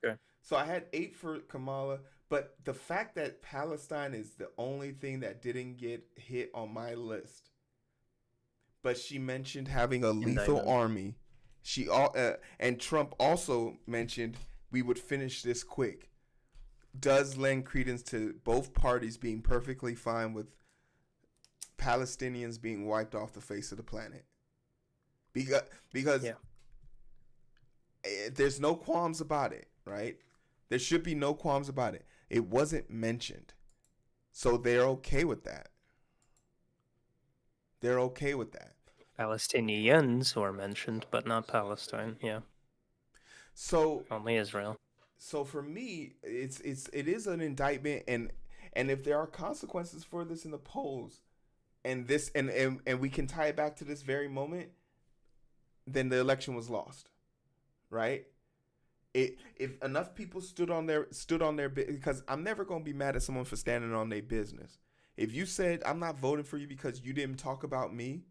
Okay. So I had 8 for Kamala, but the fact that Palestine is the only thing that didn't get hit on my list. But she mentioned having a lethal army. And Trump also mentioned we would finish this quick. Does lend credence to both parties being perfectly fine with Palestinians being wiped off the face of the planet. Because there's no qualms about it, right? There should be no qualms about it. It wasn't mentioned. So they're okay with that. They're okay with that. Palestinians were mentioned, but not Palestine. Yeah. So only Israel. So for me, it is an indictment, and if there are consequences for this in the polls, and we can tie it back to this very moment, then the election was lost, right? If enough people stood on their because I'm never gonna be mad at someone for standing on their business. If you said I'm not voting for you because you didn't talk about me,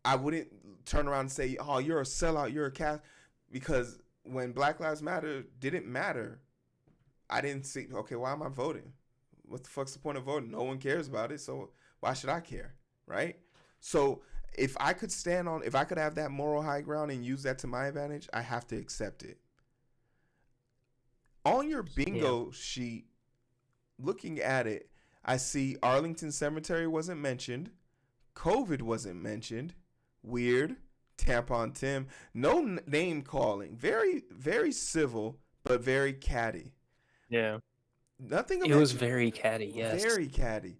I wouldn't turn around and say, "Oh, you're a sellout, you're a cat," because when Black Lives Matter didn't matter, I didn't see, okay, why am I voting? What the fuck's the point of voting? No one cares about it, so why should I care, right? So if I could have that moral high ground and use that to my advantage, I have to accept it. On your bingo sheet, looking at it, I see Arlington Cemetery wasn't mentioned, COVID wasn't mentioned, weird. Tampon Tim, no name calling, very, very civil, but very catty. Yeah. Nothing. It was very catty, yes. Very catty.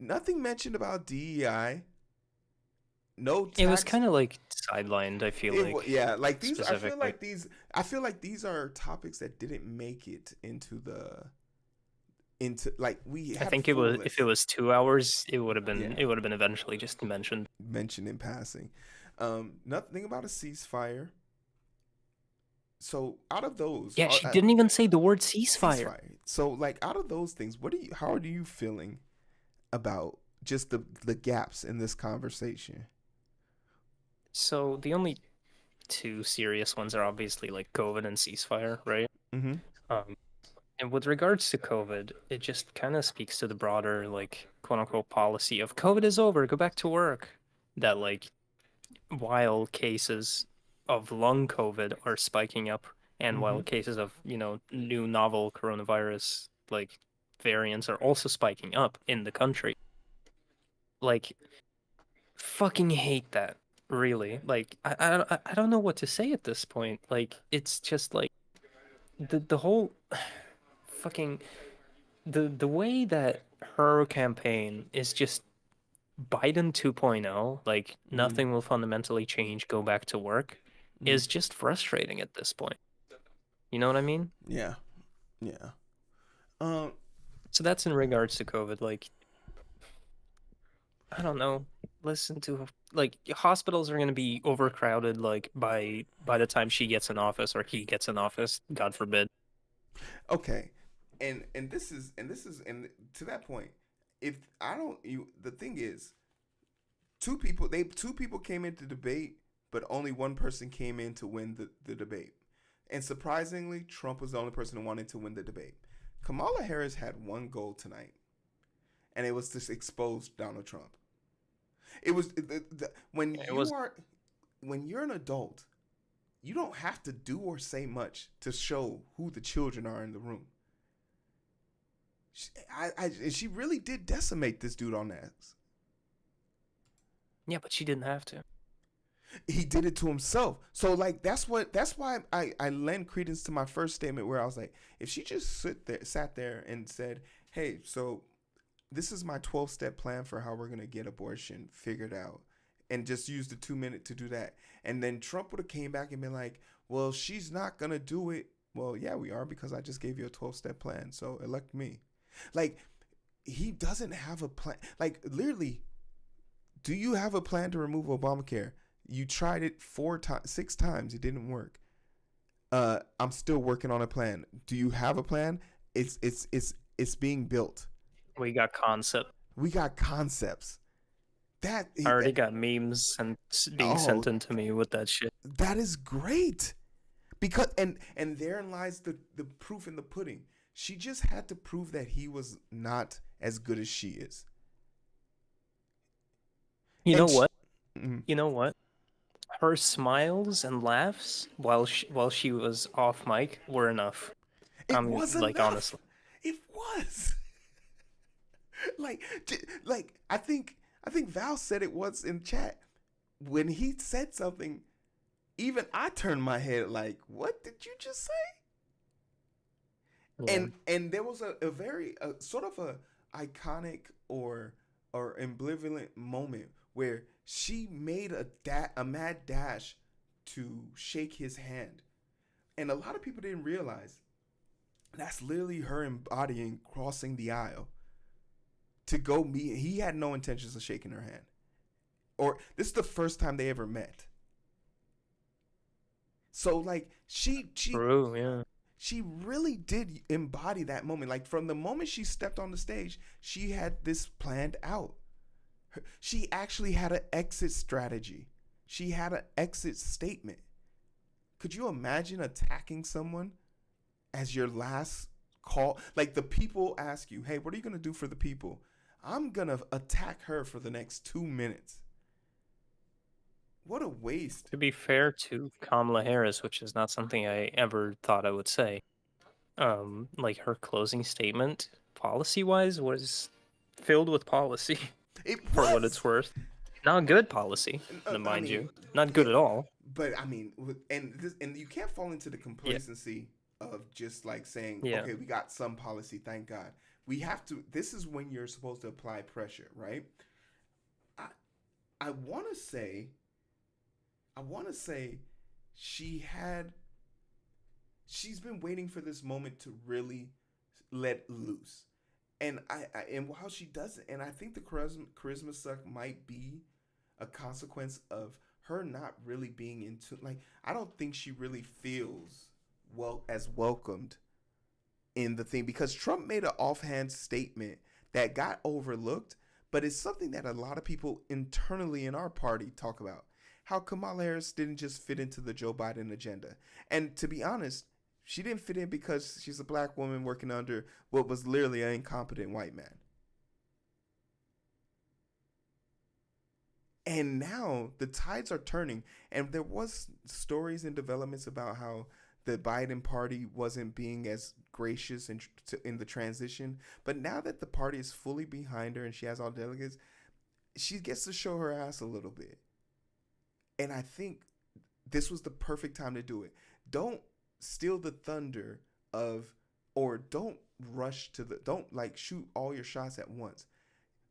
Nothing mentioned about DEI. No tax. It was kind of like sidelined. I feel like. Yeah, like these. Specifically. I feel like these are topics that didn't make it into like we. I think it was if it was 2 hours, it would have been eventually just mentioned in passing. Nothing about a ceasefire. So out of those, yeah, she didn't even say the word ceasefire. So like out of those things, how are you feeling about just the gaps in this conversation? So the only two serious ones are obviously like COVID and ceasefire, right? Mm-hmm. And with regards to COVID, it just kind of speaks to the broader, like, quote unquote policy of COVID is over, go back to work. That, like, while cases of lung COVID are spiking up, and while cases of, new novel coronavirus, like, variants are also spiking up in the country. Like, fucking hate that, really. Like, I don't know what to say at this point. Like, it's just, like, the whole... fucking the way that her campaign is just Biden 2.0, like nothing will fundamentally change, go back to work, is just frustrating at this point. You know what I mean? Yeah. So that's in regards to COVID. Like, I don't know. Listen to like hospitals are gonna be overcrowded. Like by the time she gets in office or he gets in office, God forbid. Okay. And this is to that point, if I don't the thing is, two people came into debate, but only one person came in to win the debate. And surprisingly, Trump was the only person who wanted to win the debate. Kamala Harris had one goal tonight, and it was to expose Donald Trump. It was when you're an adult, you don't have to do or say much to show who the children are in the room. She really did decimate this dude on that. Yeah, but she didn't have to. He did it to himself. So like that's why I lend credence to my first statement where I was like, if she just sat there and said, hey, so this is my 12-step plan for how we're gonna get abortion figured out, and just used the 2 minutes to do that, and then Trump would have came back and been like, well, she's not gonna do it. Well, yeah, we are, because I just gave you a 12-step plan, so elect me. Like, he doesn't have a plan. Like, literally, do you have a plan to remove Obamacare? You tried it 6 times. It didn't work. I'm still working on a plan. Do you have a plan? It's being built. We got concepts. I already got memes and being sent into me with that shit. That is great. Because and therein lies the proof in the pudding. She just had to prove that he was not as good as she is. You know what? You know what? Her smiles and laughs while she was off mic were enough. It was like enough. Honestly, it was. like I think Val said it once in chat. When he said something, even I turned my head like, "What did you just say?" Yeah. And there was a very sort of a iconic or ambivalent moment where she made a mad dash to shake his hand, and a lot of people didn't realize that's literally her embodying crossing the aisle to go meet. He had no intentions of shaking her hand, or this is the first time they ever met. So like true, yeah. She really did embody that moment. Like from the moment she stepped on the stage, she had this planned out. She actually had an exit strategy. She had an exit statement. Could you imagine attacking someone as your last call? Like the people ask you, hey, what are you going to do for the people? I'm going to attack her for the next 2 minutes. What a waste. To be fair to Kamala Harris, which is not something I ever thought I would say, like her closing statement, policy-wise, was filled with policy. For what it's worth. Not good policy, mind you. Not good at all. But I mean, and you can't fall into the complacency of just like saying, okay, we got some policy, thank God. we have to. This is when you're supposed to apply pressure, right? I want to say. She had. She's been waiting for this moment to really let loose, and and while she doesn't, and I think the charisma suck might be a consequence of her not really being into, like, I don't think she really feels as welcomed in the thing, because Trump made an offhand statement that got overlooked, but it's something that a lot of people internally in our party talk about. How Kamala Harris didn't just fit into the Joe Biden agenda. And to be honest, she didn't fit in because she's a black woman working under what was literally an incompetent white man. And now the tides are turning, and there was stories and developments about how the Biden party wasn't being as gracious in the transition. But now that the party is fully behind her and she has all delegates, she gets to show her ass a little bit. And I think this was the perfect time to do it. Don't steal the thunder or don't rush don't like shoot all your shots at once.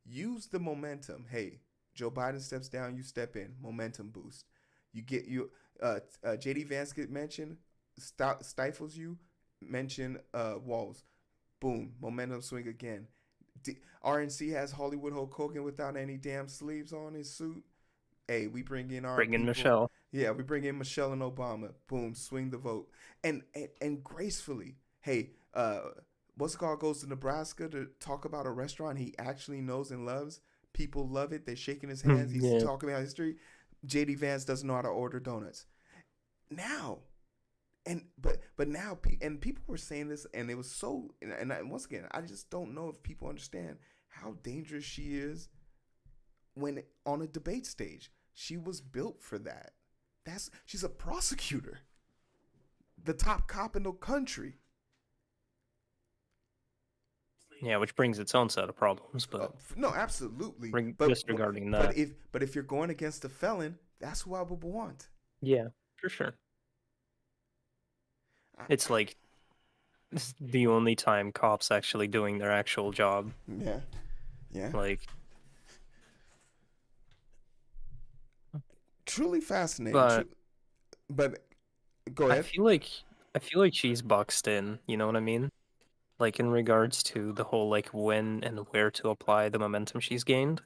Use the momentum. Hey, Joe Biden steps down, you step in. Momentum boost. JD Vance get mentioned, stifles you, mention Walls. Boom, momentum swing again. RNC has Hollywood Hulk Hogan without any damn sleeves on his suit. Hey, we bring in our people. Michelle. Yeah, we bring in Michelle and Obama. Boom, swing the vote. And gracefully, hey, what's it called, goes to Nebraska to talk about a restaurant he actually knows and loves. People love it. They're shaking his hands. He's talking about history. JD Vance doesn't know how to order donuts. Now, but now, and people were saying this, and it was so. And once again, I just don't know if people understand how dangerous she is when on a debate stage. She was built for that. She's a prosecutor, the top cop in the country. Yeah, which brings its own set of problems, but no, absolutely. Disregarding that. But if you're going against a felon, that's who I would want. Yeah, for sure. It's like the only time cops actually doing their actual job. Yeah. Like, truly fascinating. But go ahead. I feel like she's boxed in. You know what I mean? Like, in regards to the whole, like, when and where to apply the momentum she's gained.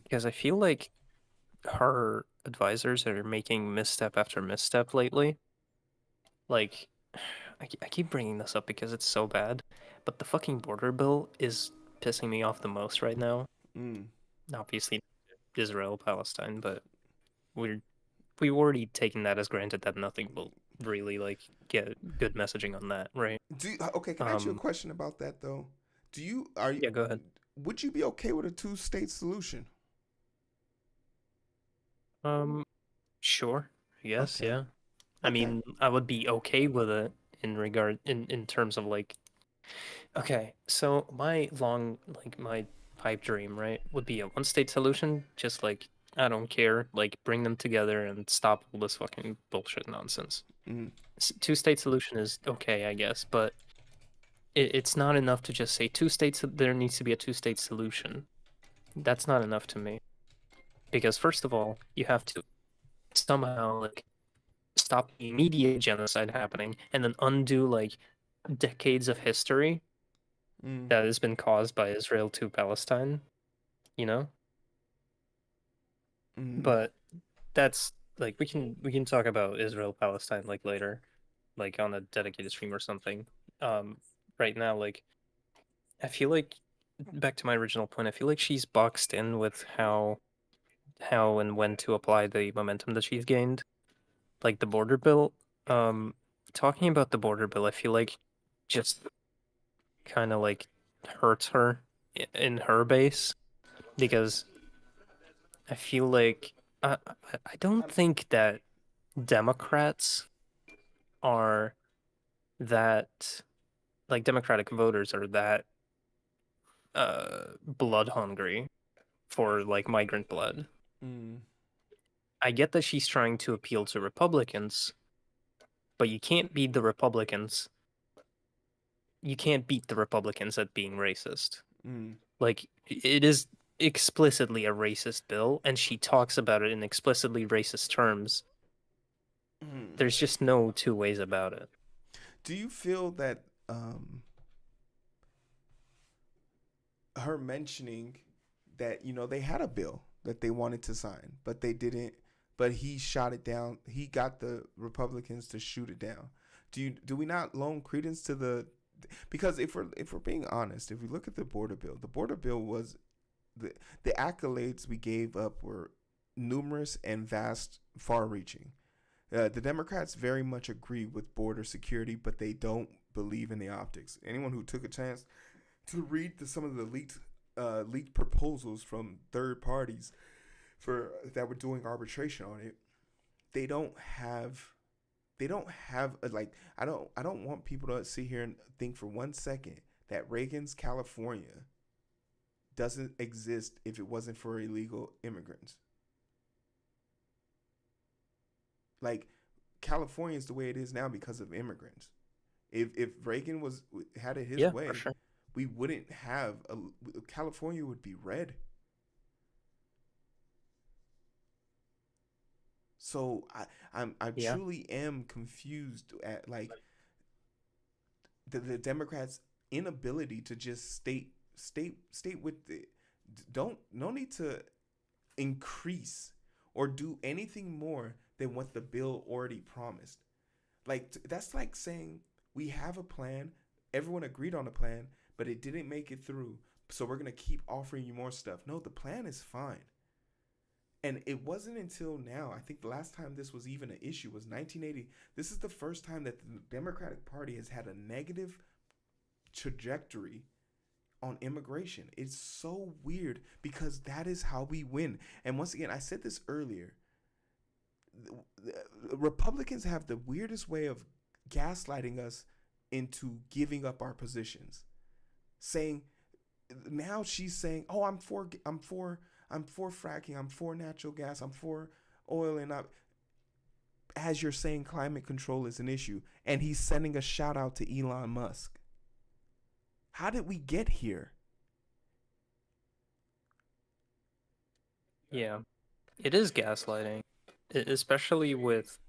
Because I feel like her advisors are making misstep after misstep lately. Like, I keep bringing this up because it's so bad, but the fucking border bill is pissing me off the most right now. Obviously, Israel, Palestine, but we've already taken that as granted that nothing will really, like, get good messaging on that, right? Okay, can I ask you a question about that, though? Yeah, go ahead. Would you be okay with a two-state solution? Sure. Yes, Okay. yeah. I mean, I would be okay with it in terms of, like, okay, so my pipe dream, right, would be a one-state solution, just like, I don't care, like, bring them together and stop all this fucking bullshit nonsense. Two-state solution is okay, I guess, but it's not enough to just say two states, there needs to be a two-state solution. That's not enough to me. Because first of all, you have to somehow, like, stop the immediate genocide happening and then undo, like, decades of history that has been caused by Israel to Palestine, you know? But that's, like, we can talk about Israel Palestine, like, later, like, on a dedicated stream or something. Right now, like, I feel like, back to my original point, I feel like she's boxed in with how and when to apply the momentum that she's gained. Like, the border bill, talking about the border bill, I feel like just kind of, like, hurts her in her base, because I feel like I don't think that Democrats are that, like, Democratic voters are that blood hungry for, like, migrant blood. I get that she's trying to appeal to Republicans, but you can't beat the Republicans you can't beat the Republicans at being racist. Mm. Like, it is explicitly a racist bill, and she talks about it in explicitly racist terms. Mm. There's just no two ways about it. Do you feel that her mentioning that, you know, they had a bill that they wanted to sign, but they didn't, but he shot it down. He got the Republicans to shoot it down. Do we not loan credence to because if we're being honest, if we look at the border bill was the accolades we gave up were numerous and vast, far-reaching. The Democrats very much agree with border security, but they don't believe in the optics. Anyone who took a chance to read some of the leaked proposals from third parties that were doing arbitration on it, they don't have like, I don't want people to sit here and think for 1 second that Reagan's California doesn't exist if it wasn't for illegal immigrants. Like, California is the way it is now because of immigrants. If Reagan had it his way, for sure. we wouldn't have California would be red. So I truly am confused at, like, the Democrats' inability to just state with no need to increase or do anything more than what the bill already promised. Like, that's like saying we have a plan, everyone agreed on a plan, but it didn't make it through, so we're gonna keep offering you more stuff. No, the plan is fine. And it wasn't until now, I think the last time this was even an issue was 1980. This is the first time that the Democratic Party has had a negative trajectory on immigration. It's so weird because that is how we win. And once again, I said this earlier, Republicans have the weirdest way of gaslighting us into giving up our positions. Now she's saying, "Oh, I'm for fracking, I'm for natural gas, I'm for oil," and as you're saying climate control is an issue, and he's sending a shout out to Elon Musk. How did we get here? Yeah, it is gaslighting, especially with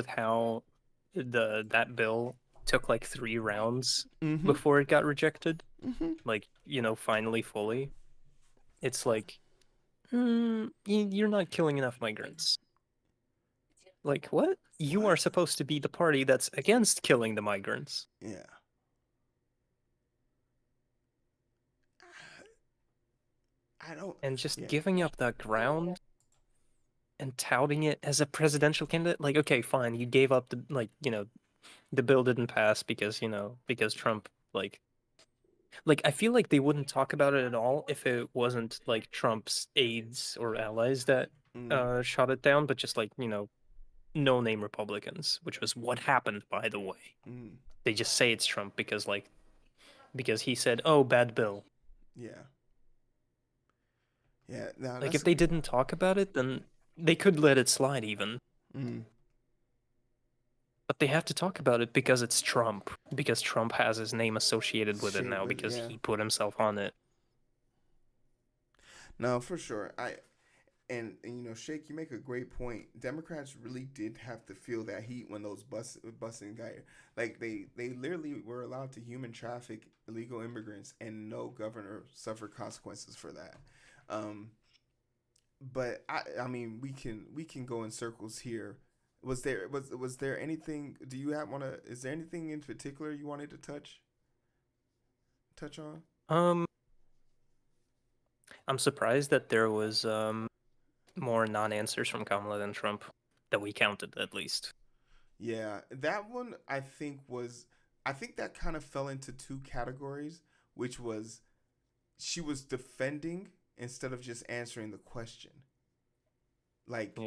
how that bill took like 3 rounds before it got rejected. Like, finally fully. It's like, you're not killing enough migrants. Like, what? You are supposed to be the party that's against killing the migrants. Yeah. I don't. And just giving up that ground and touting it as a presidential candidate. Like, okay, fine, you gave up the bill didn't pass because Trump, like I feel like they wouldn't talk about it at all if it wasn't like Trump's aides or allies that shot it down, but just like, no-name Republicans, which was what happened, by the way. They just say it's Trump because he said, "Oh, bad bill." Yeah. Yeah. No, like, if they didn't talk about it, then they could let it slide even. But they have to talk about it because it's Trump. Because Trump has his name associated with it now because he put himself on it. No, for sure. And Shake, you make a great point. Democrats really did have to feel that heat when those busing guy, like they literally were allowed to human traffic illegal immigrants, and no governor suffered consequences for that. But I mean, we can go in circles here. Was there anything? Is there anything in particular you wanted to touch on? I'm surprised that there was more non-answers from Kamala than Trump, that we counted at least. Yeah, that one I think that kind of fell into 2 categories, which was she was defending instead of just answering the question. Like,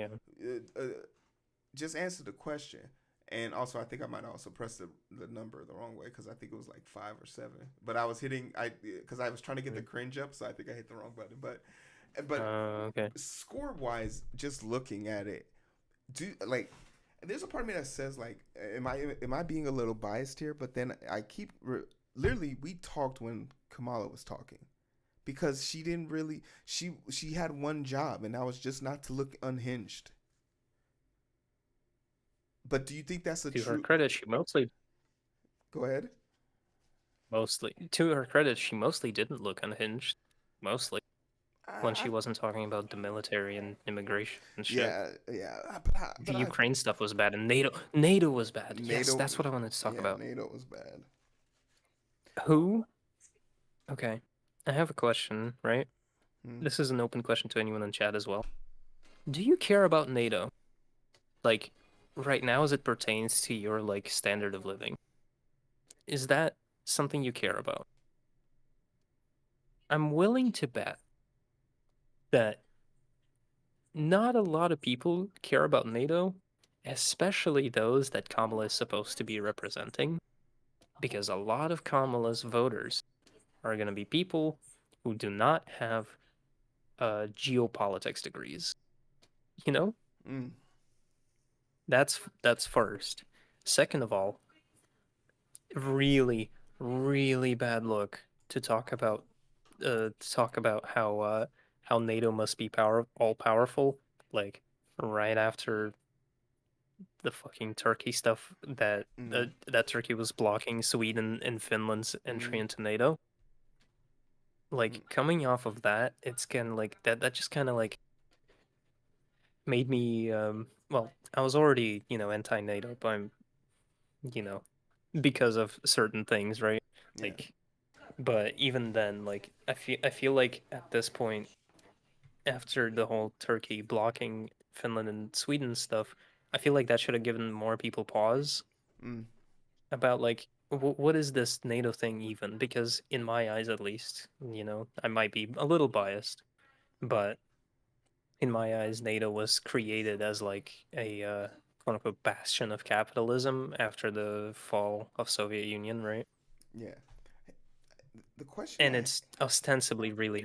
just answer the question. And also, I think I might also press the number the wrong way because I think it was like 5 or 7. But I was because I was trying to get the cringe up, so I think I hit the wrong button. But okay. Score wise, just looking at it, There's a part of me that says like, am I being a little biased here? But then I keep literally we talked when Kamala was talking, because she didn't really she had one job, and that was just not to look unhinged. But do you think that's a To her true? credit, she Go ahead. to her credit, she mostly didn't look unhinged. Mostly. When she I, wasn't talking about the military and immigration and shit. yeah. The Ukraine stuff was bad, and NATO was bad. Yes, NATO, that's what I wanted to talk about. NATO was bad. Who? Okay, I have a question, right? Hmm. This is an open question to anyone in chat as well. Do you care about NATO? Like, right now as it pertains to your, like, standard of living? Is that something you care about? I'm willing to bet that not a lot of people care about NATO, especially those that Kamala is supposed to be representing, because a lot of Kamala's voters are going to be people who do not have geopolitics degrees. You know, Mm. that's first. Second of all, really, really bad look to talk about how NATO must be all powerful, like right after the fucking Turkey stuff that Mm. that Turkey was blocking Sweden and Finland's entry Mm. into NATO. Mm. Like coming off of that, it's kind of like that just kind of like made me well, I was already, anti-NATO, but I'm, you know, because of certain things, right? Yeah. Like but even then, like I feel like at this point, after the whole Turkey blocking Finland and Sweden stuff, I feel like that should have given more people pause Mm. about like what is this NATO thing even? Because in my eyes, at least, I might be a little biased, but in my eyes, NATO was created as like a quote unquote bastion of capitalism after the fall of Soviet Union, right? Yeah. The question And I it's ostensibly really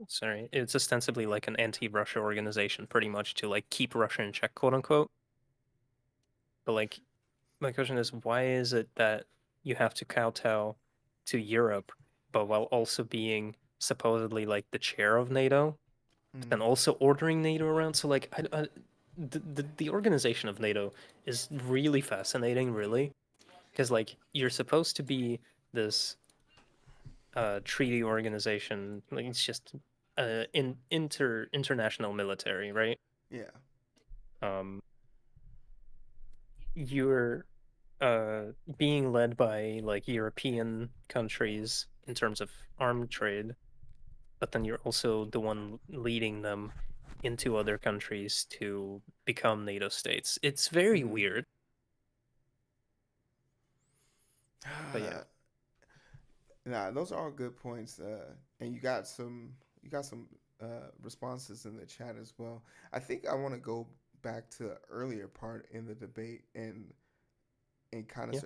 sorry, it's ostensibly like an anti-Russia organization, pretty much to like keep Russia in check, quote unquote. But like, my question is, why is it that you have to kowtow to Europe, but while also being supposedly like the chair of NATO, but then mm. also ordering NATO around? So like, the organization of NATO is really fascinating, really, because like you're supposed to be this treaty organization. Like it's just international military, right? Yeah. Um, you're uh being led by like European countries in terms of armed trade, but then you're also the one leading them into other countries to become NATO states. It's very Mm. weird, but yeah. Nah, those are all good points, and you got some responses in the chat as well. I think I want to go back to the earlier part in the debate and kind of Yeah.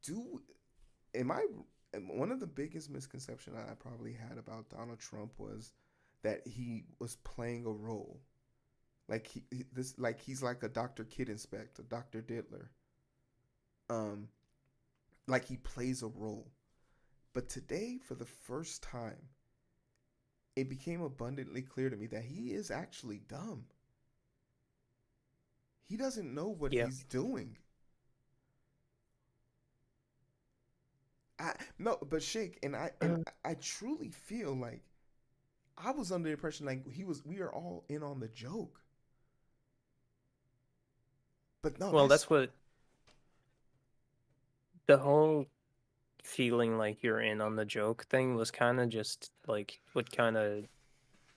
do am I one of the biggest misconceptions I probably had about Donald Trump was that he was playing a role, like he's like a Dr. Kid Inspector, Dr. Diddler, um, like he plays a role. But today, for the first time, it became abundantly clear to me that he is actually dumb. He doesn't know what Yeah. he's doing. I no, but Shake I truly feel like I was under the impression like we are all in on the joke. But no, Well, that's that's what the whole feeling like you're in on the joke thing was kind of just like what kind of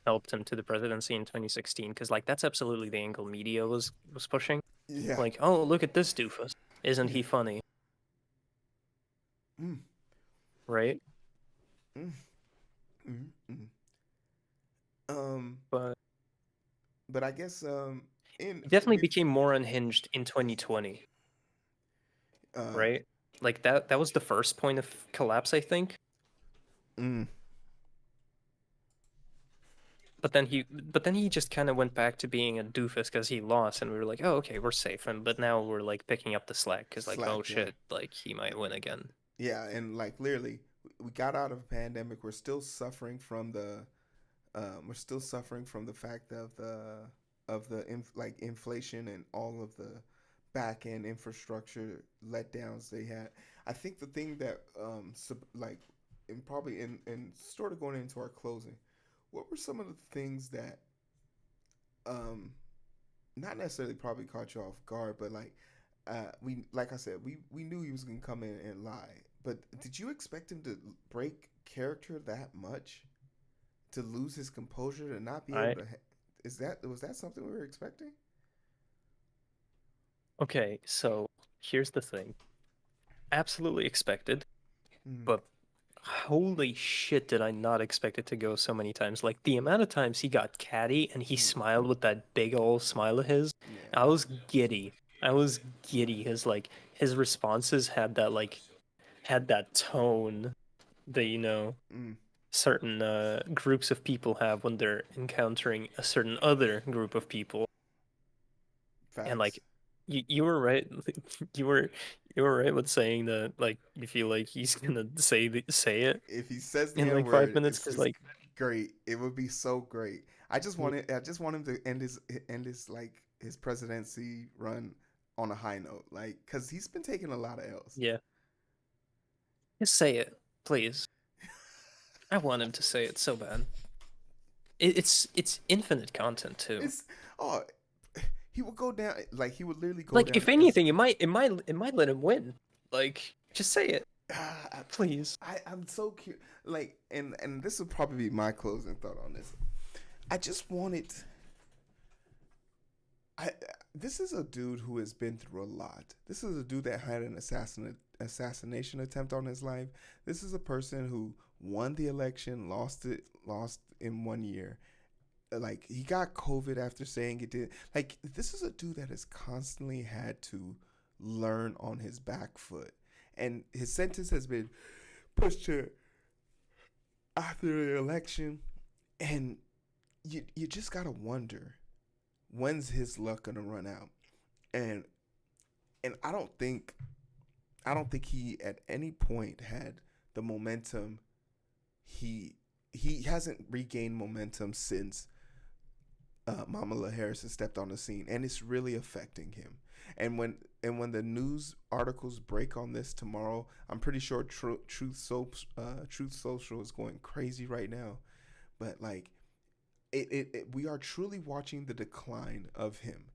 helped him to the presidency in 2016, because like that's absolutely the angle media was pushing. yeah. Like, oh, look at this doofus, isn't Yeah. he funny? Mm, Right? mm, mm, mm. Um, But but I guess in he definitely became more unhinged in 2020, uh, right? Like that was the first point of collapse, I think. mm, but then he just kind of went back to being a doofus because he lost, and we were like, oh, okay, we're safe. But now we're like picking up the slack because like, oh Slack, yeah. shit, like he might win again. Yeah, and like literally, we got out of a pandemic. We're still suffering from the fact of the inflation and all of the back end infrastructure letdowns they had. I think the thing that and sort of going into our closing, what were some of the things that not necessarily probably caught you off guard, but like I said, we knew he was gonna come in and lie. But did you expect him to break character that much? To lose his composure, to not be able to was that something we were expecting? Okay, so here's the thing. Absolutely expected, but holy shit did I not expect it to go so many times. Like the amount of times he got catty and he smiled with that big old smile of his, I was giddy. His responses had that tone that certain groups of people have when they're encountering a certain other group of people. Facts. And like you were right. you were right with saying that like you feel like he's gonna say it If he says the in like N-word, 5 minutes, it's because just like great. It would be so great. I just want him to end his presidency run on a high note, like, because he's been taking a lot of L's. yeah, just say it, please. I want him to say it so bad. It's infinite content too. He would go down, like he would literally go Like down. if anything, it might let him win. Like just say it, please. I'm so curious. Like, and this would probably be my closing thought on this. I just wanted. This is a dude who has been through a lot. This is a dude that had an assassination attempt on his life. This is a person who won the election, lost in 1 year. Like, he got COVID after saying it did. Like, this is a dude that has constantly had to learn on his back foot. And his sentence has been pushed to after the election. And you just got to wonder, when's his luck going to run out? And I don't think he at any point had the momentum. He hasn't regained momentum since Kamala Harris has stepped on the scene, and it's really affecting him. And when the news articles break on this tomorrow, I'm pretty sure Truth Social is going crazy right now. But like, we are truly watching the decline of him,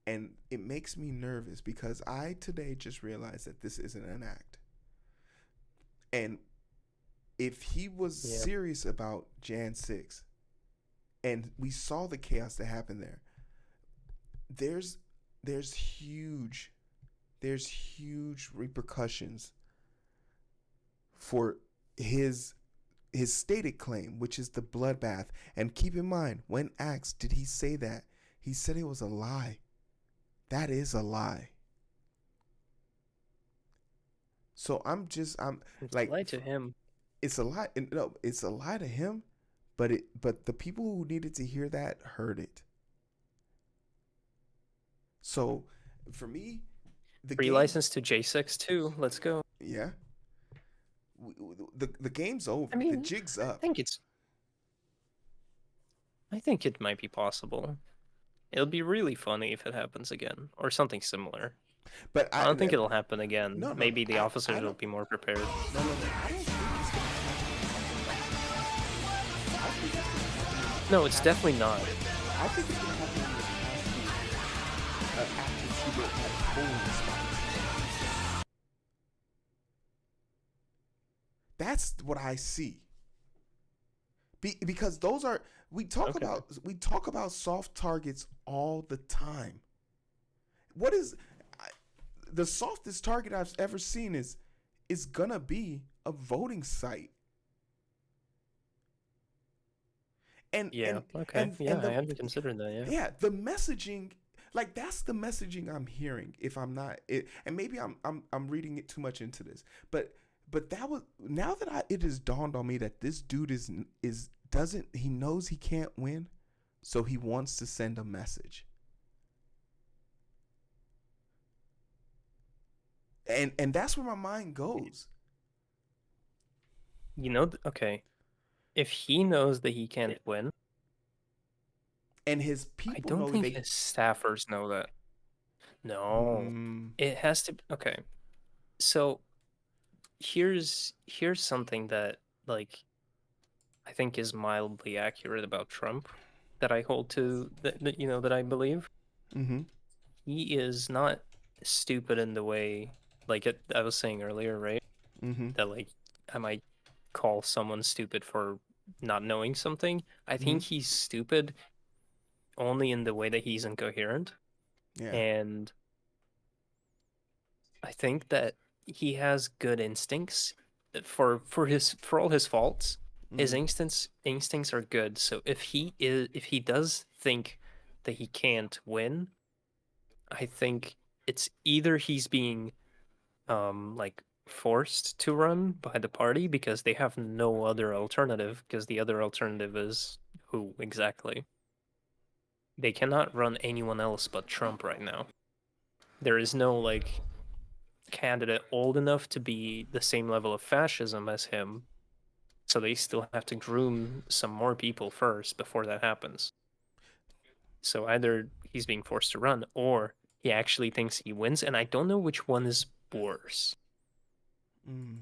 and it makes me nervous because I today just realized that this isn't an act. And if he was serious about Jan 6, and we saw the chaos that happened there, there's huge repercussions for his stated claim, which is the bloodbath. And keep in mind, when asked, did he say that? He said it was a lie. That is a lie. So it's like, a lie to him. It's a lie. No, it's a lie to him, but the people who needed to hear that heard it. So, for me, Free license to J6 too. Let's go. Yeah. The game's over. I mean, the jig's up. I think it might be possible. It'll be really funny if it happens again, or something similar. But I don't think it'll happen again. No, Maybe the officers will be more prepared. No. I don't think it's gonna happen. No, it's definitely not. I think it's gonna happen in the active shooter at polling spots. That's what I see. Because those are we talk about soft targets all the time. What is the softest target I've ever seen is gonna be a voting site. I hadn't considered that. Yeah, the messaging, like that's the messaging I'm hearing. If I'm not, and maybe I'm reading it too much into this, but that was now that it has dawned on me that this dude is he knows he can't win, so he wants to send a message. And that's where my mind goes. Okay. If he knows that he can't win, And his I people don't know think they his staffers know that. No. Mm, It has to okay. So here's something that like I think is mildly accurate about Trump that I hold to that I believe. mm-hmm. He is not stupid in the way I was saying earlier, right? Mm-hmm. That like I might call someone stupid for not knowing something. I Mm-hmm. think he's stupid only in the way that he's incoherent. Yeah. And I think that he has good instincts for all his faults. His Mm-hmm. instincts are good. So if he does think that he can't win, I think it's either he's being like forced to run by the party because they have no other alternative, because the other alternative is who exactly? They cannot run anyone else but Trump right now. There is no like candidate old enough to be the same level of fascism as him, so they still have to groom some more people first before that happens. So either he's being forced to run or he actually thinks he wins, and I don't know which one is worse. Mm.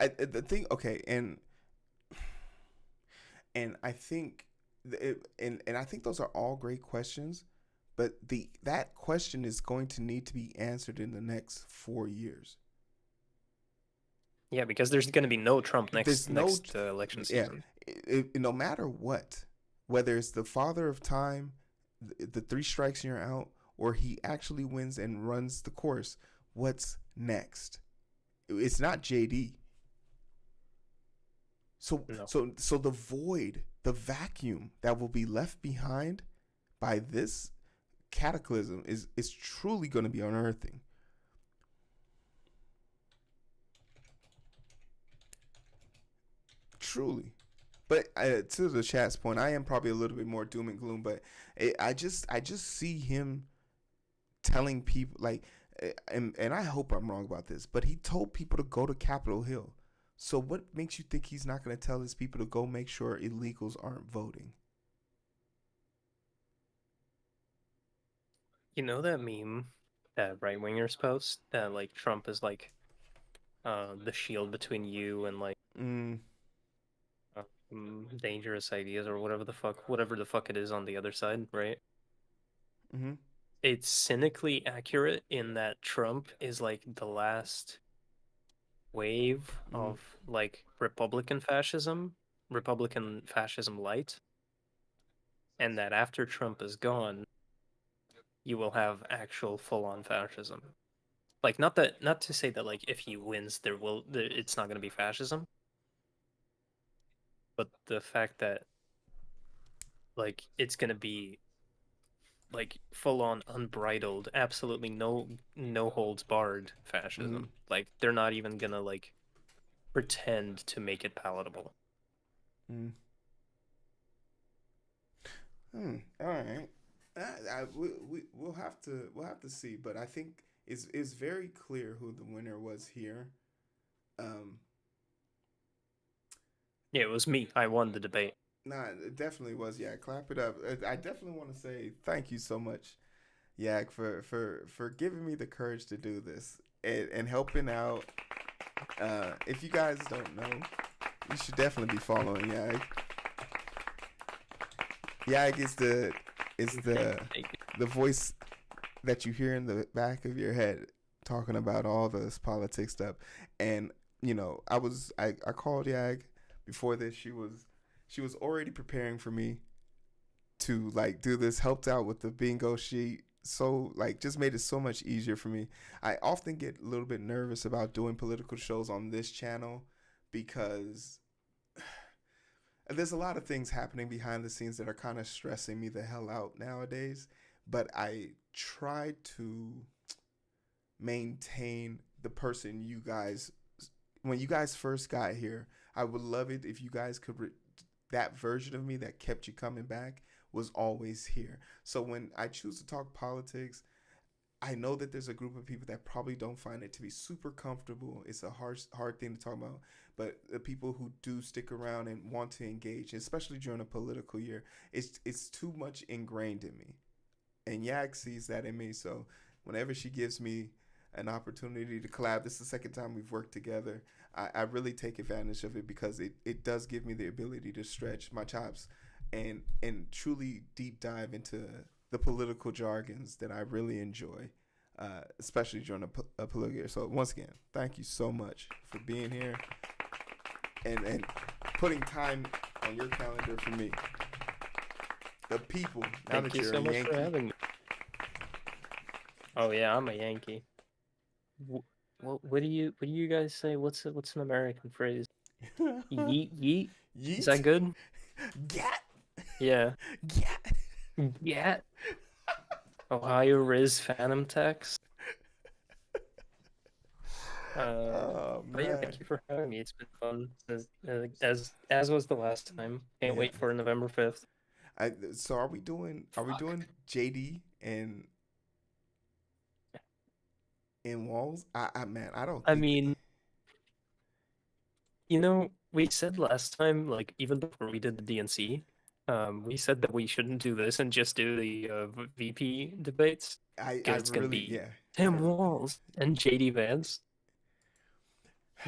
The thing, okay, and I think, and I think those are all great questions, but that question is going to need to be answered in the next 4 years. Yeah, because there's going to be no Trump There's next election season. No matter what, whether it's the father of time, the three strikes and you're out, or he actually wins and runs the course, what's next? It's not JD. So No. so the void, the vacuum that will be left behind by this cataclysm is truly going to be unearthing. Truly. But to the chat's point, I am probably a little bit more doom and gloom, but I just see him telling people like, and I hope I'm wrong about this, but he told people to go to Capitol Hill. So what makes you think he's not going to tell his people to go make sure illegals aren't voting? You know that meme that right wingers post that like Trump is like the shield between you and like dangerous ideas or whatever the fuck it is on the other side, right? Mm-hmm. It's cynically accurate in that Trump is like the last wave of like Republican fascism light, and that after Trump is gone, you will have actual full-on fascism. Like not to say that like if he wins it's not going to be fascism, but the fact that like it's going to be like full-on unbridled, absolutely no holds barred fascism. Like they're not even going to like pretend to make it palatable. All right. We'll have to see, but I think it's very clear who the winner was here. Yeah, it was me. I won the debate. Nah, it definitely was. Yeah, clap it up. I definitely want to say thank you so much, Yak, for giving me the courage to do this and helping out. If you guys don't know, you should definitely be following Yak. Yak is the voice that you hear in the back of your head talking about all this politics stuff. And you know, I called Yag before this. She was already preparing for me to like do this, helped out with the bingo sheet, so like just made it so much easier for me. I often get a little bit nervous about doing political shows on this channel because there's a lot of things happening behind the scenes that are kind of stressing me the hell out nowadays, but I try to maintain the person you guys, when you guys first got here, I would love it if you guys could. That version of me that kept you coming back was always here. So when I choose to talk politics, I know that there's a group of people that probably don't find it to be super comfortable. It's a hard thing to talk about. But the people who do stick around and want to engage, especially during a political year, it's too much ingrained in me. And Yak sees that in me. So whenever she gives me an opportunity to collab, this is the second time we've worked together. I really take advantage of it because it does give me the ability to stretch my chops and truly deep dive into the political jargons that I really enjoy, especially during a political year. So once again, thank you so much for being here and putting time on your calendar for me. The people. Now Thank that you you're so a much Yankee. for having me. Oh yeah, I'm a Yankee. What do you guys say? What's an American phrase? Yeet yeet. Yeet. Is that good? Gat. Yeah. Gat. Yeah. Ohio Riz Phantom Text. Oh But yeah, man. thank you for having me. It's been fun as was the last time. Can't Yeah. wait for November 5th. So are we doing JD and Walls? Man, I don't I think mean, you know, we said last time, like even before we did the DNC, we said that we shouldn't do this and just do the VP debates I because it's gonna really, be yeah. Tim Walz and JD Vance.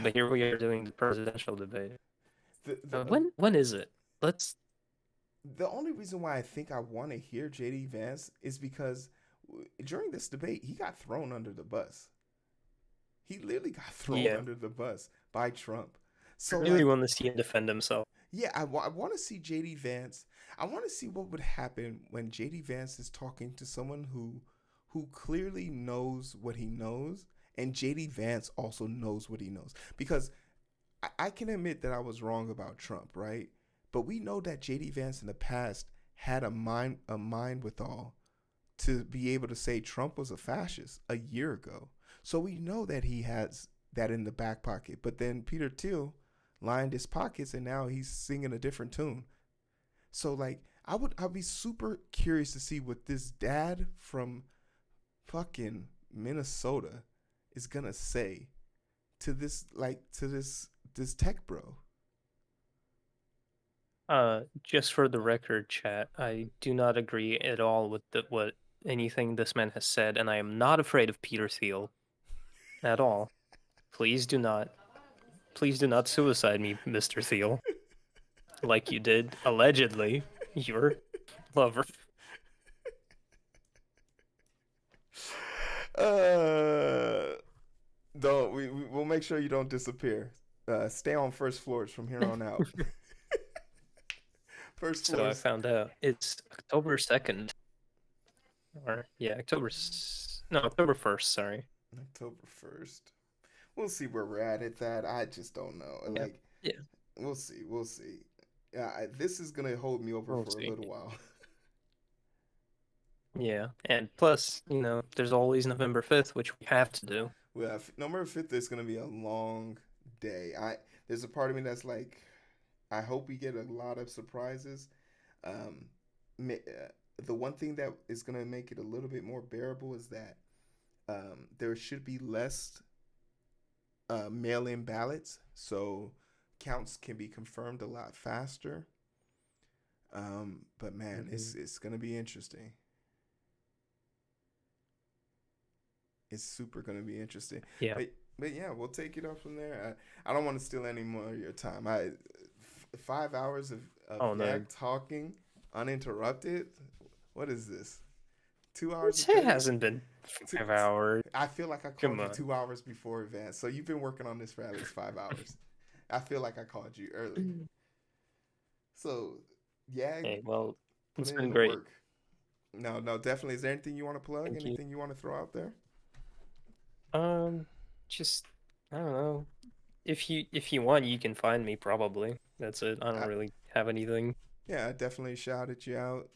But here we are doing the presidential debate. When is it? Let's. The only reason why I think I want to hear JD Vance is because during this debate, he got thrown under the bus. He literally got thrown under the bus by Trump. So I really want to see him defend himself. Yeah, I want to see JD Vance. I want to see what would happen when JD Vance is talking to someone who clearly knows what he knows, and JD Vance also knows what he knows. Because I can admit that I was wrong about Trump, right? But we know that JD Vance in the past had a mind withal to be able to say Trump was a fascist a year ago. So we know that he has that in the back pocket. But then Peter Thiel lined his pockets and now he's singing a different tune. So like I'd be super curious to see what this dad from fucking Minnesota is gonna say to this this tech bro. Just for the record, chat, I do not agree at all with what anything this man has said, and I am not afraid of Peter Thiel at all. Please do not suicide me, Mr. Thiel, like you did allegedly your lover. We'll make sure you don't disappear. Stay on first floors from here on out. First floors. So I found out it's October 2nd. Or yeah, October 1st, sorry. October 1st. We'll see where we're at that. I just don't know. Yeah. We'll see. Yeah, this is gonna hold me over for a little while. Yeah, and plus, there's always November 5th, which we have to do. Well, November 5th is gonna be a long day. There's a part of me that's like, I hope we get a lot of surprises. The one thing that is gonna make it a little bit more bearable is that there should be less mail-in ballots, so counts can be confirmed a lot faster. But man, it's gonna be interesting. It's super gonna be interesting. Yeah. But yeah, we'll take it up from there. I don't want to steal any more of your time. 5 hours of Yak talking uninterrupted. What is this? 2 hours? It hasn't been 5 hours. I feel like I called you 2 hours before advance. So you've been working on this for at least 5 hours. I feel like I called you early. So yeah. Hey, well, it's been great. Work. No, definitely. Is there anything you want to plug? Thank anything you want to throw out there? Just I don't know. If you want, you can find me. Probably that's it. I don't really have anything. Yeah, I definitely shouted you out.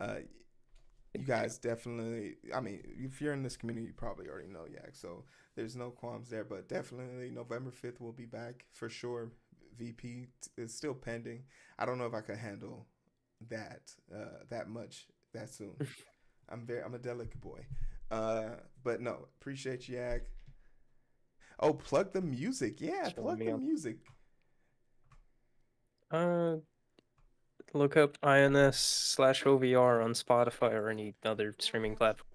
You guys definitely. I mean, if you're in this community, you probably already know Yak. So there's no qualms there. But definitely, November 5th we'll be back for sure. VP is still pending. I don't know if I could handle that that much that soon. I'm a delicate boy. But no, appreciate you, Ag. Oh, plug the music. Yeah, plug the music. Look up INS/OVR on Spotify or any other streaming platform.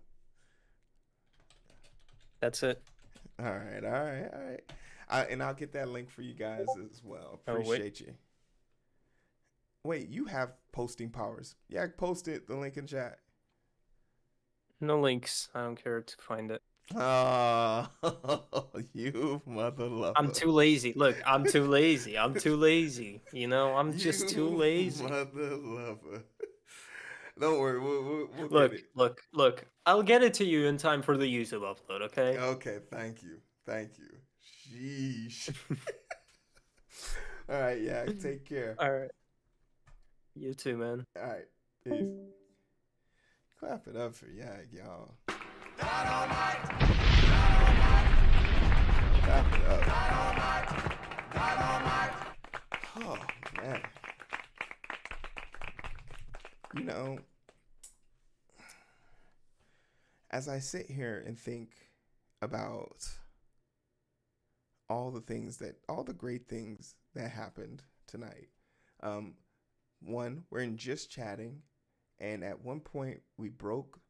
That's it. All right. And I'll get that link for you guys as well. Oh, wait. Appreciate you. Wait, you have posting powers. Yeah, post it, the link in chat. No links. I don't care to find it. Oh, you mother lover. I'm too lazy. Look, I'm too lazy. I'm too lazy. You know, I'm just too lazy. Mother lover. Don't worry, we'll Look, get it. look. I'll get it to you in time for the YouTube upload, okay? Okay, thank you. Sheesh. All right, yeah, take care. All right. You too, man. All right, peace. Clap it up for Yag, y'all. Clap it up. Oh, man. You know, as I sit here and think about all the great things that happened tonight. One, we're in just chatting, and at one point we broke,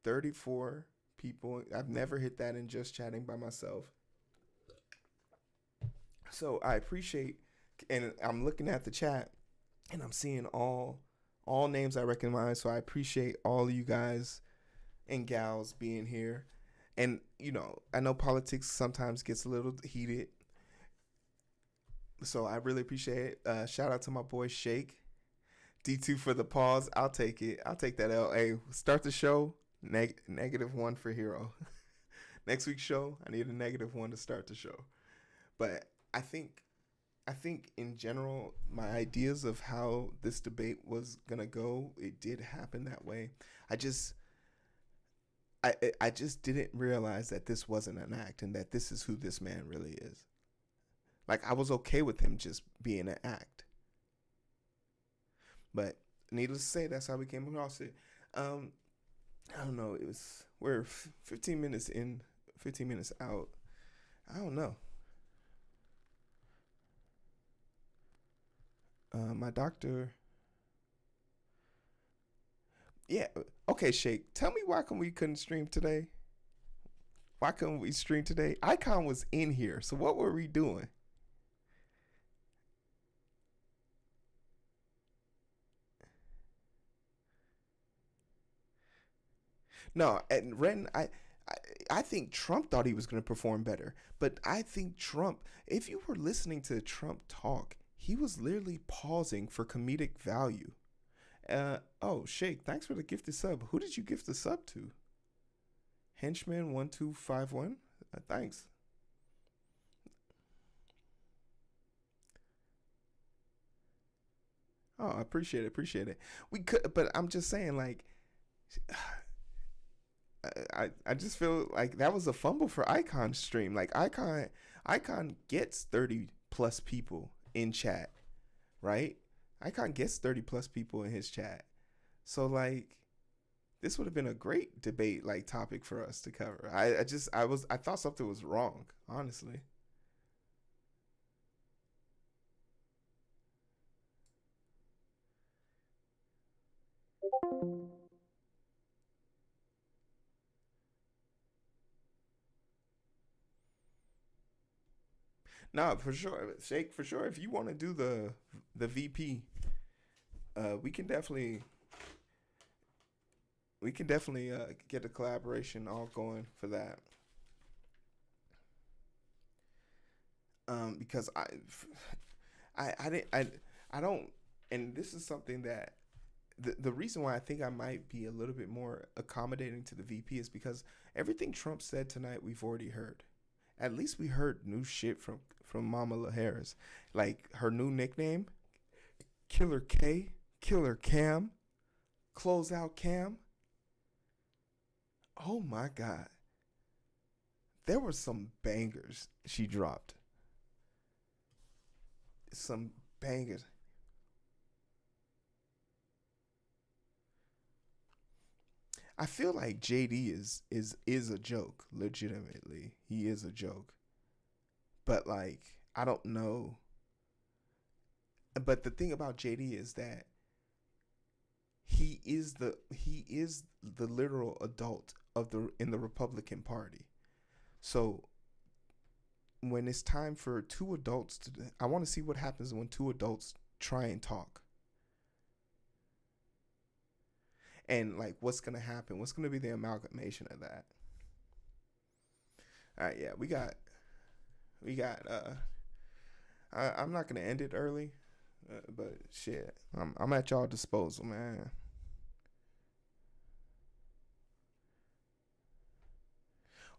34 people. I've never hit that in just chatting by myself. So I appreciate, and I'm looking at the chat, and I'm seeing all names I recognize. So I appreciate all of you guys and gals being here. And, I know politics sometimes gets a little heated. So I really appreciate it. Shout out to my boy Shake. D2 for the pause. I'll take it. I'll take that L. Hey, start the show. -1 for Hero. Next week's show, I need a -1 to start the show. But I think in general, my ideas of how this debate was gonna go, it did happen that way. I just didn't realize that this wasn't an act and that this is who this man really is. Like, I was okay with him just being an act. But needless to say, that's how we came across it. I don't know. We're 15 minutes in, 15 minutes out. I don't know. My doctor. Yeah. Okay, Shake. Tell me why we couldn't stream today? Why couldn't we stream today? Icon was in here. So what were we doing? No, and Ren, I think Trump thought he was going to perform better. But I think Trump, if you were listening to Trump talk, he was literally pausing for comedic value. Oh, Shake, thanks for the gifted sub. Who did you gift the sub to? Henchman1251? Thanks. Oh, I appreciate it. We could, but I'm just saying, like, I just feel like that was a fumble for Icon's stream. Like, Icon gets 30 plus people in chat, right? Icon gets 30 plus people in his chat. So, like, this would have been a great debate, like, topic for us to cover. I thought something was wrong, honestly. No, for sure, Shake. For sure, if you want to do the VP, we can definitely get a collaboration all going for that. Because I don't, and this is something that the reason why I think I might be a little bit more accommodating to the VP is because everything Trump said tonight we've already heard. At least we heard new shit from Kamala Harris, like her new nickname, Killer K, Killer Cam, Closeout Cam. Oh my God. There were some bangers she dropped. some bangers. I feel like JD is a joke. Legitimately, he is a joke. But like, I don't know. But the thing about JD is that he is the literal adult of the Republican Party. So when it's time for two adults I want to see what happens when two adults try and talk. And like, what's gonna happen? What's gonna be the amalgamation of that? All right, yeah, we got. I'm not gonna end it early, but shit, I'm at y'all disposal, man.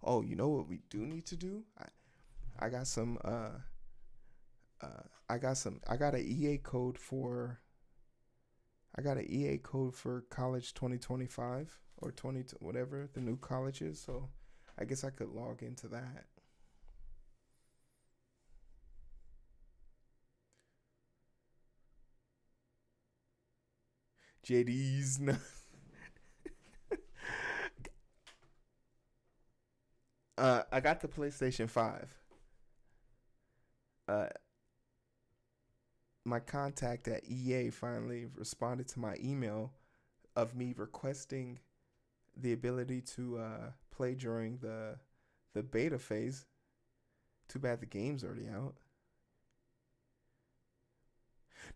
Oh, you know what we do need to do? I got some. I got an EA code for. I got an EA code for college 2025 or 20 whatever the new college is. So I guess I could log into that. JD's. I got the PlayStation 5. My contact at EA finally responded to my email of me requesting the ability to play during the beta phase. Too bad the game's already out.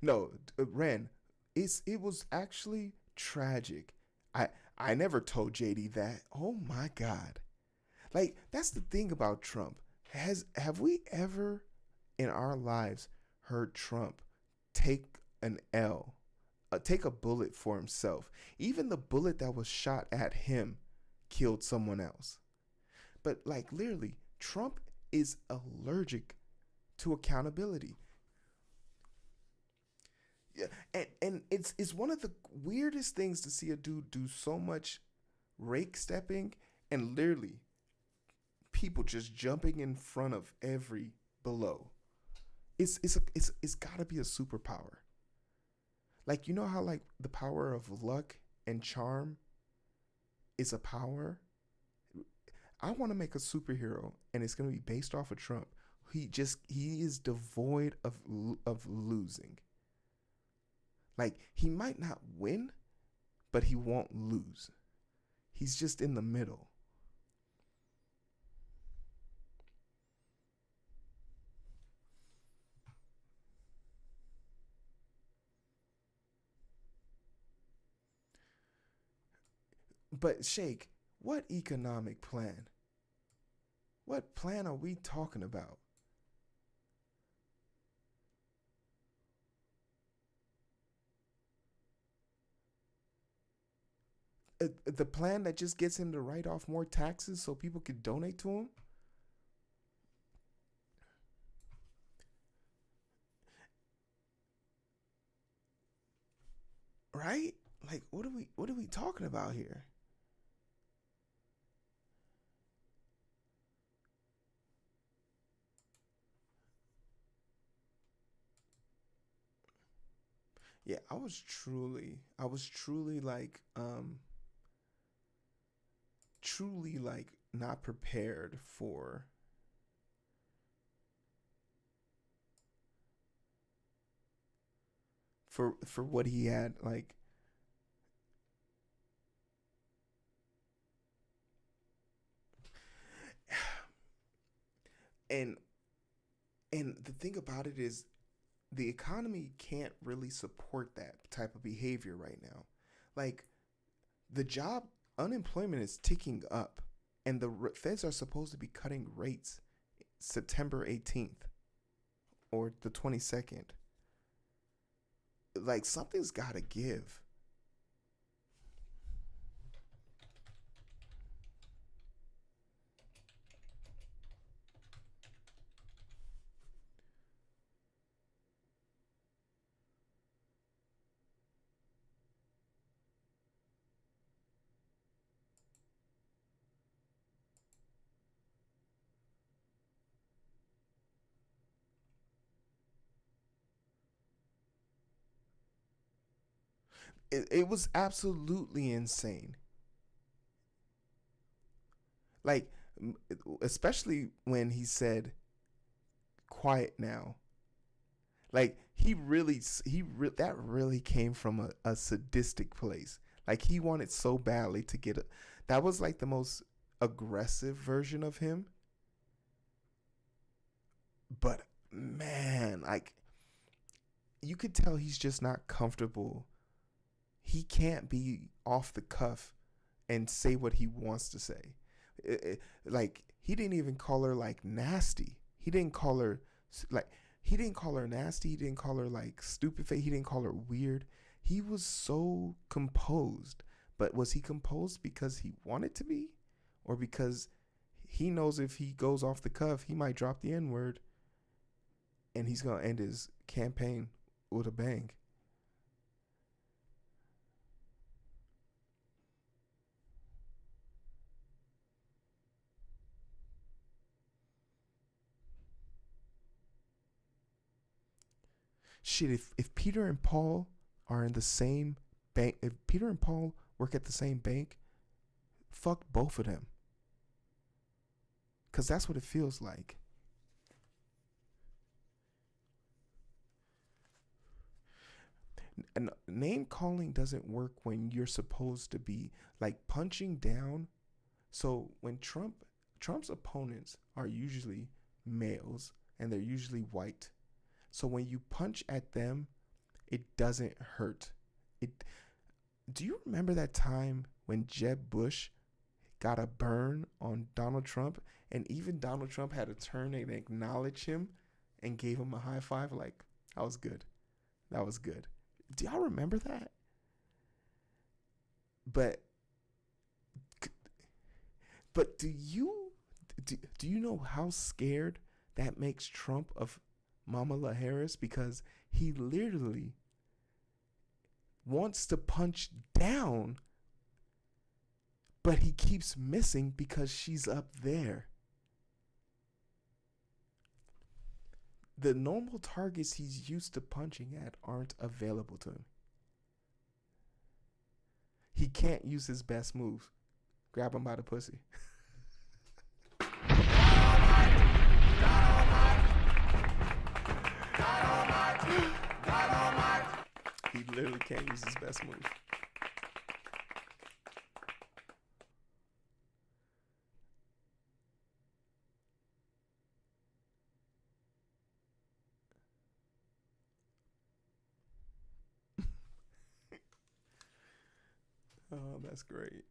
No, Ren, it was actually tragic. I never told JD that. Oh my God. Like, that's the thing about Trump. Have we ever in our lives heard Trump take an L, take a bullet for himself? Even the bullet that was shot at him killed someone else. But like, literally, Trump is allergic to accountability. Yeah, and it's one of the weirdest things to see a dude do so much rake stepping and literally people just jumping in front of every blow. It's got to be a superpower. Like, you know how like the power of luck and charm is a power? I want to make a superhero and it's going to be based off of Trump. He is devoid of losing. Like, he might not win, but he won't lose. He's just in the middle. But Shake, what economic plan? What plan are we talking about? The plan that just gets him to write off more taxes so people could donate to him? Right? Like, what are we talking about here? Yeah, I was truly like truly like not prepared for what he had, like and the thing about it is the economy can't really support that type of behavior right now. Like, the job unemployment is ticking up and the feds are supposed to be cutting rates September 18th or the 22nd. Like, something's got to give. it was absolutely insane. Like, especially when he said, "Quiet now." Like, that really came from a sadistic place. Like, he wanted so badly to get that was like the most aggressive version of him. But man, like, you could tell he's just not comfortable. He can't be off the cuff and say what he wants to say. Like, he didn't even call her like nasty. He didn't call her nasty. He didn't call her like stupid face. He didn't call her weird. He was so composed. But was he composed because he wanted to be, or because he knows if he goes off the cuff, he might drop the N-word and he's going to end his campaign with a bang? Shit, if Peter and Paul are in the same bank, if Peter and Paul work at the same bank, fuck both of them. Because that's what it feels like. And name calling doesn't work when you're supposed to be like punching down. So when Trump's opponents are usually males and they're usually white. So when you punch at them, it doesn't hurt. Do you remember that time when Jeb Bush got a burn on Donald Trump, and even Donald Trump had to turn and acknowledge him and gave him a high five? Like, that was good. That was good. Do y'all remember that? But do you know how scared that makes Trump of Kamala Harris? Because he literally wants to punch down, but he keeps missing because she's up there. The normal targets he's used to punching at aren't available to him. He can't use his best move. Grab him by the pussy. He literally can't use his best move. Oh, that's great.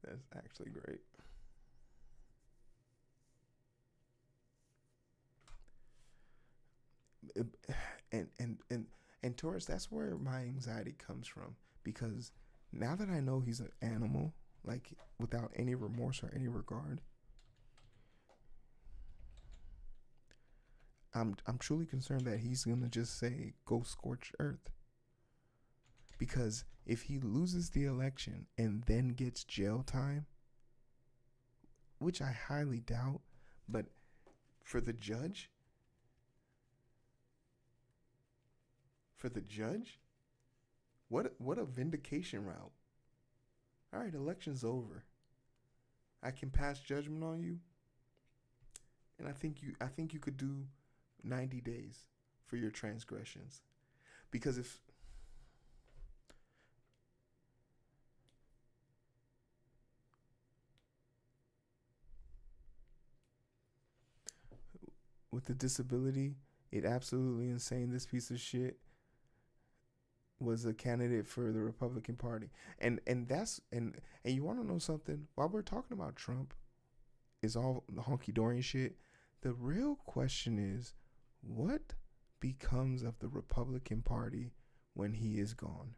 That's actually great. And Taurus, that's where my anxiety comes from, because now that I know he's an animal, like without any remorse or any regard, I'm truly concerned that he's gonna just say go scorch earth. Because if he loses the election and then gets jail time, which I highly doubt, but for the judge, what a vindication route. All right, election's over. I can pass judgment on you, and I think you could do 90 days for your transgressions. Because if with the disability, it absolutely insane. This piece of shit was a candidate for the Republican Party. And you want to know something? While we're talking about Trump is all the honky-dory shit, the real question is, what becomes of the Republican Party when he is gone?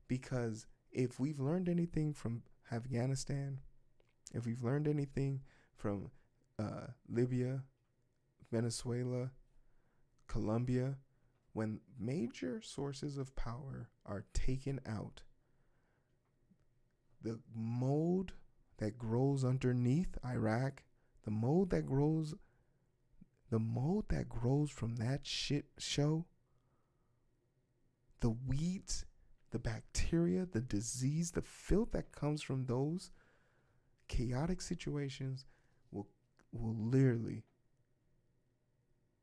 Because if we've learned anything from Afghanistan, if we've learned anything from Libya, Venezuela, Colombia, when major sources of power are taken out, the mold that grows underneath Iraq, the mold that grows from that shit show, the weeds the bacteria, the disease, the filth that comes from those chaotic situations will literally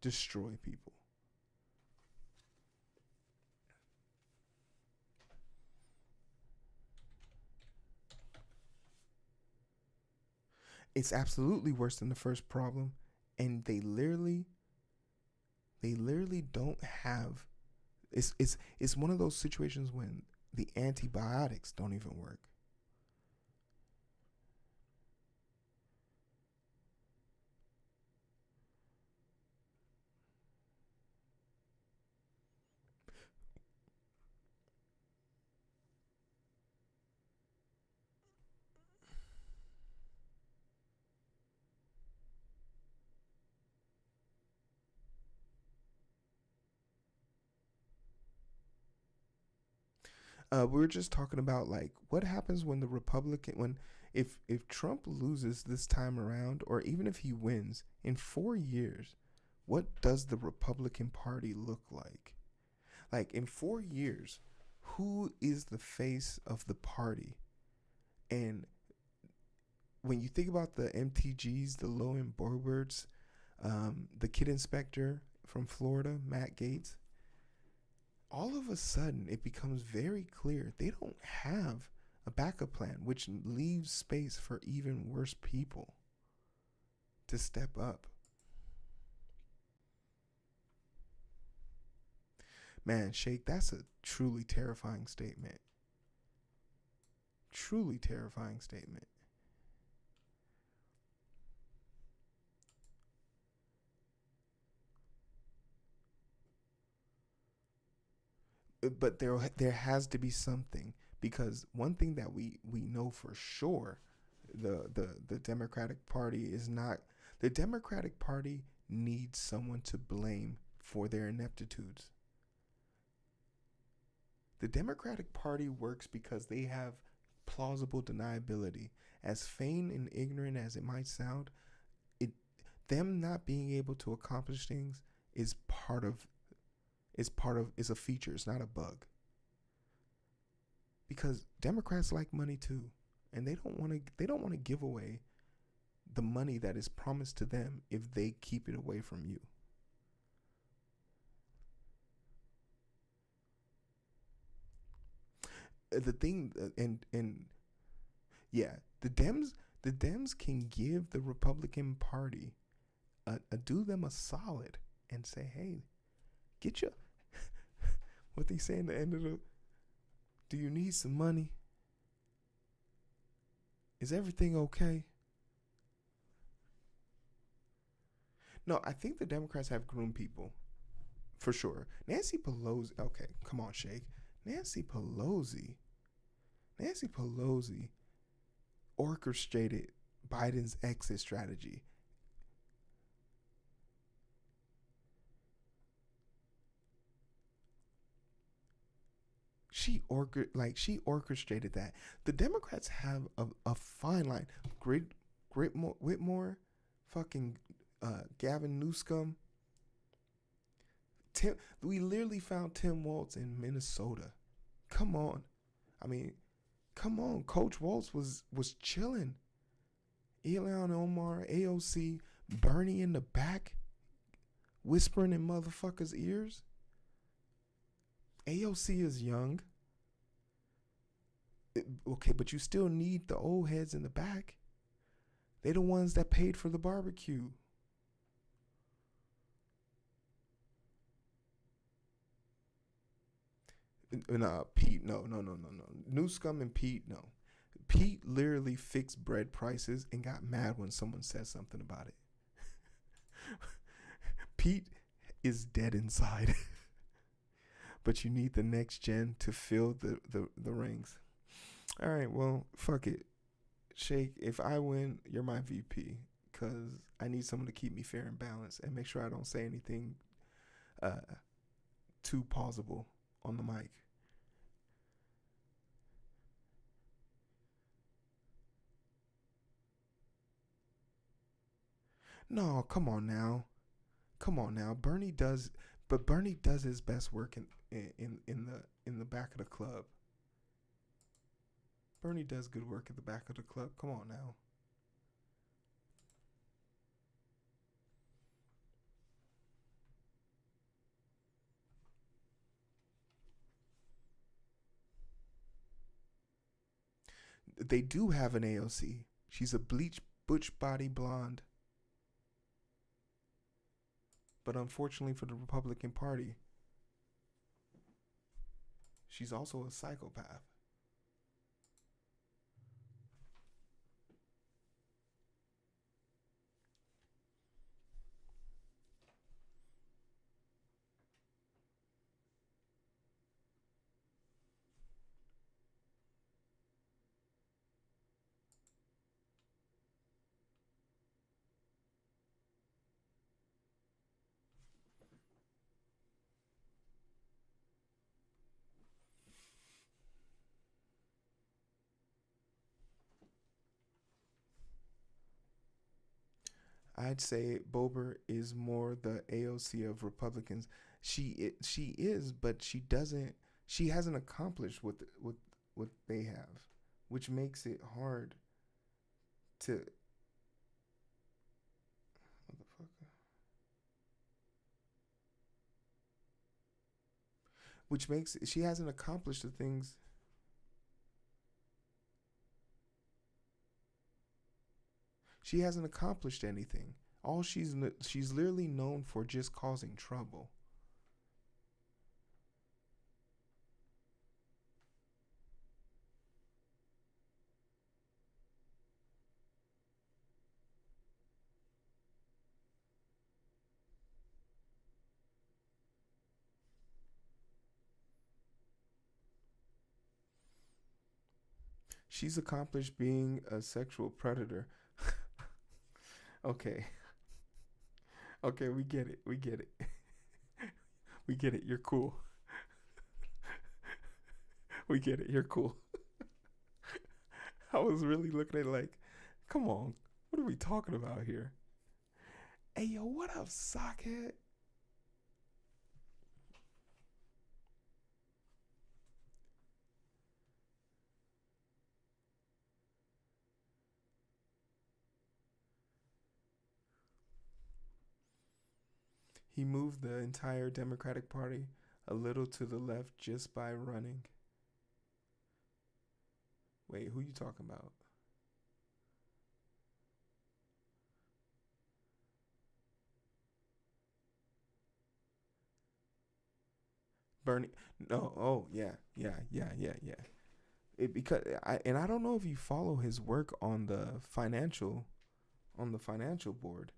destroy people. It's absolutely worse than the first problem, and they literally don't have. It's one of those situations when the antibiotics don't even work. We were just talking about like what happens when if Trump loses this time around, or even if he wins in 4 years, what does the Republican Party look like? Like in 4 years, who is the face of the party? And when you think about the MTGs, the low end boards, the kid inspector from Florida, Matt Gaetz, all of a sudden it becomes very clear they don't have a backup plan, which leaves space for even worse people to step up. Man, Sheikh, that's a truly terrifying statement. Truly terrifying statement. But there has to be something, because one thing that we know for sure, the Democratic Party is not. The Democratic Party needs someone to blame for their ineptitudes. The Democratic Party works because they have plausible deniability. As vain and ignorant as it might sound, them not being able to accomplish things is a feature. It's not a bug. Because Democrats like money too, and they don't want to give away the money that is promised to them if they keep it away from you. The thing, and yeah, the Dems can give the Republican Party do them a solid and say, hey, get your what they say in the end of the, do you need some money? Is everything okay? No, I think the Democrats have groomed people, for sure. Nancy Pelosi, okay, come on, Shake. Nancy Pelosi orchestrated Biden's exit strategy. She orchestrated that. The Democrats have a fine line. Whitmore, fucking Gavin Newsom. We literally found Tim Walz in Minnesota. Come on. I mean, come on. Coach Walz was chilling. Ilhan Omar, AOC, Bernie in the back, whispering in motherfuckers' ears. AOC is young. Okay, but you still need the old heads in the back. They the ones that paid for the barbecue. Pete, no. Newscum and Pete, no. Pete literally fixed bread prices and got mad when someone said something about it. Pete is dead inside. But you need the next gen to fill the rings. All right, well, fuck it. Shake, if I win, you're my VP, because I need someone to keep me fair and balanced and make sure I don't say anything too plausible on the mic. No, come on now. Bernie does his best work in the back of the club. Bernie does good work at the back of the club. Come on now. They do have an AOC. She's a bleach butch body blonde. But unfortunately for the Republican Party, she's also a psychopath. I'd say Boebert is more the AOC of Republicans. She is, but she doesn't. She hasn't accomplished what they have, which makes it hard to. What the fuck? Which makes she hasn't accomplished the things. She hasn't accomplished anything. All she's literally known for just causing trouble. She's accomplished being a sexual predator. Okay. Okay, we get it. We get it. We get it. You're cool. We get it. You're cool. I was really looking at it like, come on. What are we talking about here? Hey, yo, what up, sockhead? He moved the entire Democratic Party a little to the left just by running. Wait, who you talking about? Bernie? No. Oh, yeah. Because I don't know if you follow his work on the financial board.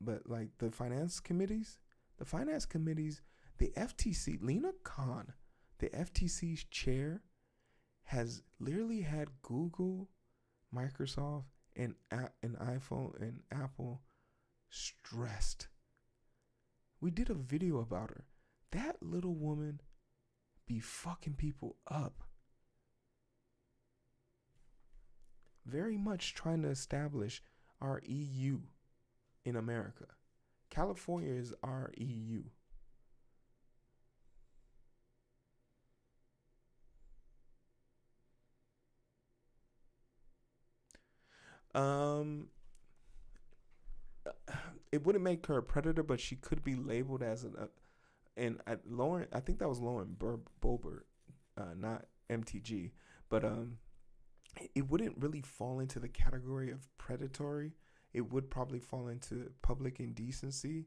But like the finance committees, the FTC, Lena Khan, the FTC's chair, has literally had Google, Microsoft, and iPhone and Apple stressed. We did a video about her. That little woman be fucking people up. Very much trying to establish our EU in America. California is our EU. It wouldn't make her a predator, but she could be labeled as Lauren. I think that was Lauren Boebert, not MTG. But it wouldn't really fall into the category of predatory. It would probably fall into public indecency,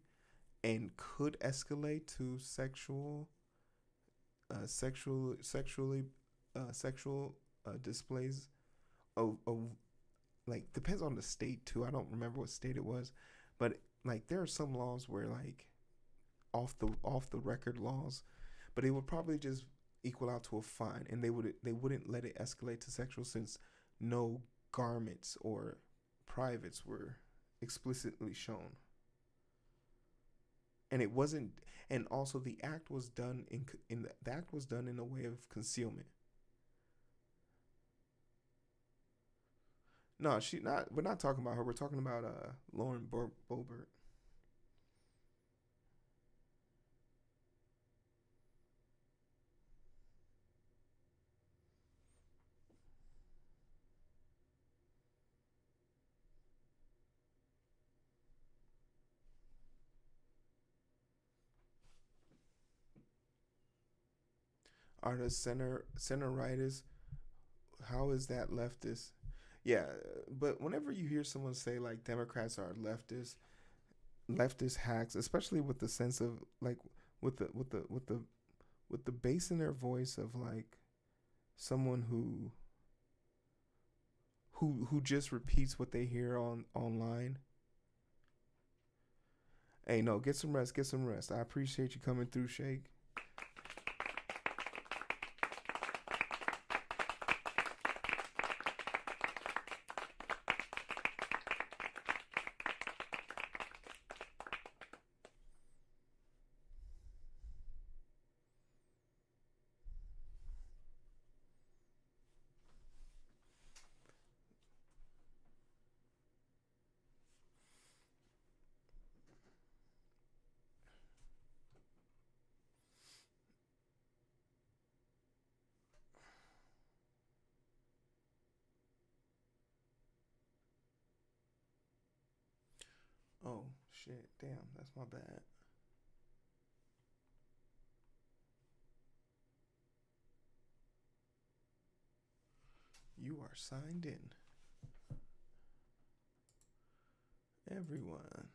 and could escalate to sexual displays of like, depends on the state too. I don't remember what state it was, but like there are some laws where like off the record laws, but it would probably just equal out to a fine, and they wouldn't let it escalate to sexual, since no garments or privates were explicitly shown. And it wasn't, and also the act was done in a way of concealment. No, we're not talking about her. We're talking about Lauren Boebert. are the center rightists. How is that leftist? Yeah, but whenever you hear someone say like Democrats are leftist hacks, especially with the sense of like with the bass in their voice of like someone who just repeats what they hear online. Hey, no, get some rest. I appreciate you coming through, Shake. Oh, shit. Damn, that's my bad. You are signed in. Everyone.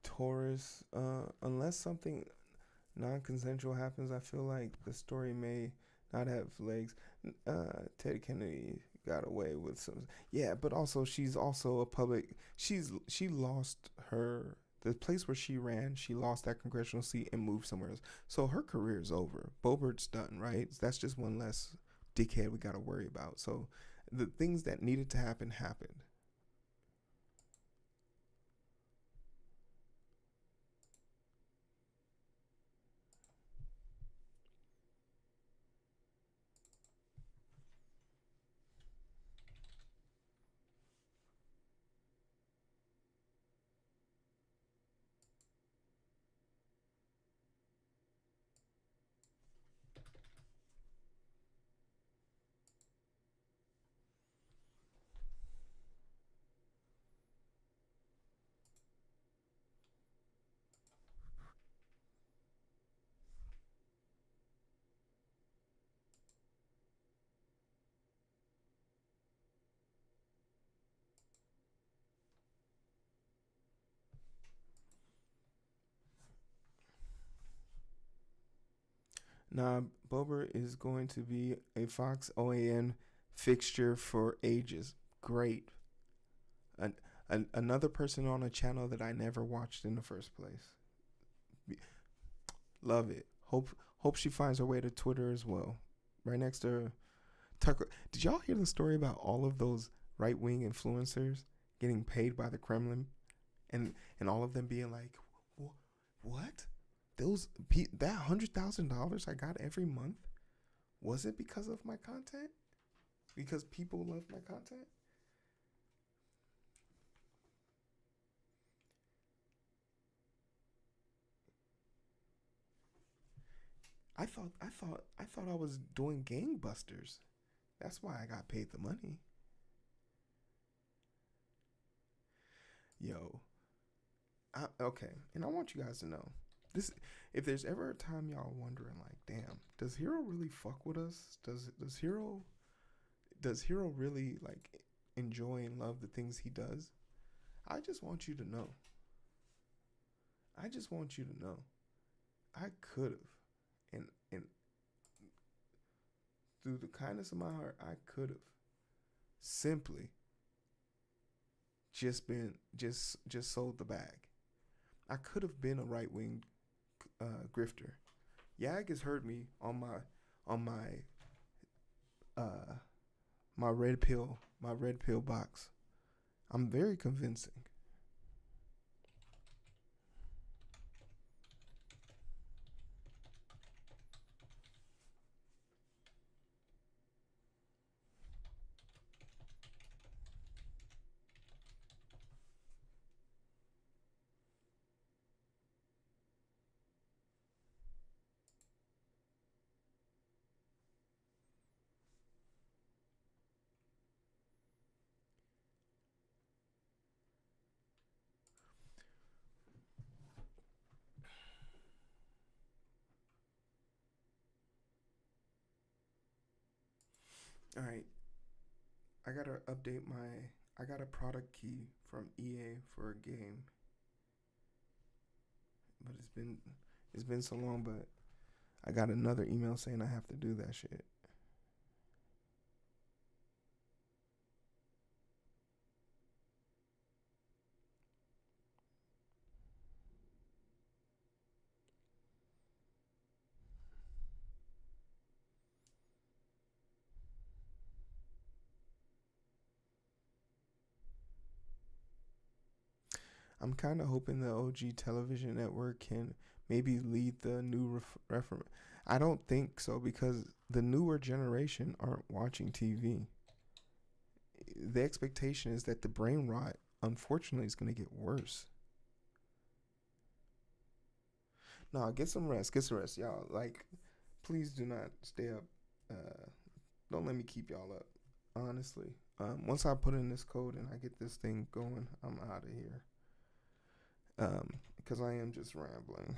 Taurus, unless something non-consensual happens, I feel like the story may not have legs. Ted Kennedy got away with some. Yeah, but also she's also a public. She lost the place where she ran. She lost that congressional seat and moved somewhere else. So her career is over. Boebert's done, right? That's just one less dickhead we got to worry about. So the things that needed to happen happened. Nah, Bober is going to be a Fox OAN fixture for ages. Great. Another person on a channel that I never watched in the first place. Love it. Hope she finds her way to Twitter as well. Right next to Tucker. Did y'all hear the story about all of those right-wing influencers getting paid by the Kremlin, and all of them being like, "What? That $100,000 I got every month, was it because of my content? Because people love my content?" I thought I was doing gangbusters. That's why I got paid the money. Yo. Okay, and I want you guys to know this. If there's ever a time y'all wondering like, damn, does Hero really fuck with us? Does Hero really like enjoy and love the things he does? I just want you to know. I could have, and through the kindness of my heart, I could have simply just sold the bag. I could have been a right-wing grifter. Yag has heard me on my red pill box. I'm very convincing. All right. I gotta update my. I got a product key from EA for a game, but it's been so long. But I got another email saying I have to do that shit. I'm kind of hoping the OG television network can maybe lead the new reform. I don't think so because the newer generation aren't watching TV. The expectation is that the brain rot, unfortunately, is going to get worse. No, get some rest. Get some rest, y'all. Like, please do not stay up. Don't let me keep y'all up. Honestly, once I put in this code and I get this thing going, I'm out of here. Because I am just rambling,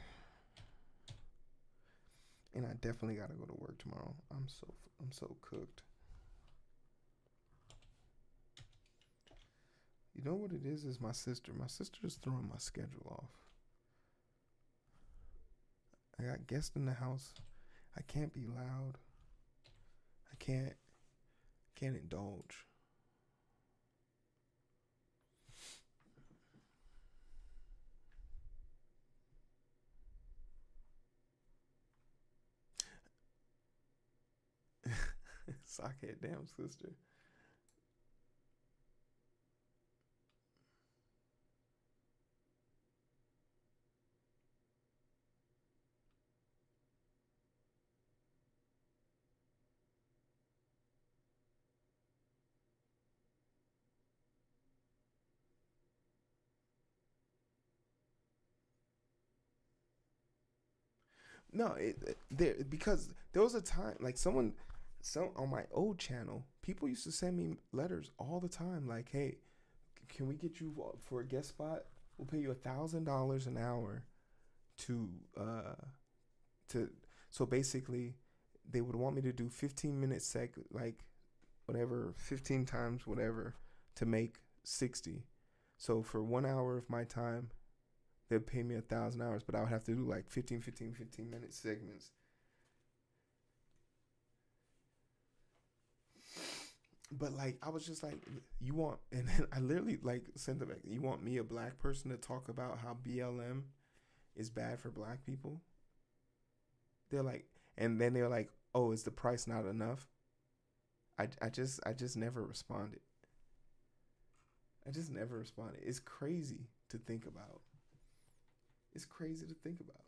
and I definitely got to go to work tomorrow. I'm so cooked. You know what it is? Is my sister. My sister is throwing my schedule off. I got guests in the house. I can't be loud. I can't indulge. Sockhead, damn sister. No, because there was a time like some on my old channel, people used to send me letters all the time, like, "Hey, can we get you for a guest spot? We'll pay you $1,000 an hour to." So basically, they would want me to do 15-minute like whatever 15 times whatever to make 60. So for 1 hour of my time, they'd pay me $1,000, but I would have to do like 15-minute segments. But like I was just like, you want, and then I literally like sent them back. You want me, a black person, to talk about how BLM is bad for black people? They're like, and then they're like, oh, is the price not enough? I just never responded. I just never responded. It's crazy to think about. It's crazy to think about.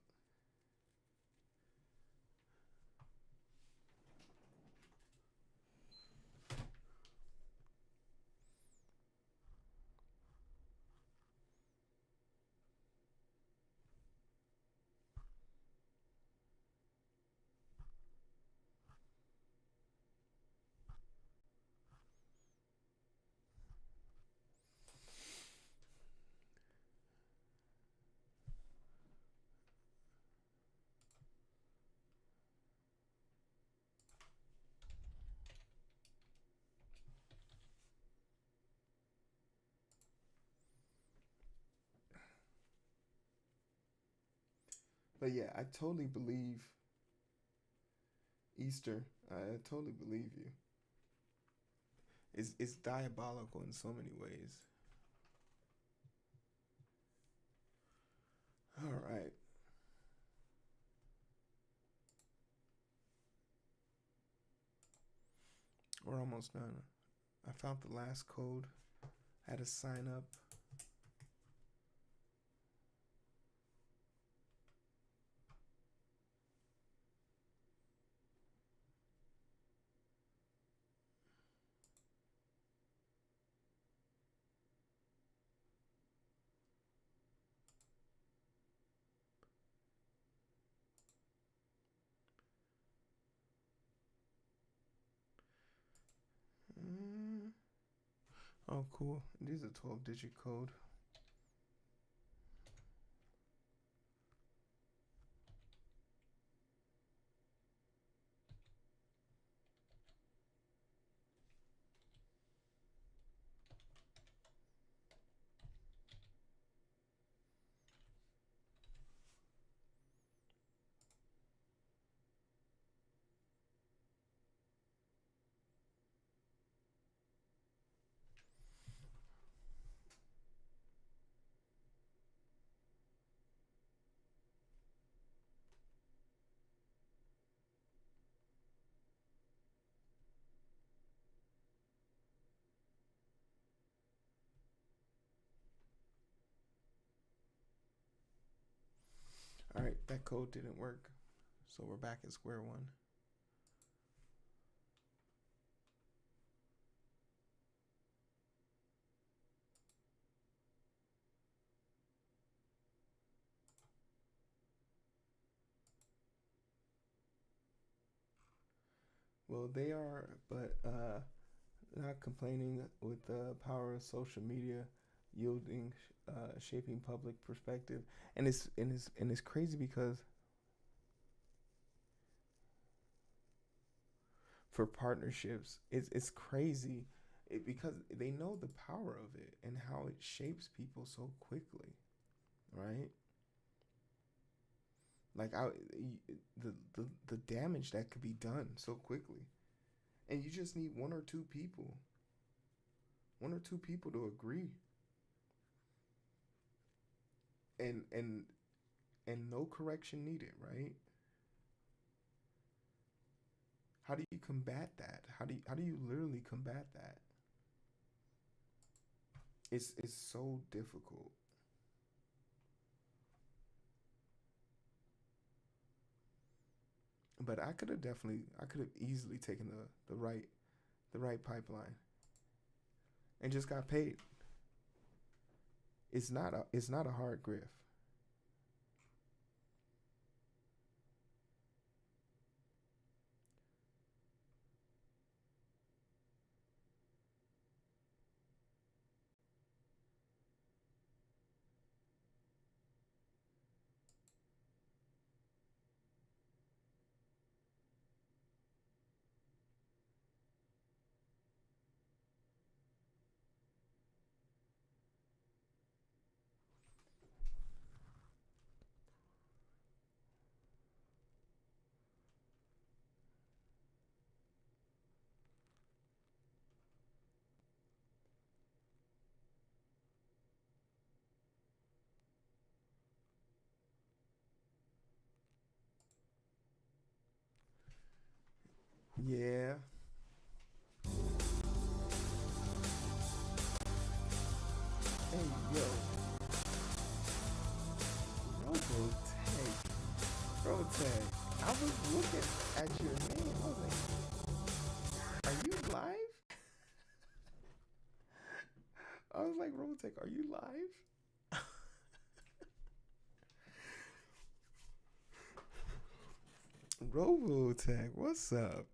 But yeah, I totally believe Easter. I totally believe you. It's diabolical in so many ways. All right. We're almost done. I found the last code. I had to sign up. Oh, cool. It is a 12-digit code. That code didn't work. So we're back at square one. Well, they are, but not complaining with the power of social media yielding, shaping public perspective, and it's crazy because for partnerships, it's crazy, because they know the power of it and how it shapes people so quickly, right? Like the damage that could be done so quickly, and you just need one or two people to agree, and no correction needed, right? How do you combat that? How do you literally combat that? It's so difficult. But I could have easily taken the right pipeline and just got paid. It's not a hard grift. Yeah. Hey, yo. Robotech. I was looking at your name. I was like, are you live? I was like, Robotech, are you live? Robotech, what's up?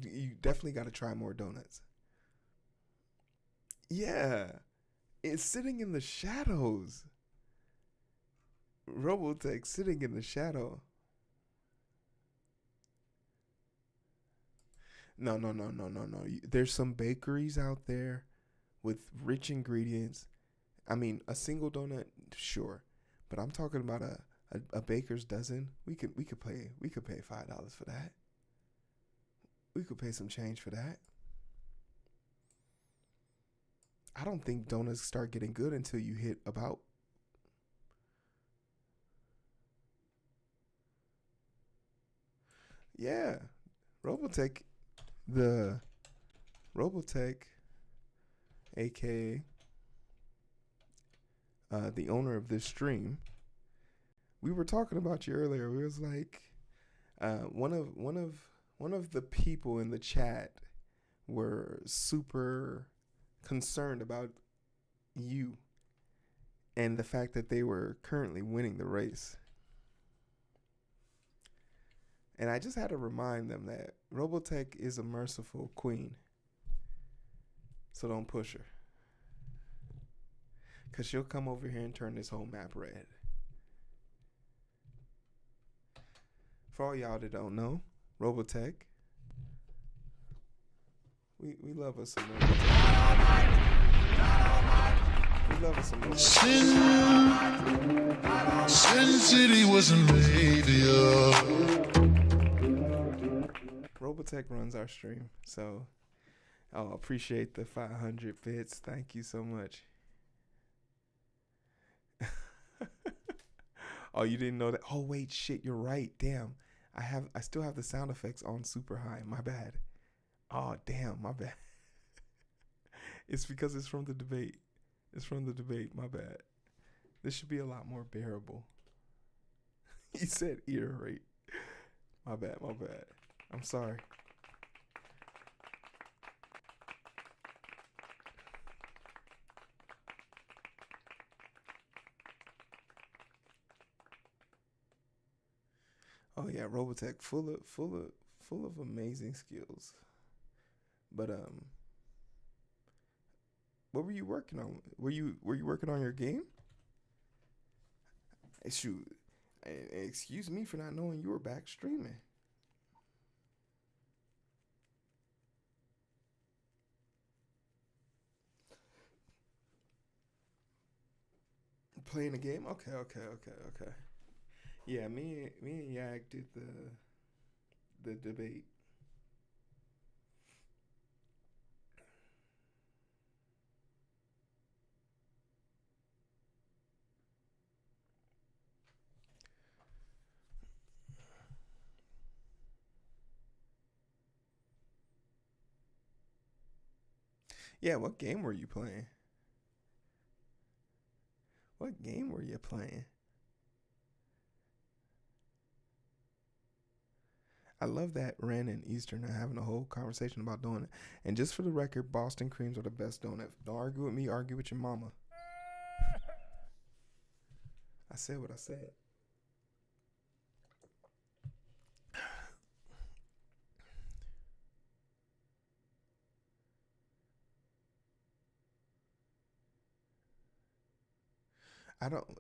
You definitely got to try more donuts. Yeah, it's sitting in the shadows. Robotech sitting in the shadow. No. There's some bakeries out there with rich ingredients. I mean, a single donut, sure, but I'm talking about a baker's dozen. We could pay $5 for that. We could pay some change for that. I don't think donuts start getting good until you hit about. Yeah, Robotech, aka the owner of this stream. We were talking about you earlier. We was like, one of the people in the chat were super concerned about you and the fact that they were currently winning the race. And I just had to remind them that Robotech is a merciful queen. So don't push her. Because she'll come over here and turn this whole map red. For all y'all that don't know, Robotech, we love us some Robotech. We love us some Robotech. Sin City wasn't radio. Robotech runs our stream, so I'll appreciate the 500 bits. Thank you so much. Oh, you didn't know that? Oh, wait, shit, you're right. Damn. I still have the sound effects on super high. My bad. Oh, damn, my bad. It's because it's from the debate. It's from the debate, my bad. This should be a lot more bearable. He said ear rape. My bad, my bad. I'm sorry. Oh yeah, Robotech full of amazing skills. But what were you working on? Were you working on your game? Shoot. Excuse me for not knowing you were back streaming. Playing a game? Okay. Yeah, me and Yak did the debate. Yeah, what game were you playing? What game were you playing? I love that Ren and Eastern are having a whole conversation about doing it. And just for the record, Boston creams are the best donut. Don't argue with me, argue with your mama. I said what I said.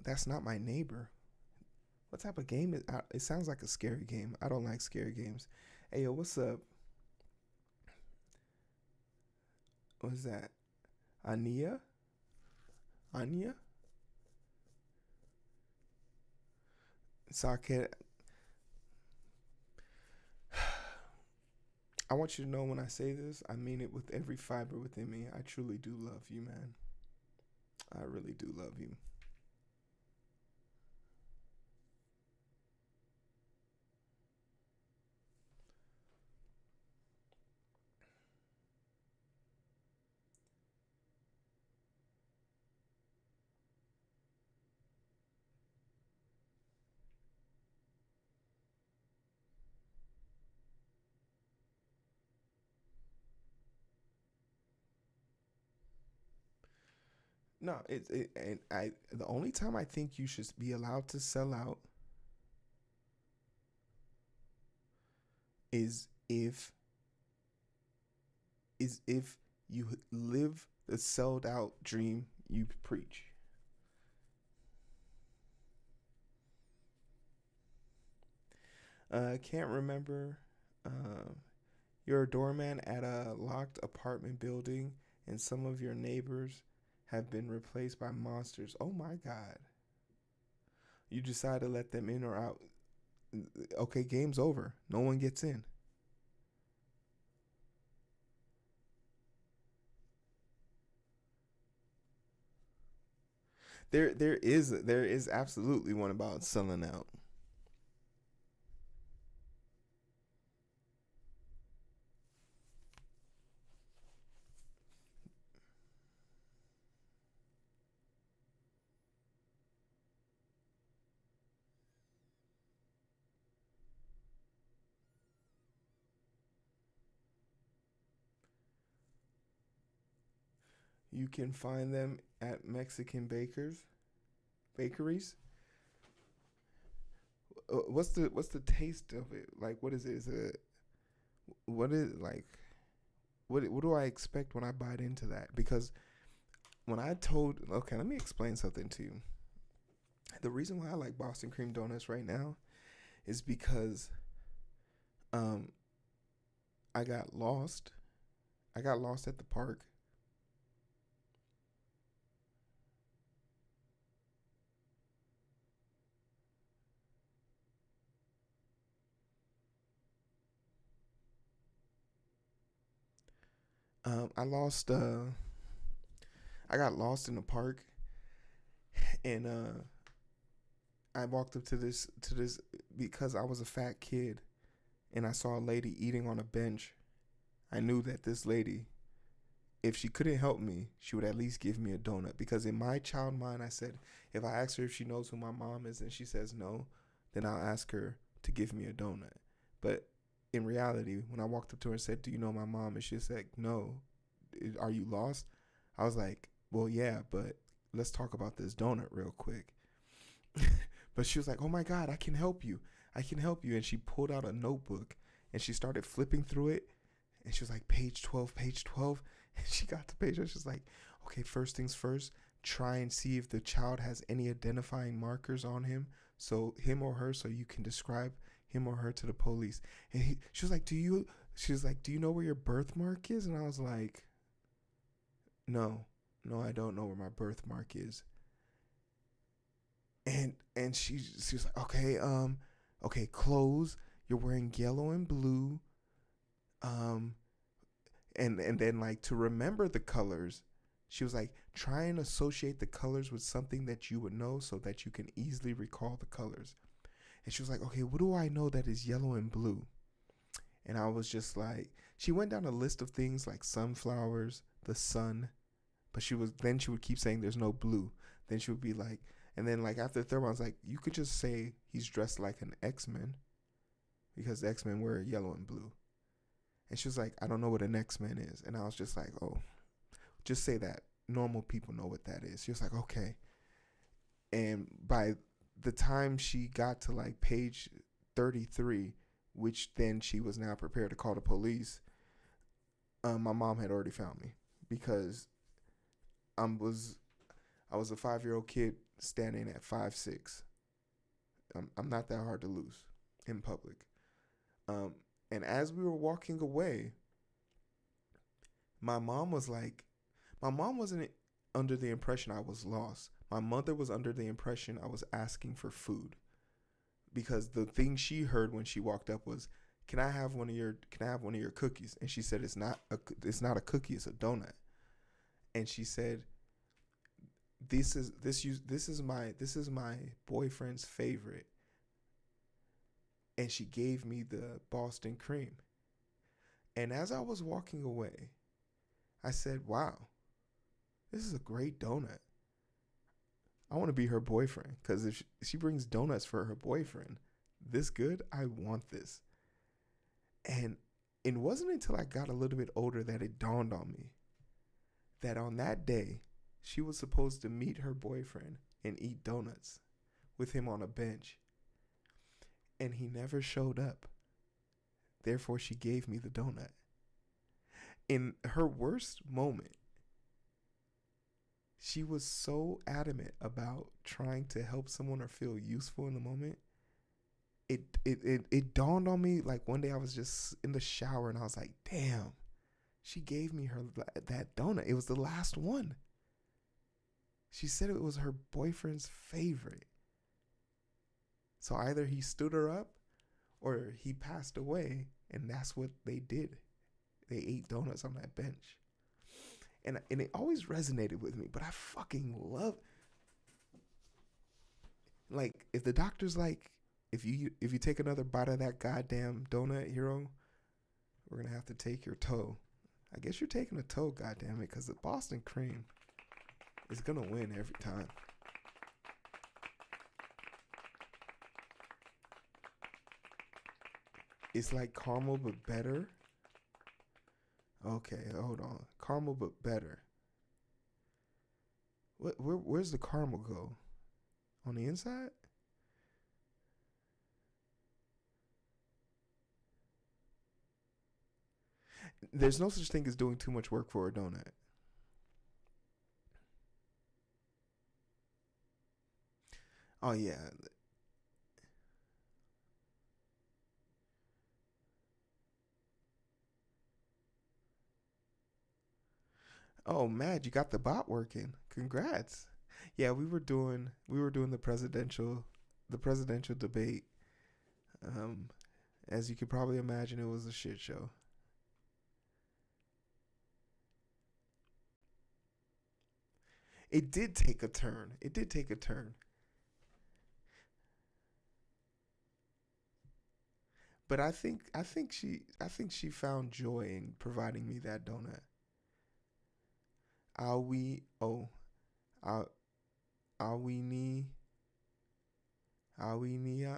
That's not my neighbor. What type of game is it? Sounds like a scary game. I don't like scary games. Hey, yo, what's up? What's that? Ania? Socket. I want you to know when I say this, I mean it with every fiber within me. I truly do love you, man. I really do love you. No, the only time I think you should be allowed to sell out is if you live the sold out dream you preach. I can't remember. You're a doorman at a locked apartment building, and some of your neighbors have been replaced by monsters. Oh my God. You decide to let them in or out. Okay, game's over. No one gets in. There is absolutely one about selling out. You can find them at Mexican bakeries. What's the taste of it? Like, what is it? What do I expect when I bite into that? Because okay, let me explain something to you. The reason why I like Boston cream donuts right now is because I got lost. I got lost at the park. I got lost in the park, and I walked up to this because I was a fat kid, and I saw a lady eating on a bench. I knew that this lady, if she couldn't help me, she would at least give me a donut. Because in my child mind, I said, if I ask her if she knows who my mom is and she says no, then I'll ask her to give me a donut. But in reality, when I walked up to her and said, do you know my mom? And she said, no. Are you lost? I was like, well, yeah, but let's talk about this donut real quick. But she was like, oh my God, I can help you. I can help you. And she pulled out a notebook and she started flipping through it. And she was like, page 12, page 12. And she got the page and she's like, okay, first things first, try and see if the child has any identifying markers on him. So him or her, so you can describe him or her to the police. And she was like, do you know where your birthmark is? And I was like, no, I don't know where my birthmark is. And she was like, okay, clothes, you're wearing yellow and blue. And then like to remember the colors, she was like, try and associate the colors with something that you would know so that you can easily recall the colors. And she was like, okay, what do I know that is yellow and blue? And I was just like, she went down a list of things like sunflowers, the sun, but she would keep saying there's no blue. Then she would be like, and then like after the third one, I was like, you could just say he's dressed like an X-Men because the X-Men wear yellow and blue. And she was like, I don't know what an X-Men is. And I was just like, oh, just say that. Normal people know what that is. She was like, okay. And by the time she got to like page 33, which then she was now prepared to call the police, my mom had already found me because I was a 5-year-old kid standing at 5'6". I'm not that hard to lose in public. And as we were walking away, my mom wasn't under the impression I was lost. My mother was under the impression I was asking for food, because the thing she heard when she walked up was, can I have one of your cookies? And she said, it's not a cookie, it's a donut. And she said, this is my boyfriend's favorite. And she gave me the Boston cream. And as I was walking away, I said, wow, this is a great donut. I want to be her boyfriend, because if she brings donuts for her boyfriend this good, I want this. And it wasn't until I got a little bit older that it dawned on me that on that day, she was supposed to meet her boyfriend and eat donuts with him on a bench. And he never showed up. Therefore, she gave me the donut. In her worst moment, she was so adamant about trying to help someone or feel useful in the moment. It dawned on me, like one day I was just in the shower and I was like, damn, she gave me that donut. It was the last one. She said it was her boyfriend's favorite. So either he stood her up or he passed away, and that's what they did. They ate donuts on that bench. And it always resonated with me, but I fucking love, like, if the doctor's like, if you take another bite of that goddamn donut, hero, we're gonna have to take your toe. I guess you're taking a toe, goddamn it, because the Boston cream is gonna win every time. It's like caramel but better. Okay, hold on. Caramel but better. Where's the caramel go? On the inside? There's no such thing as doing too much work for a donut. Oh yeah. Oh, Mad, you got the bot working. Congrats. Yeah, we were doing the presidential debate. As you could probably imagine, it was a shit show. It did take a turn. But I think she found joy in providing me that donut. Awi oh, a awini awinia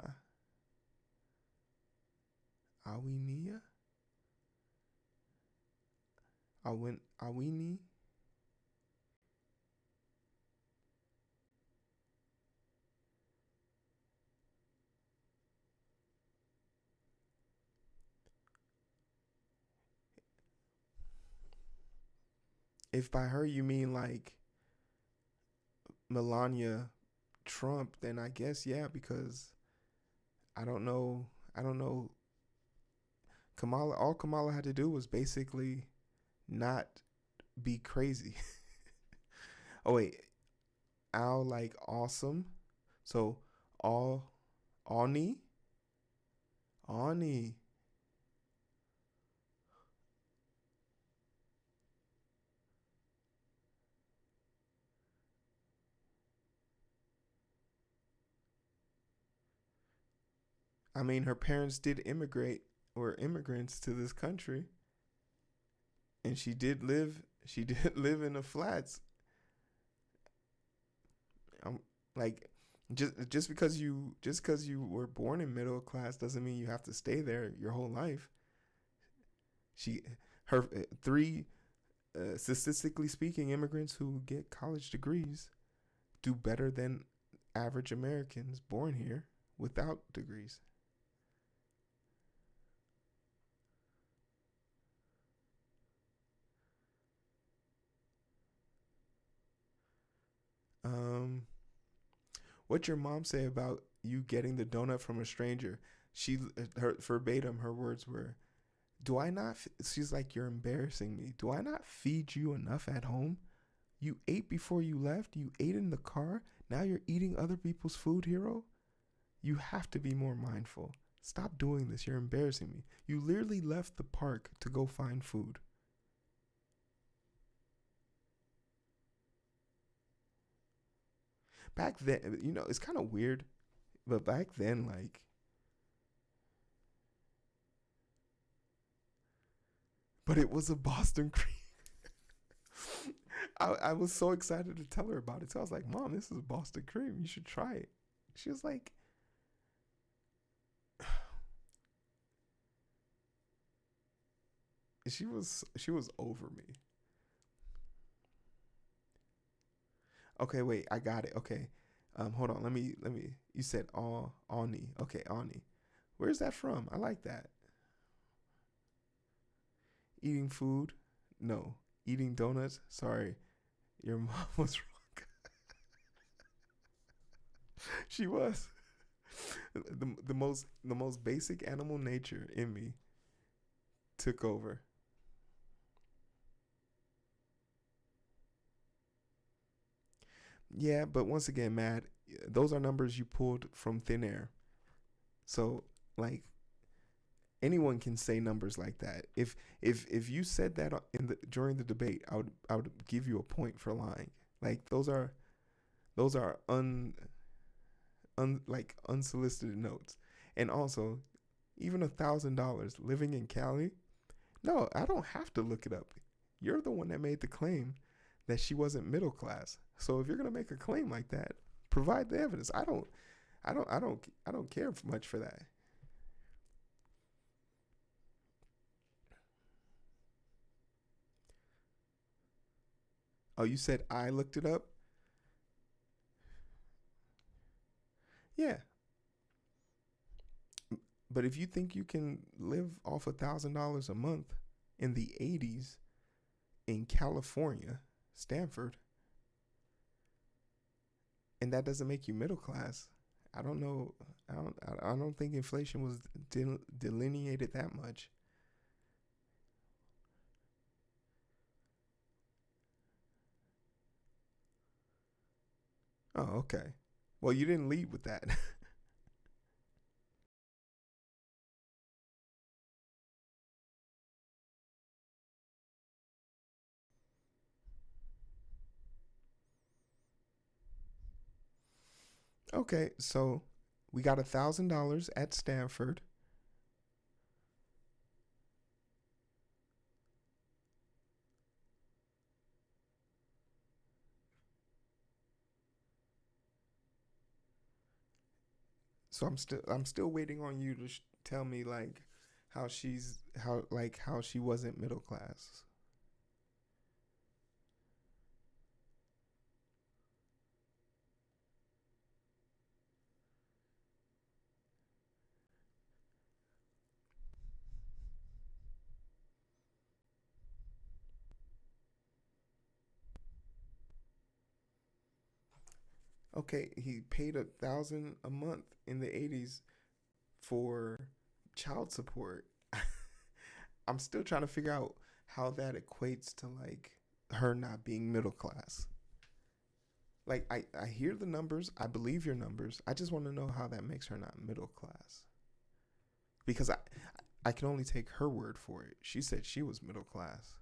awinia awini. If by her you mean like Melania Trump, then I guess yeah, because I don't know. I don't know. Kamala. All Kamala had to do was basically not be crazy. Oh wait, Al like awesome. So all Ani Ani. I mean, her parents did immigrate or immigrants to this country, and she did live. She did live in the flats. Like, just because you were born in middle class doesn't mean you have to stay there your whole life. She her three statistically speaking immigrants who get college degrees do better than average Americans born here without degrees. Um, what your mom say about you getting the donut from a stranger? She her verbatim her words were, "Do I not?" She's like, "You're embarrassing me. Do I not feed you enough at home? You ate before you left. You ate in the car. Now you're eating other people's food, hero. You have to be more mindful. Stop doing this. You're embarrassing me. You literally left the park to go find food." Back then, it's kind of weird, but back then, like, but it was a Boston cream. I was so excited to tell her about it. So I was like, "Mom, this is a Boston cream. You should try it." She was like, she was over me. Okay, wait, I got it. Okay. Hold on. Let me you said Ani. Okay, Ani. Where's that from? I like that. Eating food? No. Eating donuts? Sorry. Your mom was wrong. She was. The most basic animal nature in me took over. Yeah, but once again, Matt, those are numbers you pulled from thin air. So, like, anyone can say numbers like that. If you said that during the debate, I would give you a point for lying. Like, those are like unsolicited notes. And also, even $1,000 living in Cali. No, I don't have to look it up. You're the one that made the claim that she wasn't middle class. So if you're gonna make a claim like that, provide the evidence. I don't care much for that. Oh, you said I looked it up? Yeah. But if you think you can live off $1,000 a month in the 80s in California, Stanford, and that doesn't make you middle class, I don't know. I don't think inflation was delineated that much. Oh, okay. Well, you didn't lead with that. Okay, so we got $1,000 at Stanford. So I'm still waiting on you to tell me like how she wasn't middle class. Okay, he paid $1,000 a month in the 80s for child support. I'm still trying to figure out how that equates to like her not being middle class. Like I hear the numbers, I believe your numbers. I just want to know how that makes her not middle class. Because I can only take her word for it. She said she was middle class.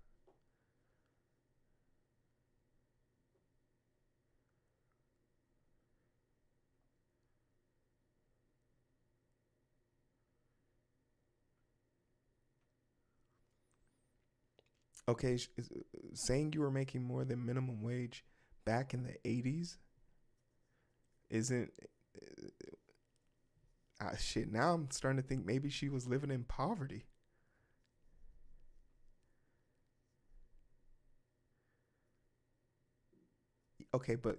Okay, saying you were making more than minimum wage back in the 80s isn't shit. Now I'm starting to think maybe she was living in poverty. Okay, but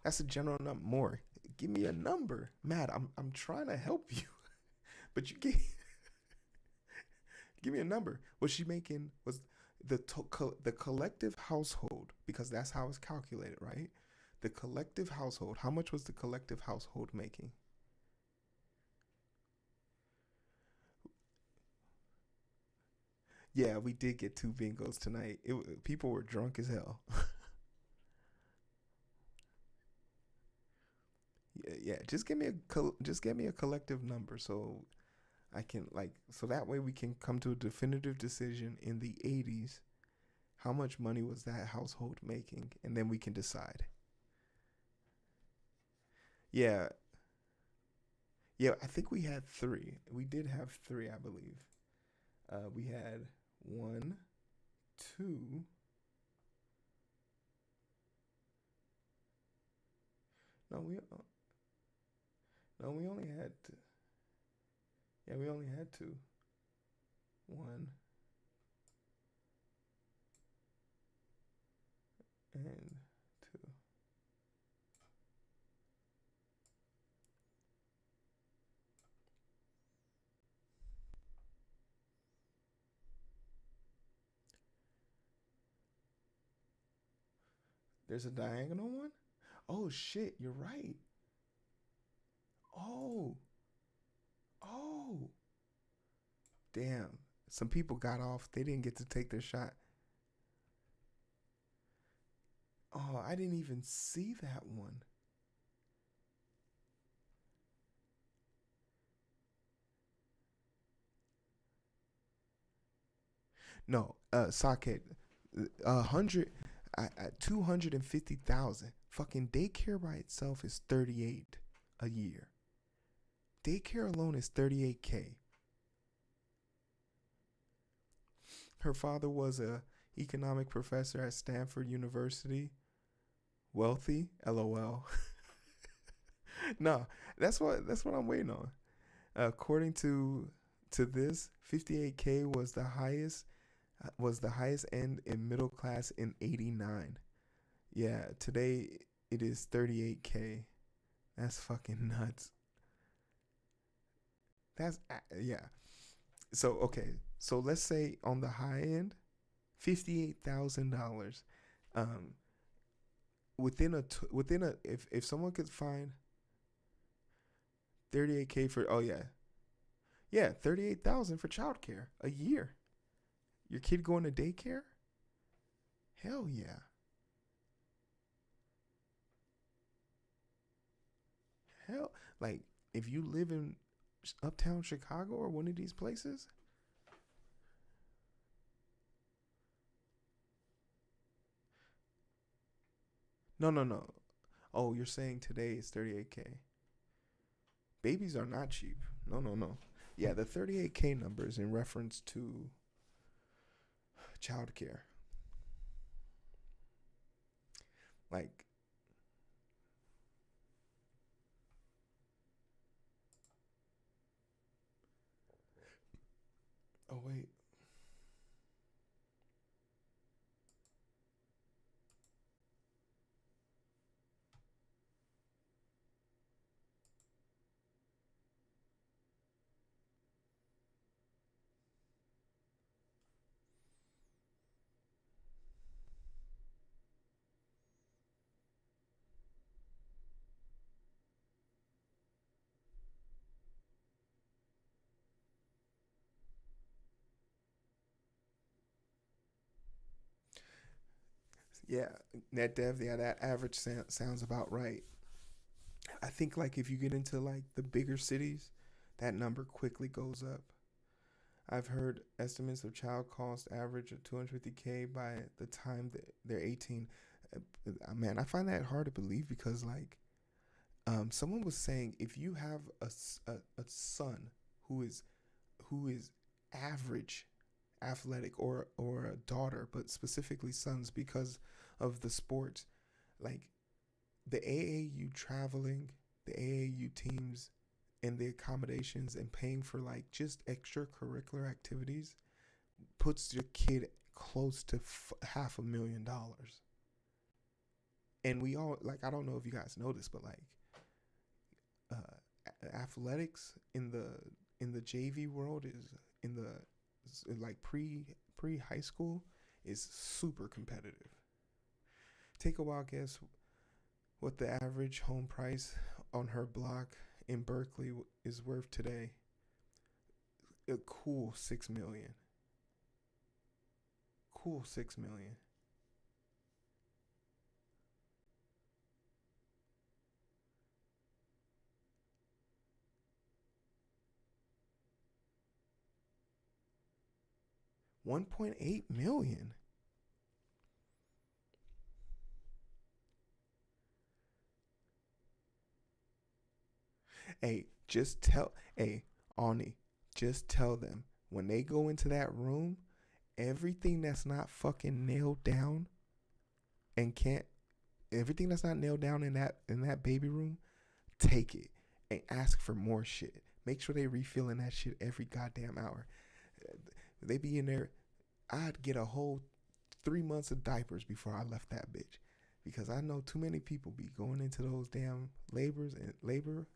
that's a general number. More. Give me a number. Matt, I'm trying to help you. But you can't give me a number. Was she making the collective household, because that's how it's calculated, right? The collective household, how much was the collective household making? Yeah, we did get 2 bingos tonight. People were drunk as hell. Yeah, just give me a collective number so I can so that way we can come to a definitive decision in the 80s. How much money was that household making? And then we can decide. Yeah. Yeah, I think we had 3. We did have 3, I believe. We had 1, 2. No, we only had. Yeah, we only had 2. 1 and 2. There's a diagonal one? Oh shit, you're right. Oh. Oh. Damn. Some people got off. They didn't get to take their shot. Oh, I didn't even see that one. No, Socket, 250,000. Fucking daycare by itself is 38 a year. Daycare alone is 38K. Her father was a economic professor at Stanford University. Wealthy, LOL. No, that's what I'm waiting on. According to this, 58K was the highest end in middle class in 89. Yeah, today it is 38K. That's fucking nuts. That's yeah. So okay, so let's say on the high end, $58,000. Within a if someone could find 38K for 38,000 for childcare a year. Your kid going to daycare? Hell yeah. Hell, like if you live in uptown Chicago or one of these places. No. Oh, you're saying today is 38K. Babies are not cheap. No. Yeah, the 38K number is in reference to childcare. Like, Oh wait. Yeah, net dev. Yeah, that average sounds about right. I think like if you get into like the bigger cities, that number quickly goes up. I've heard estimates of child cost average of 250K by the time that they're 18. Man, I find that hard to believe because like someone was saying if you have a son who is average athletic or a daughter, but specifically sons because of the sports, like the AAU traveling, the AAU teams, and the accommodations and paying for like just extracurricular activities puts your kid close to $500,000. And we all like, I don't know if you guys know this, but like athletics in the JV world is in the like pre high school is super competitive. Take a wild guess what the average home price on her block in Berkeley is worth today. A cool 6 million. Cool 6 million. $1.8 million. Hey, Ani, just tell them when they go into that room, everything that's not fucking nailed down and everything that's not nailed down in that baby room, take it and ask for more shit. Make sure they refilling that shit every goddamn hour. They be in there. I'd get a whole 3 months of diapers before I left that bitch, because I know too many people be going into those damn labor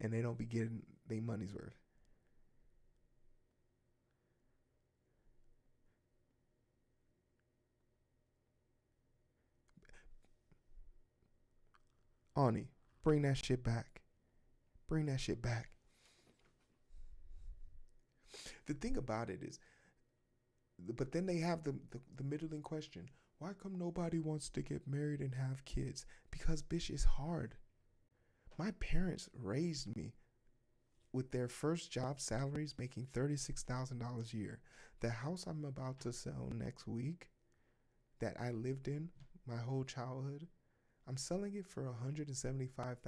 and they don't be getting their money's worth. Ani, bring that shit back. Bring that shit back. The thing about it is, but then they have the middling question. Why come nobody wants to get married and have kids? Because bitch, it's hard. My parents raised me with their first job salaries making $36,000 a year. The house I'm about to sell next week that I lived in my whole childhood, I'm selling it for $175,000.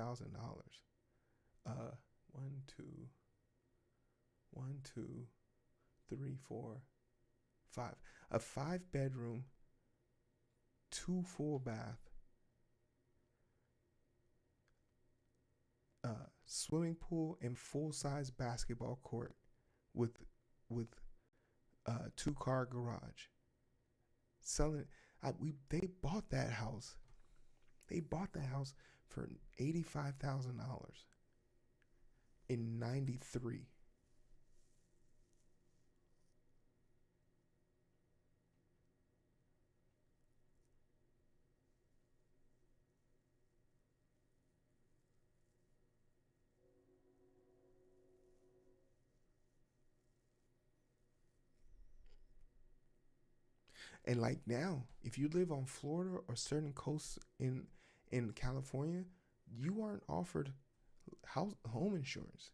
One, two, three, four, five. A 5-bedroom, 2 full bath, swimming pool and full-size basketball court with 2-car garage. They bought that house. They bought the house for $85,000 in '93. And like now, if you live on Florida or certain coasts in California, you aren't offered home insurance,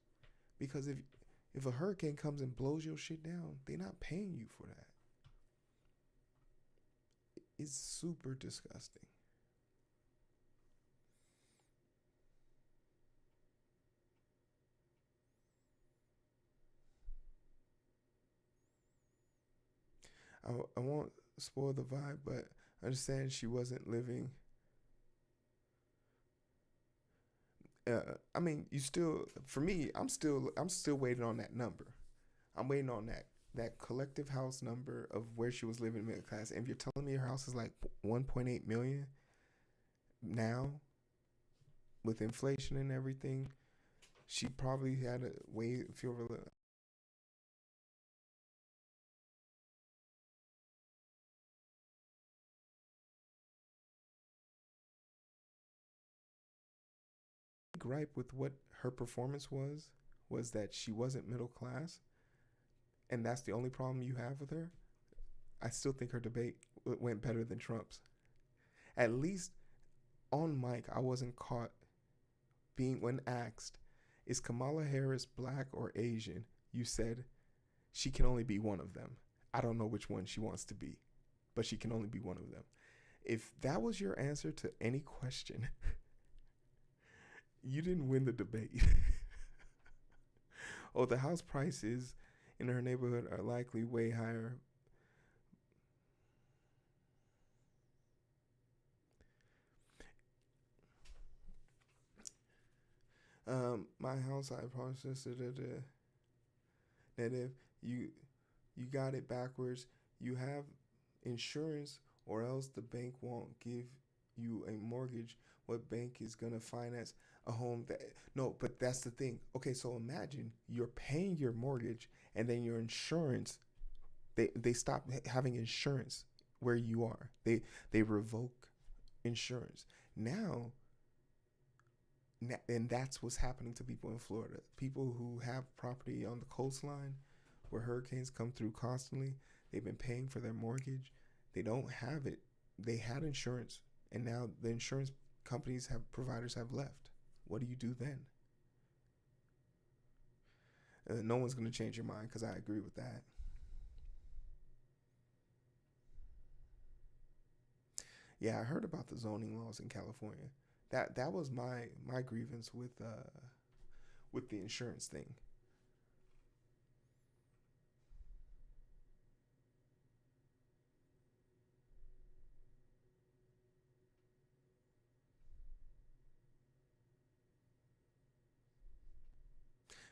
because if a hurricane comes and blows your shit down, they're not paying you for that. It's super disgusting. I won't spoil the vibe, but I understand she wasn't living. I mean, you still, for me, I'm still waiting on that number. I'm waiting on that collective house number of where she was living middle class. And if you're telling me her house is like 1.8 million now, with inflation and everything, she probably had a way feel really gripe with what her performance was that she wasn't middle class, and that's the only problem you have with her. I still think her debate went better than Trump's. At least on mic, I wasn't caught being, when asked, is Kamala Harris black or Asian? You said she can only be one of them. I don't know which one she wants to be, but she can only be one of them. If that was your answer to any question, you didn't win the debate. Oh, the house prices in her neighborhood are likely way higher. My house, I processed it that if you got it backwards, you have insurance, or else the bank won't give you a mortgage. What bank is gonna finance a home that? No, but that's the thing. Okay, so imagine you're paying your mortgage, and then your insurance, they stop having insurance where you are. They revoke insurance now. And that's what's happening to people in Florida. People who have property on the coastline where hurricanes come through constantly, they've been paying for their mortgage. They don't have it. They had insurance, and now the insurance providers have left. What do you do then? No one's going to change your mind, because I agree with that. Yeah, I heard about the zoning laws in California. That was my grievance with the insurance thing.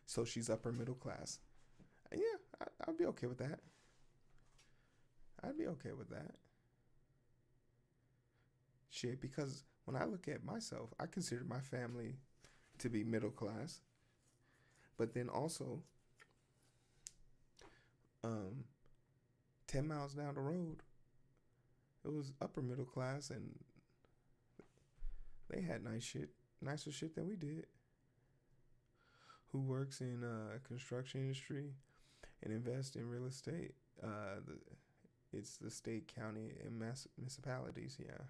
So she's upper middle class. Yeah, I'd be okay with that. I'd be okay with that. Shit, because when I look at myself, I consider my family to be middle class. But then also, 10 miles down the road, it was upper middle class, and they had nicer shit than we did. Who works in construction industry and invest in real estate? It's the state, county, and municipalities. Yeah,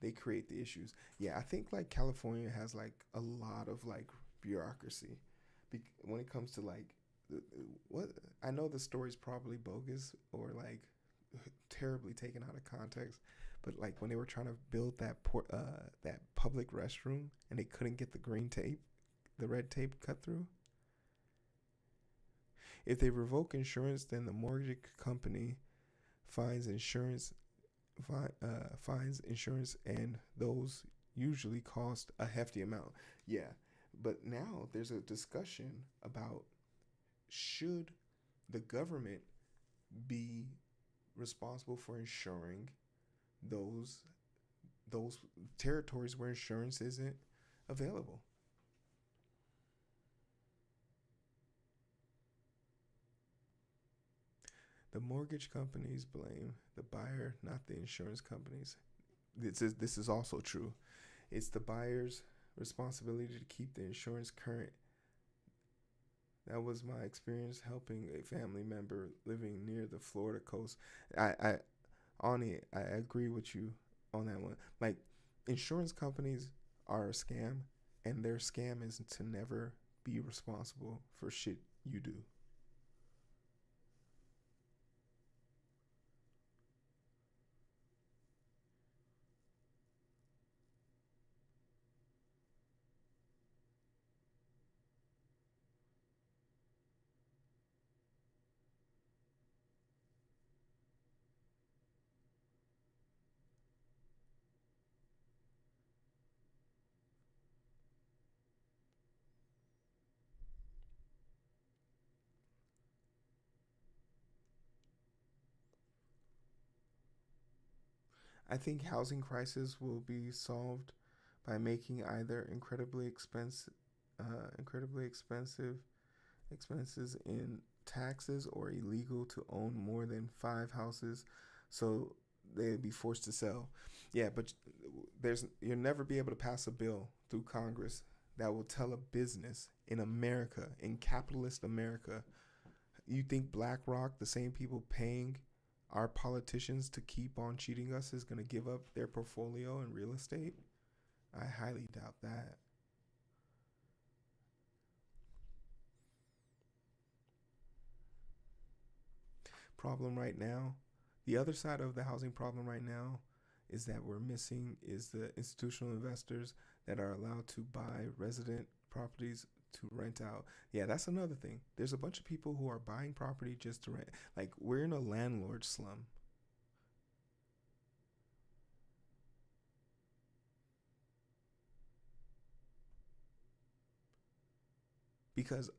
they create the issues. Yeah, I think like California has like a lot of like bureaucracy when it comes to like what I know the story's probably bogus or like terribly taken out of context, but like when they were trying to build that public restroom and they couldn't get the red tape cut through. If they revoke insurance, then the mortgage company fines insurance, and those usually cost a hefty amount. Yeah, but now there's a discussion about, should the government be responsible for insuring those territories where insurance isn't available? The mortgage companies blame the buyer, not the insurance companies. This is also true. It's the buyer's responsibility to keep the insurance current. That was my experience helping a family member living near the Florida coast. I agree with you on that one. Like, insurance companies are a scam, and their scam is to never be responsible for shit you do. I think housing crisis will be solved by making either incredibly expensive expenses in taxes or illegal to own more than 5 houses, so they'd be forced to sell. Yeah, but you'll never be able to pass a bill through Congress that will tell a business in America, in capitalist America. You think BlackRock, the same people paying our politicians to keep on cheating us, is going to give up their portfolio in real estate? I highly doubt that. Problem right now, the other side of the housing problem right now is that we're missing is the institutional investors that are allowed to buy resident properties to rent out. Yeah, that's another thing. There's a bunch of people who are buying property just to rent. Like, we're in a landlord slum. Because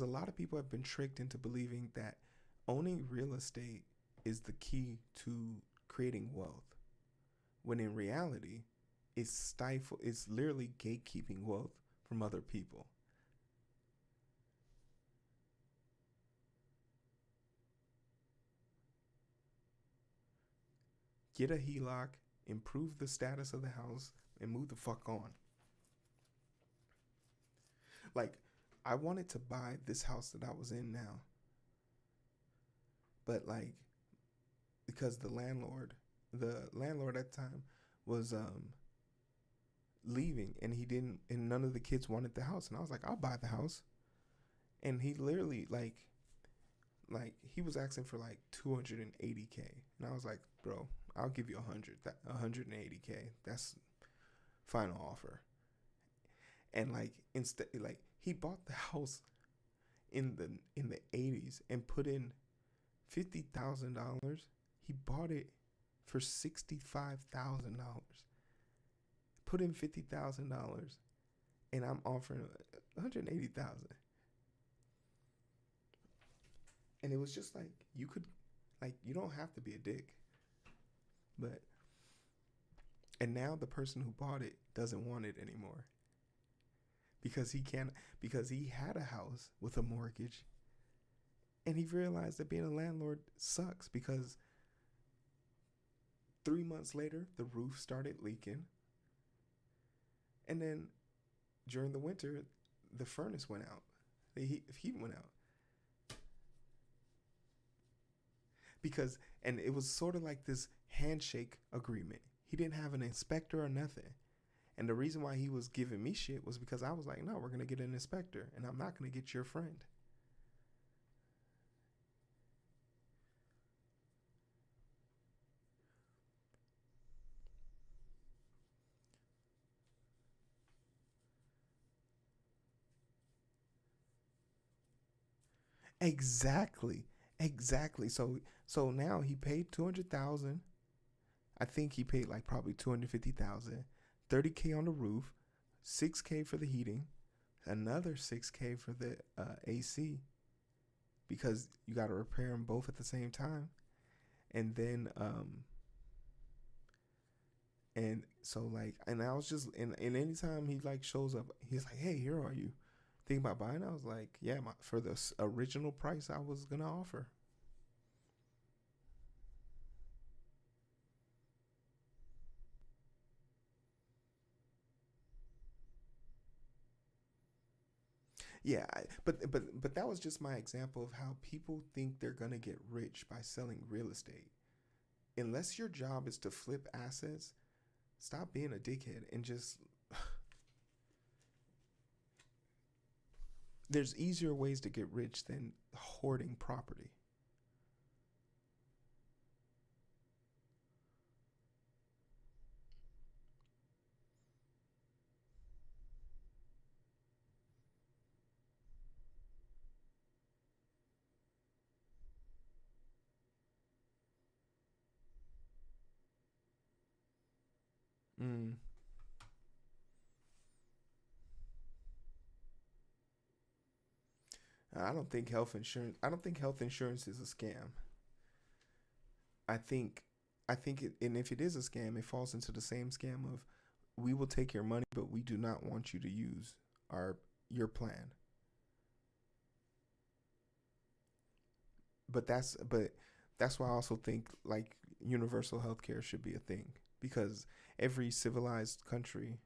a lot of people have been tricked into believing that owning real estate is the key to creating wealth, when in reality it's literally gatekeeping wealth from other people. Get a HELOC, improve the status of the house, and move the fuck on. Like, I wanted to buy this house that I was in now, but like, because the landlord at the time was leaving, and none of the kids wanted the house, and I was like, I'll buy the house. And he literally like he was asking for like $280K, and I was like, bro, I'll give you $180K. That's final offer. And like, instead, like, he bought the house in the 80s and put in $50,000. He bought it for $65,000. Put in $50,000, and I'm offering $180,000. And it was just like, you don't have to be a dick. And now the person who bought it doesn't want it anymore. Because he had a house with a mortgage, and he realized that being a landlord sucks, because 3 months later the roof started leaking, and then during the winter the furnace went out, the heat went out, and it was sort of like this handshake agreement. He didn't have an inspector or nothing. And the reason why he was giving me shit was because I was like, no, we're going to get an inspector, and I'm not going to get your friend. Exactly. So now he paid $200,000. I think he paid like probably $250,000, $30K on the roof, $6K for the heating, another $6K for the AC, because you got to repair them both at the same time. And then and so like, and I was just, and anytime he like shows up, he's like, hey, here are you thinking about buying? I was like, yeah, for the original price I was gonna offer. Yeah, but that was just my example of how people think they're gonna get rich by selling real estate. Unless your job is to flip assets, stop being a dickhead and just. There's easier ways to get rich than hoarding property. I don't think health insurance is a scam. I think I think and if it is a scam, it falls into the same scam of, we will take your money, but we do not want you to use your plan. But that's why I also think like universal healthcare should be a thing, because every civilized country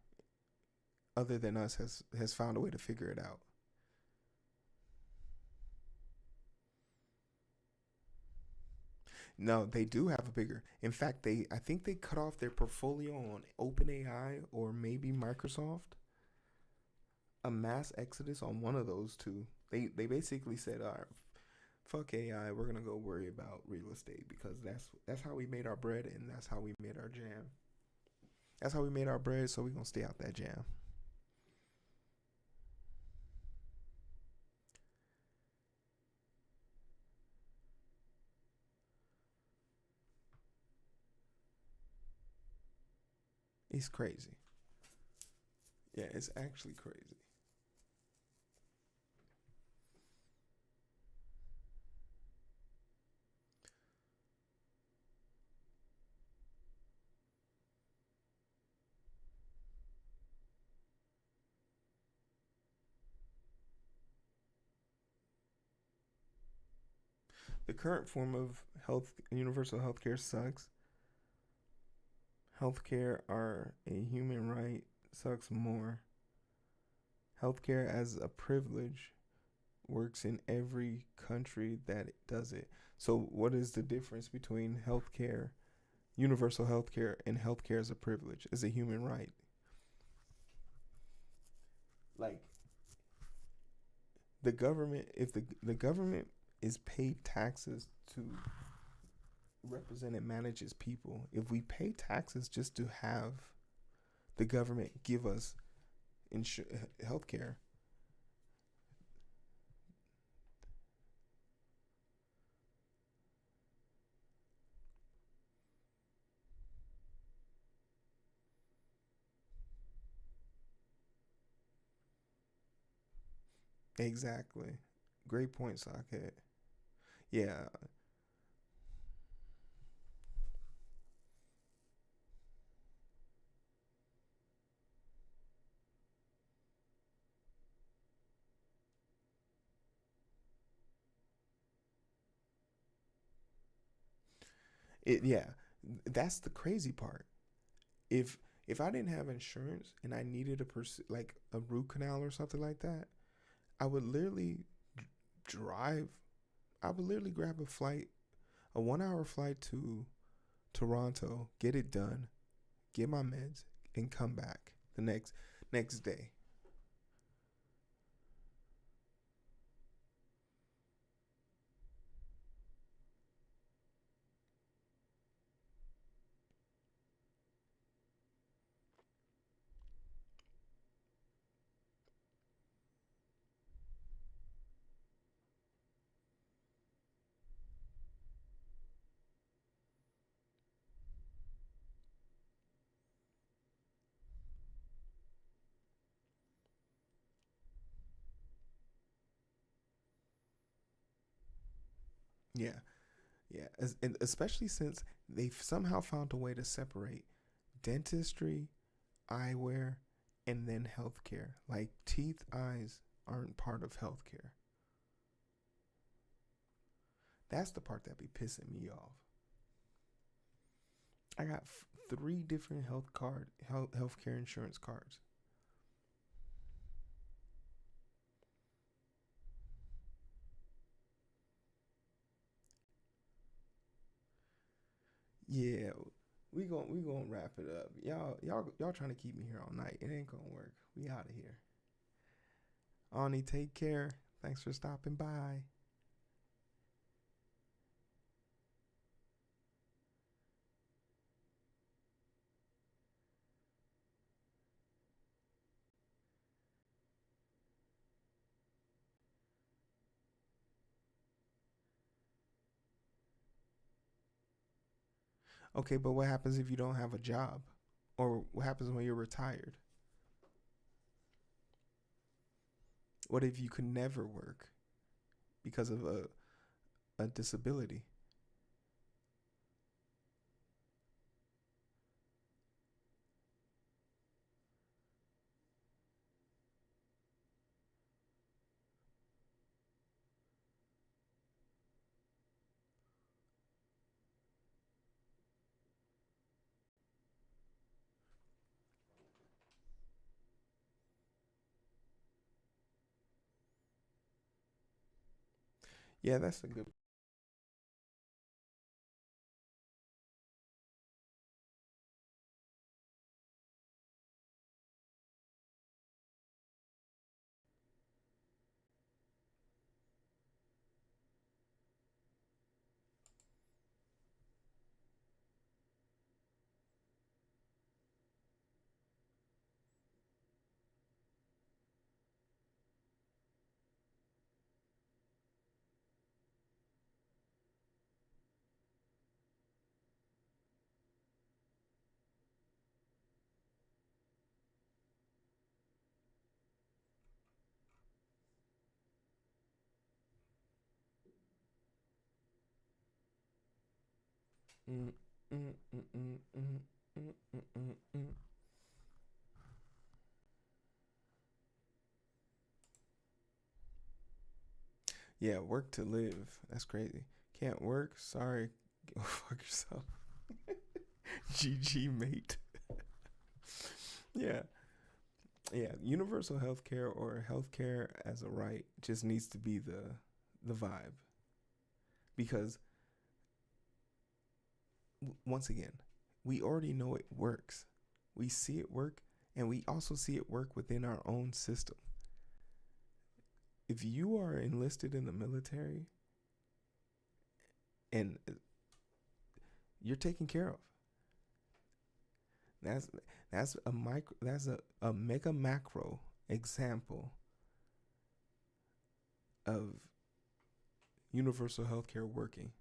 other than us has found a way to figure it out. No, they do have a bigger. In fact, I think they cut off their portfolio on OpenAI or maybe Microsoft. A mass exodus on one of those two. They basically said, "All right, fuck AI. We're gonna go worry about real estate, because that's how we made our bread, and that's how we made our jam. That's how we made our bread. So we're gonna stay out that jam." It's crazy. Yeah, it's actually crazy. The current form of universal healthcare sucks. Healthcare are a human right sucks more. Healthcare as a privilege works in every country that does it. So what is the difference between healthcare, universal healthcare, and healthcare as a privilege, as a human right? Like, the government, if the government is paid taxes to represent and manage its people, if we pay taxes just to have the government give us healthcare, exactly. Great point, Socket. Yeah. Yeah, that's the crazy part. If I didn't have insurance and I needed like a root canal or something like that, I would literally drive. I would literally grab a 1 hour flight to Toronto, get it done, get my meds, and come back the next day. Yeah, yeah, and especially since they've somehow found a way to separate dentistry, eyewear, and then healthcare. Like, teeth, eyes aren't part of healthcare. That's the part that be pissing me off. I got 3 different healthcare insurance cards. Yeah, we gonna wrap it up. Y'all trying to keep me here all night. It ain't gonna work. We out of here. Ani, take care. Thanks for stopping by. Okay, but what happens if you don't have a job? Or what happens when you're retired? What if you could never work because of a disability? Yeah, that's a good. Mm, mm, mm, mm, mm, mm, mm, mm, mm. Yeah, work to live. That's crazy. Can't work? Sorry. Go fuck yourself. GG, mate. Yeah. Yeah. Universal healthcare or healthcare as a right just needs to be the vibe. Because once again, we already know it works. We see it work, and we also see it work within our own system. If you are enlisted in the military and you're taken care of, that's a mega macro example of universal healthcare working.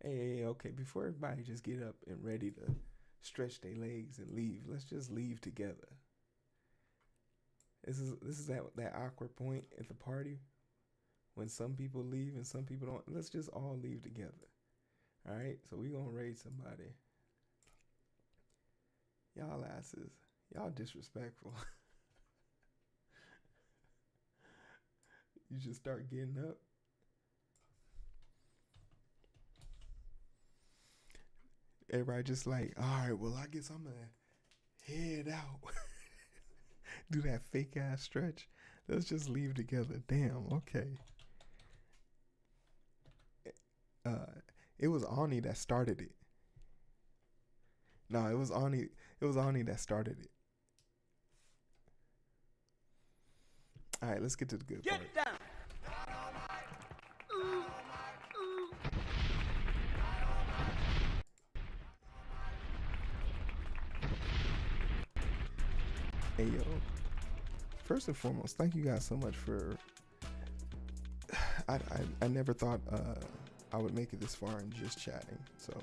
Hey, okay, before everybody just get up and ready to stretch their legs and leave, let's just leave together. This is that awkward point at the party when some people leave and some people don't. Let's just all leave together. All right, so we gonna raid somebody. Y'all asses, y'all disrespectful. You just start getting up. Everybody just like, all right, well, I guess I'm gonna head out. Do that fake ass stretch. Let's just leave together. Damn, okay. It was Ani that started it. No, it was Ani that started it. All right, let's get to the good part. Get down. Hey, yo. First and foremost, thank you guys so much for... I never thought I would make it this far in just chatting, so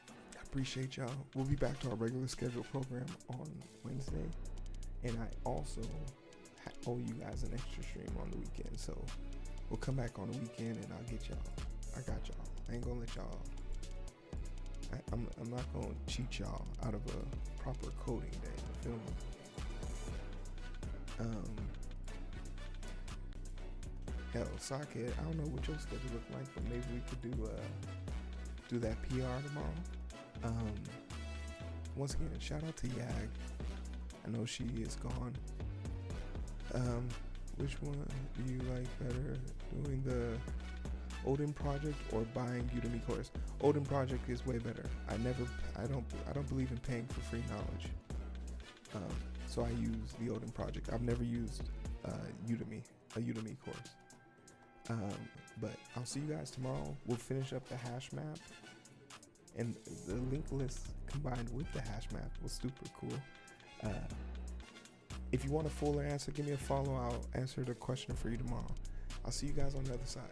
I appreciate y'all. We'll be back to our regular scheduled program on Wednesday, and I also owe you guys an extra stream on the weekend, so we'll come back on the weekend and I'll get y'all. I got y'all. I ain't gonna let y'all... I'm not gonna cheat y'all out of a proper coding day, you feel me? Hell, Socket, I don't know what your schedule look like, but maybe we could do that PR tomorrow. Once again, shout out to Yag. I know she is gone. Which one do you like better, doing the Odin project or buying Udemy course? Odin project is way better. I don't believe in paying for free knowledge. So I use the Odin project. I've never used a Udemy course. But I'll see you guys tomorrow. We'll finish up the hash map, and the link list combined with the hash map was super cool. If you want a fuller answer, give me a follow. I'll answer the question for you tomorrow. I'll see you guys on the other side.